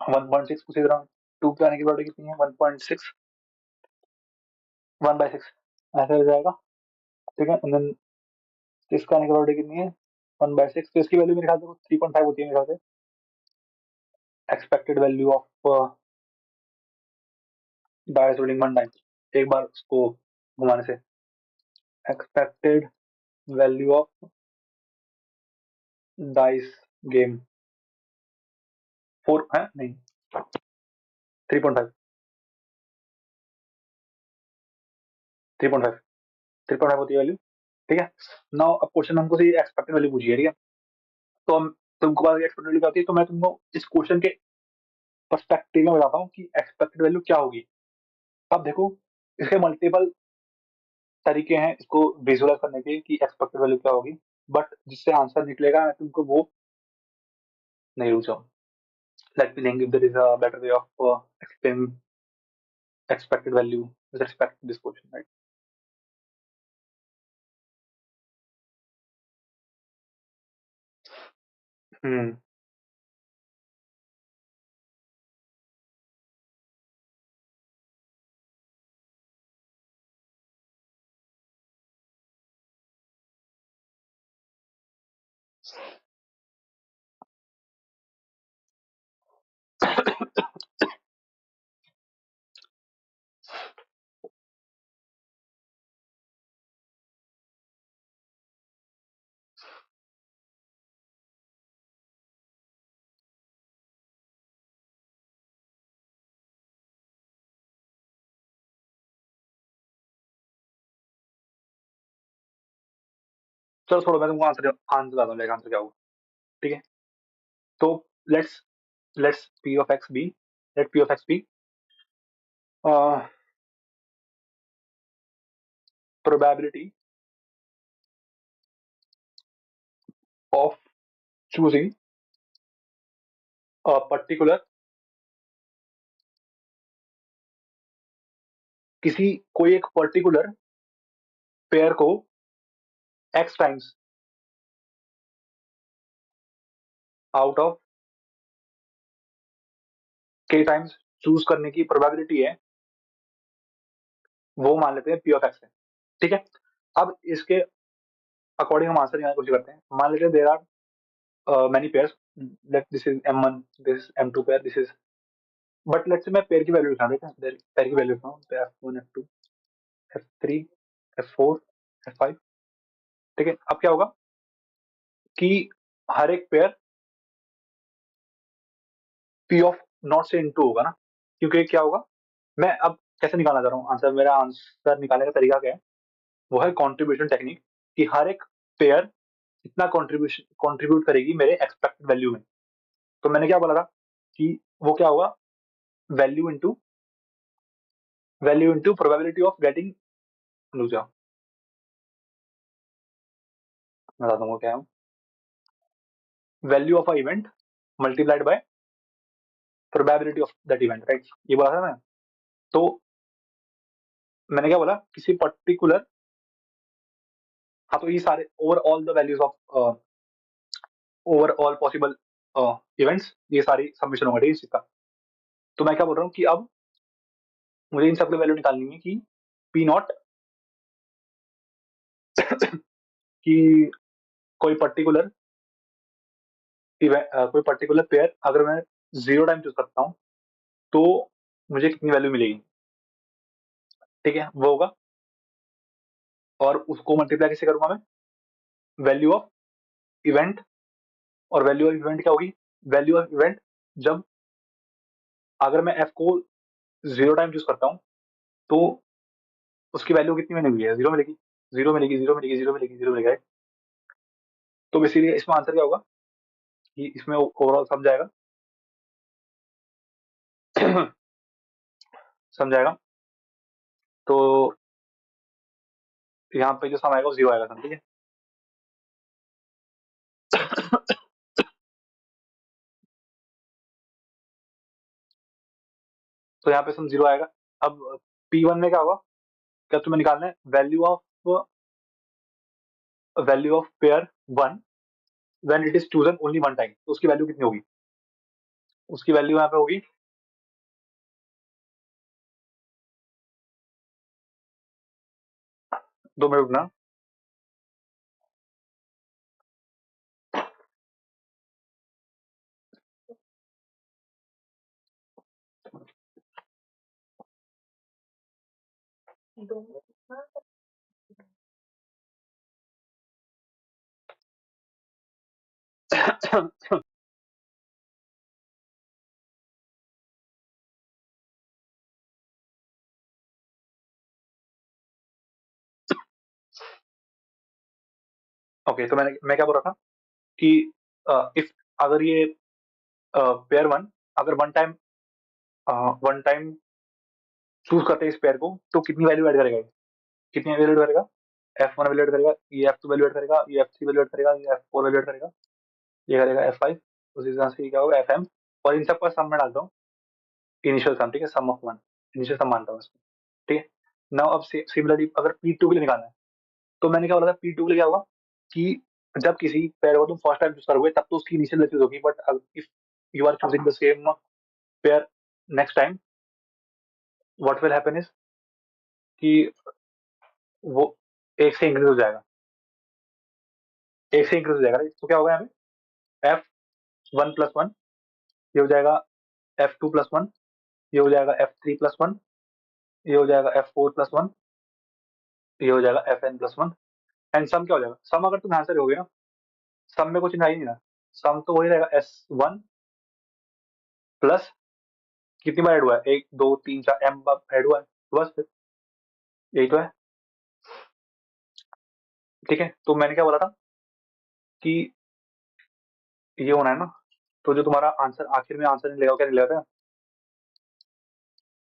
Speaker 1: 1.6, उसी तरह 2 पे आने की प्रोबेबिलिटी कितनी है, 1.6, 1/6, ऐसे हो जाएगा, ठीक है। एंड देन इसका आने की प्रोबेबिलिटी कितनी है, 1/6, तो इसकी वैल्यू मेरे ख्याल से 3.5 होती है मेरे ख्याल से, expected value of dice rolling 1 time, एक बार उसको घुमाने से, expected value of dice game 4 है नहीं 3.5, 3.5, 3.5 होती है वैल्यू, ठीक है। नाउ अब क्वेश्चन हमको से एक्सपेक्टेड वैल्यू पूछी है, ठीक है। तो हम तुमको पता एक्सपेक्टेड वैल्यू क्या होती है, तो मैं तुमको इस क्वेश्चन के पर्सपेक्टिव में बताता हूँ कि एक्सपेक्टेड वैल्यू क्या होगी। अब देखो, इसके मल्टीपल तरीके हैं इसको विजुअलाइज करने के कि एक्सपेक्टेड वैल्यू क्या होगी, बट जिससे आंसर निकलेगा मैं तुमको वो नहीं रुक जाऊँ, let me think if there is a better way of explaining expected value with respect to this question, right? हम्म, चलो छोड़ो, मैं तुमको आंसर आंसर बताता हूँ, आंसर क्या होगा, ठीक है। तो let's let's P of X B, let P of X B probability of choosing particular, किसी कोई एक पर्टिकुलर पेयर को X times out of K times choose करने की प्रोबेबिलिटी है, वो मान लेते हैं पी ऑफ एक्स है, ठीक है। अब इसके अकॉर्डिंग हम आंसर निकालने की कोशिश करते हैं। मान लेते हैं there are many pairs, let this is M1, this M2 pair, this is, but let's say मैं पेयर की वैल्यू लिखा देता हूँ, पेयर की वैल्यू लिखा हूँ, F1 F2 F3 F4 F5। ठीक है, अब क्या होगा कि हर एक पेयर P ऑफ नॉट से इनटू होगा ना, क्योंकि क्या होगा, मैं अब कैसे निकालना चाह रहा हूँ आंसर, मेरा आंसर निकालने का तरीका क्या है, वो है कॉन्ट्रीब्यूशन टेक्निक, कि हर एक पेयर कितना कंट्रीब्यूट करेगी मेरे एक्सपेक्टेड वैल्यू में। तो मैंने क्या बोला था कि वो क्या होगा, value into probability of getting, रुक जाओ मैं बता दूंगा क्या है, value of a event multiplied by probability of that event, right, ये बोला था मैंने। तो मैंने क्या बोला, किसी पर्टिकुलर, हाँ तो ये सारे overall the values of overall possible events, ये सारी सबमिशन होगा, ठीक है इसका। तो मैं क्या बोल रहा हूँ कि अब मुझे इन सब की वैल्यू निकालनी है कि पी नॉट कि कोई पर्टिकुलर कोई पर्टिकुलर पेयर अगर मैं 0 टाइम चूज करता हूँ तो मुझे कितनी वैल्यू मिलेगी, ठीक है वो होगा, और उसको मल्टीप्लाई कैसे करूंगा मैं, वैल्यू ऑफ इवेंट, और वैल्यू ऑफ इवेंट क्या होगी, वैल्यू ऑफ इवेंट जब अगर मैं एफ को 0 टाइम चूज करता हूँ तो उसकी वैल्यू कितनी मिलेगी, 0 मिलेगी, 0 मिलेगी, 0 मिलेगी, 0 मिलेगी, 0 मिलेगा। तो बेसिकली इसमें आंसर क्या होगा कि इसमें ओवरऑल सम जाएगा सम जाएगा, तो यहाँ पे जो सम आएगा वो 0 आएगा सम, ठीक है। तो यहाँ पे सम 0 आएगा। अब P1 में क्या होगा, क्या तुम्हें निकालना है, value of pair 1 when it is chosen only one time, तो उसकी वैल्यू कितनी होगी, उसकी वैल्यू यहाँ पे होगी 2 मिनट रुकना। ओके, तो मैं क्या बोल रहा था कि इफ अगर ये पेयर 1 अगर वन टाइम चूज करते हैं इस पेयर को, तो कितनी वैल्यू ऐड करेगा ये? कितनी वैल्यू ऐड करेगा, F1 वैल्यू ऐड करेगा, ये F2 वैल्यू ऐड करेगा, ये F3 वैल्यू ऐड करेगा, ये F4 वैल्यू ऐड करेगा, ये करेगा F5, उसी तरह से ये क्या होगा FM, और इन सब का सम मैं डालता हूँ, इनिशियल सम, ठीक है, सम ऑफ वन, इनिशियल सम मानता हूँ इसको, ठीक है। नाउ अब सिमिलरली अगर P2 के लिए निकालना है, तो मैंने क्या बोला था, P2 के लिए क्या होगा कि जब किसी पेयर को तुम फर्स्ट टाइम चूज करोगे तब तो उसकी इनिशियल वैल्यूज होगी, but if you are choosing the same pair next time, what will happen is कि वो एक से इंक्रीज हो जाएगा, एक से इंक्रीज हो जाएगा, right? तो क्या होगा यहाँ पे F1+1, ये हो जाएगा F2+1, ये हो जाएगा F3+1, ये हो जाएगा F4+1, ये हो जाएगा FN+1, एंड सम क्या हो जाएगा, सम अगर तुम आंसर हो गया ना, सम में कुछ नहीं नहीं ना, सम तो वही रहेगा S1 प्लस कितनी बार ऐड हुआ है, 1 2 3 4 M बार ऐड हुआ है, तो बस फिर यही तो है, ठीक है। तो मैंने क्या बोला था कि ये होना है ना, तो जो तुम्हारा आंसर आखिर में आंसर निकलेगा क्या निकलेगा,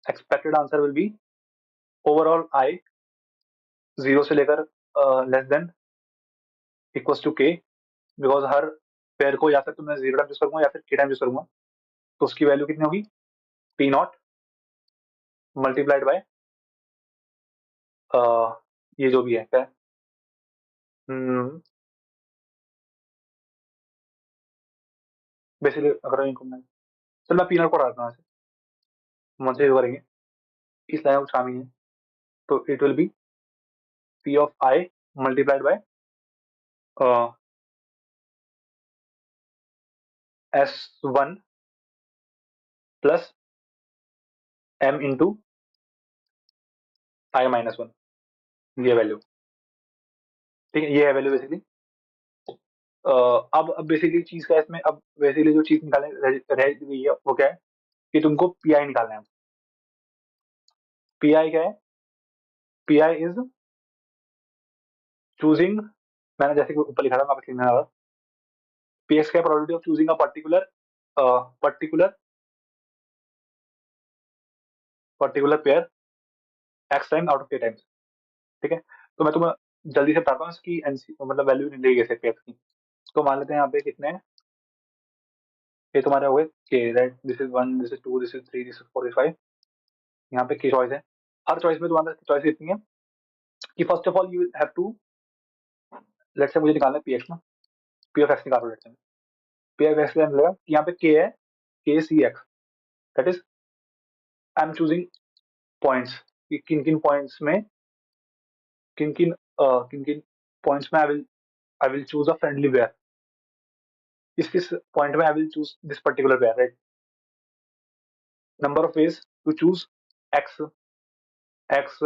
Speaker 1: expected answer will be overall I 0 से लेकर लेस देन इक्वल्स टू के, बिकॉज हर पेयर को या फिर तो मैं 0 टाइम चूज करूंगा या फिर के टाइम चूज करूंगा, तो उसकी वैल्यू कितनी होगी, P0 मल्टीप्लाइड बाय ये जो भी है क्या है, बेसिकली अगर इनको मैं, चल मैं P0 को हटाता हूँ ऐसे, मुझे करेंगे इस लाइन कुछ काम ही है, तो it will B P of I multiplied by S1 plus M into I-1, ये वैल्यू, ठीक है, ये है वैल्यू बेसिकली। अब बेसिकली चीज क्या है इसमें, अब बेसिकली जो चीज निकालने रह गई है वो क्या है कि तुमको पीआई निकालना है। पीआई क्या है? पीआई इज चूजिंग, मैंने जैसे कि ऊपर लिखा था वापस लिखना होगा, पीएक्स क्या probability of choosing a particular particular particular pair x time out of K times. ठीक है, तो मैं तुम्हें जल्दी से बताता हूँ इसकी एनसी मतलब वैल्यू नहीं लेगी कैसे पेयर की। तो मान लेते हैं यहाँ पे कितने हैं, ये तुम्हारे हो गए के, right, this is 1, this is 2, this is 3, this is 4, this 5। यहाँ पे की चॉइस है, हर चॉइस में तुम्हारे चॉइस इतनी है कि first of all you have to, let's say मुझे निकालना है पीएक्स ना, पी ऑफ एक्स निकालो let's say, p of x का मिलेगा कि यहाँ पे के है, k c x, that is I am choosing points, कि किन किन पॉइंट्स में, किन किन किन किन पॉइंट्स में I will choose a friendly pair, किस किस पॉइंट में I will choose this particular pair, right. Number of ways to choose X, X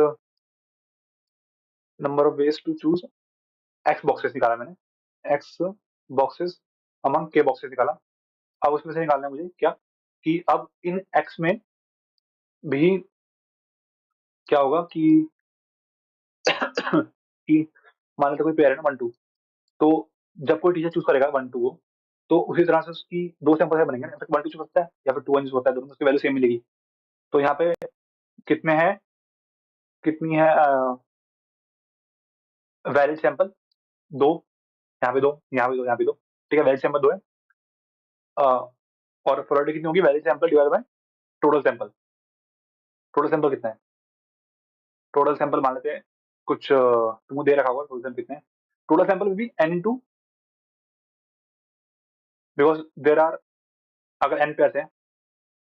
Speaker 1: number of ways to choose X boxes निकाला मैंने, एक्स बॉक्सेस अमंग के boxes निकाला। अब उसमें से निकालना है मुझे क्या, कि अब इन एक्स में भी क्या होगा कि कि मान लेते कोई पेयर है ना 1 2, तो जब कोई टीचर चूज करेगा 1 2 को, तो उसी तरह से उसकी दो सैंपल है बनेंगे ना, 1 2 चूज करता है या फिर 2 1 चूज करता है, दोनों में उसकी वैल्यू सेम मिलेगी। तो यहाँ पे कितने हैं, कितनी है वैलिड सैंपल, दो, यहाँ पे दो, यहाँ पे दो, यहाँ पे दो। ठीक है, वैलिड सैंपल दो है। अ, और प्रोबेबिलिटी कितनी होगी, valid sample divide by total sample. Total sample कितना है, टोटल सैंपल मान लेते हैं कुछ तुमको दे रखा होगा टोटल सैंपल कितने हैं। Total sample will be n into, because there are, अगर n पेयर है,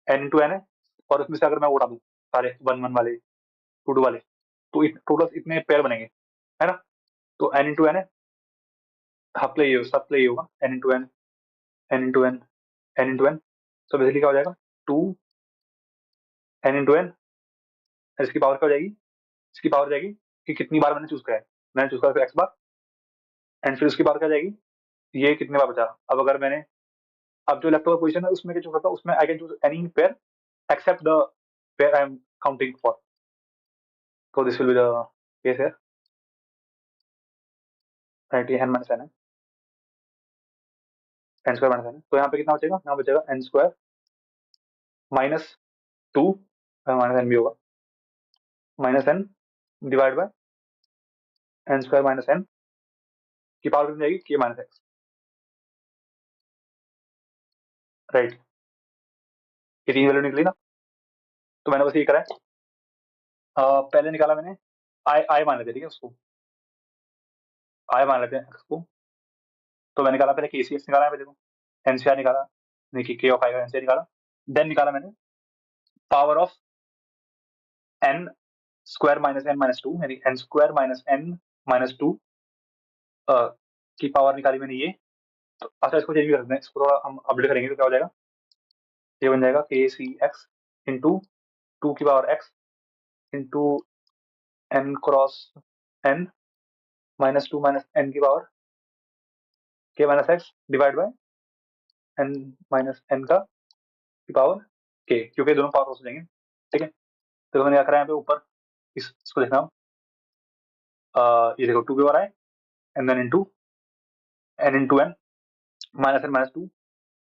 Speaker 1: n इंटू n है, और उसमें से अगर मैं उड़ा दूँ सारे 1 1 वाले 2 2 वाले, तो टोटल इतने पेयर बनेंगे, है ना। तो n इंटू n है, हाफ प्ले ये सब प्ले ये होगा, n into n, n into n, n into n। तो बेसिकली क्या हो जाएगा, 2 n इंटू n, इसकी पावर क्या हो जाएगी, इसकी पावर जाएगी कि कितनी बार मैंने चूज करा है, मैंने चूज करा एक्स बार, एंड फिर उसकी पावर क्या जाएगी, ये कितने बार बचा। अब अगर मैंने, अब जो लेफ्ट ओवर पोजीशन है उसमें क्या चूज करता हूँ, उसमें I can choose any pair except the pair I am counting for. तो this will be the case है, राइट, ये n माइनस n है, n स्क्वायर माइनस n है। तो यहाँ पे कितना बचेगा, यहाँ बचेगा n square minus 2, minus n भी होगा, minus n divide by n square minus n की पावर कितनी जाएगी, k माइनस एक्स, राइट। ये तीन वैल्यू निकली ना, तो मैंने बस ये करा है, पहले निकाला मैंने आई आई मान लेते, ठीक है, उसको आई मान लेते हैं एक्स को। तो मैंने निकाला पहले के सी एक्स निकाला है, पहले को एनसीआर निकाला, देखिए के ऑफ आई का एनसीआर निकाला, देन निकाला मैंने power of N square minus n minus two, यानी n square minus n minus two की पावर निकाली मैंने ये। तो अच्छा, इसको चेंज भी कर सकते हैं, इसको थोड़ा हम अपडेट करेंगे तो क्या हो जाएगा, ये बन जाएगा के सी एक्स इंटू 2 की power X into N cross N minus 2 minus N की power K minus X divide by N minus N का की पावर के, क्योंकि दोनों पावर हो जाएंगे। ठीक है, तो मैंने क्या करा है यहाँ पे ऊपर, इसको देखना हो, ये देखो 2 की power I and then into N minus two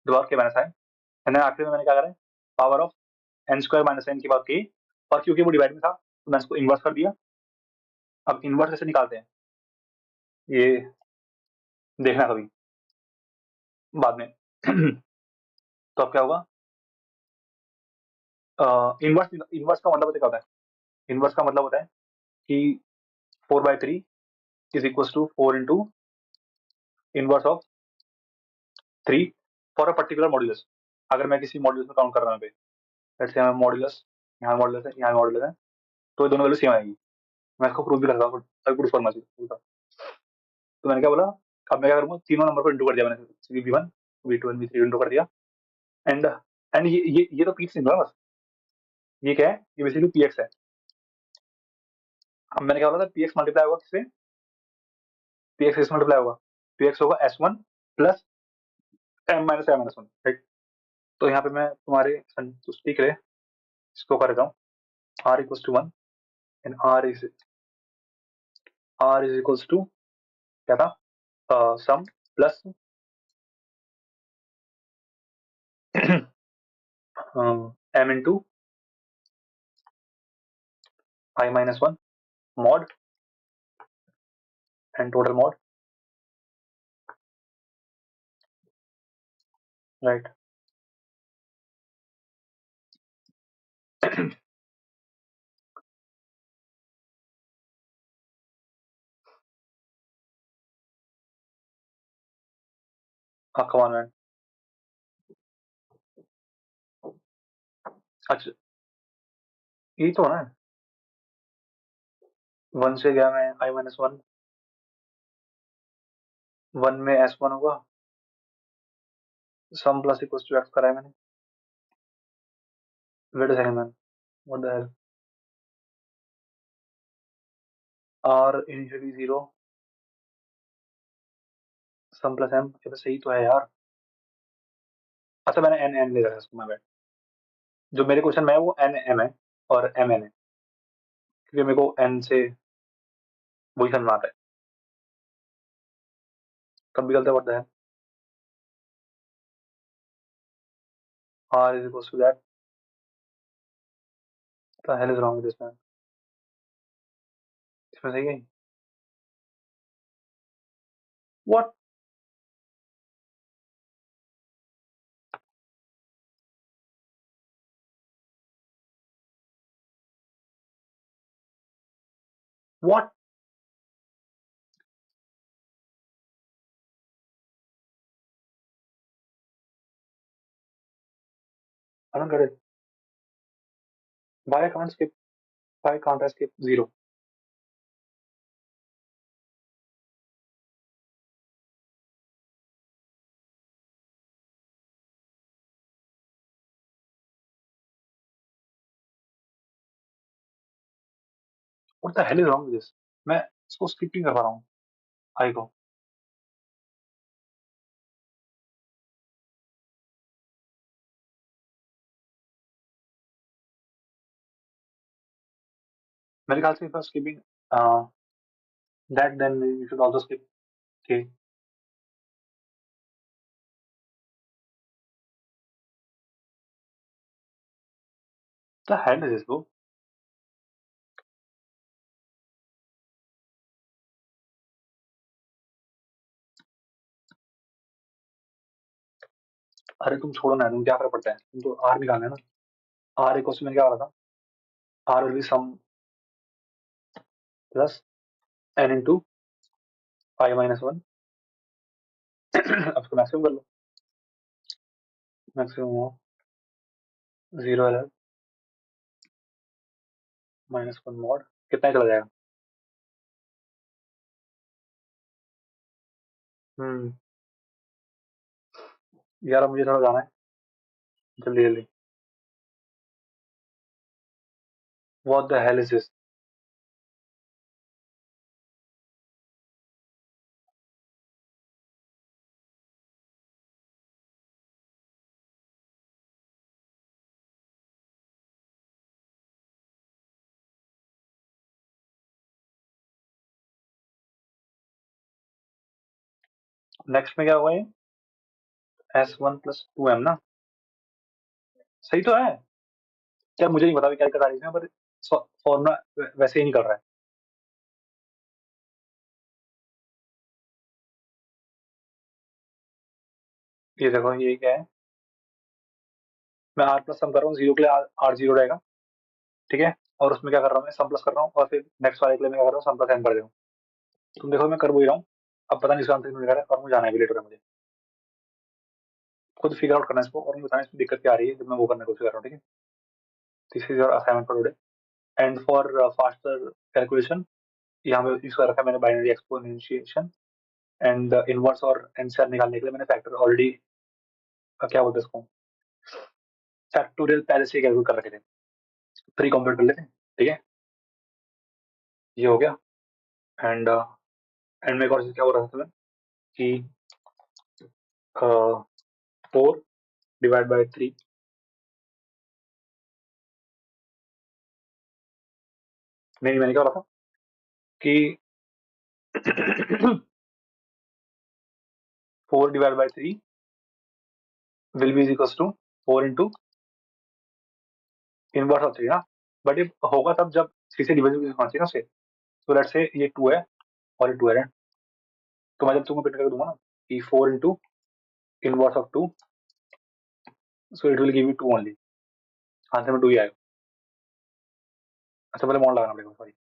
Speaker 1: divide K minus I, and then आखिर में मैंने क्या करा है, power of N square minus N की पावर के, और क्योंकि वो डिवाइड में था तो मैंने इसको इन्वर्स कर दिया। अब इन्वर्स कैसे निकालते हैं ये देखना कभी बाद में। तो अब क्या होगा, इन्वर्स इन्वर्स का मतलब होता है क्या होता है, इन्वर्स का मतलब होता है कि 4/3 is equal to 4 into inverse of 3 for a particular modulus. अगर मैं किसी मॉड्यूलस में काउंट कर रहा हूँ, लेट्स से मॉड्यूलस, यहाँ मॉड्यूलस है, यहाँ मॉड्यूलस है, तो ये दोनों वैल्यू सेम आएगी। मैं इसको प्रूव भी कर सकता हूँ, प्रूफ करना चाहिए। तो मैंने क्या बोला, अब मैं क्या करूँगा, तीनों नंबर को इंटू कर दिया मैंने, V1 V2 V3 इंटू कर दिया, एंड ये तो पीक्स नहीं है बस, ये क्या है, ये बेसिकली पीएक्स है। अब मैंने क्या बोला था, पीएक्स मल्टीप्लाई होगा किससे, पी एक्स किस मल्टीप्लाई होगा, पी एक्स होगा S1 plus M minus M minus 1, right. तो यहाँ पे मैं तुम्हारे संतुष्टि के लिए इसको कर देता हूँ, R equals to 1 and R is equals to क्या था, sum plus M into I minus 1 mod and total mod, right. हाँ कमान मैन, अच्छा यही तो है ना, 1 से गया मैं I माइनस 1, 1 में S1 होगा, sum plus equals to X कराया मैंने, wait a second man, what the hell, R initially 0 sum plus M, ये तो सही तो है यार। अच्छा मैंने N ले रखा है इसको, मैं बैठ, जो मेरे क्वेश्चन में है वो NM है और MN है, क्योंकि मेरे को N से वही समझ में आता है, तब भी गलत है, what the hell, R is equals to that, the hell is wrong with this man, इसमें सही है what, what, I don't get it, why can't skip, why can't I skip 0, what the hell is wrong with this, मैं इसको skip नहीं कर पा रहा हूँ आई को, मेरे ख्याल से if skipping that then you should also skip K, the hell is this bro, अरे तुम छोड़ो ना, तुम क्या फर्क पड़ता है, तुम तो R निकालना है ना, R इक्वल्स में क्या हो रहा था, R will be sum plus N into I minus 1, अब इसको मैक्सिमम कर लो, मैक्सिमम हो 0 एल माइनस 1 मॉड, कितना ही चला जाएगा, हम्म, यार अब मुझे थोड़ा जाना है, जल्दी जल्दी, what the hell is this, next में क्या होगा ये, S1 प्लस 2M ना, सही तो है, क्या मुझे नहीं पता क्या दिक्कत आ रही है, पर फॉर्मूला वैसे ही निकल रहा है, ये देखो ये क्या है, मैं R प्लस सम कर रहा हूँ, 0 के लिए R 0 रहेगा, ठीक है, और उसमें क्या कर रहा हूँ मैं, सम प्लस कर रहा हूँ, और फिर नेक्स्ट वाले के लिए मैं क्या कर रहा हूँ, सम प्लस M कर दे रहा हूँ, तुम देखो मैं कर वही रहा हूँ, अब पता नहीं इसका आंसर क्यों निकल रहा है, और मुझे जाना है भी, लेट हो रहा है मुझे, खुद फिगर आउट करना है इसको, और मुझे बताना इसमें दिक्कत क्या आ रही है जब मैं वो करने की कोशिश कर रहा हूँ, ठीक है, this is your assignment for today, and for faster calculation, यहाँ पे यूज कर रखा है मैंने बाइनरी एक्सपोनेंशिएशन, एंड इनवर्स और आंसर निकालने के लिए मैंने फैक्टर ऑलरेडी, क्या बोलते हैं इसको, फैक्टोरियल पहले से कैलकुलेट कर रखे थे, प्री कंप्यूटर कर लेते हैं, ठीक है, ये हो गया, एंड एंड में एक और चीज क्या हो रहा था तुम्हें कि 4 डिवाइड बाय 3 नहीं, मैंने क्या बोला था कि 4 divide by 3 will be equals to 4 inverse of 3 ना। बट ये होगा तब जब 3 से डिविजिबल होना चाहिए ना उसे। तो लेट्स से ये 2 है और ये 2 है right? तो मैं जब तुमको प्रिंट करके दूंगा ना कि 4 into inverse of 2, so it will give you 2 only. Answer में 2 ही आएगा। अच्छा, पहले मॉड लगाना पड़ेगा, सॉरी।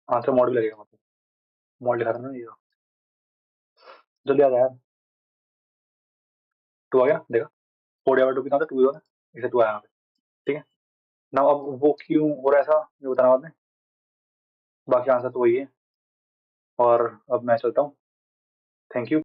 Speaker 1: आंसर मॉड भी लगेगा, मतलब मॉड लिखा था ना ये। जल्दी आ जाए यार। 2 आ गया, देखा। 4/2 कितना था, 2 होगा, इसे 2 आया यहाँ पे। ठीक है ना। अब वो क्यों हो रहा है ऐसा, ये बताना बाद में। बाकी आंसर तो वही है। और अब मैं चलता हूँ। Thank you.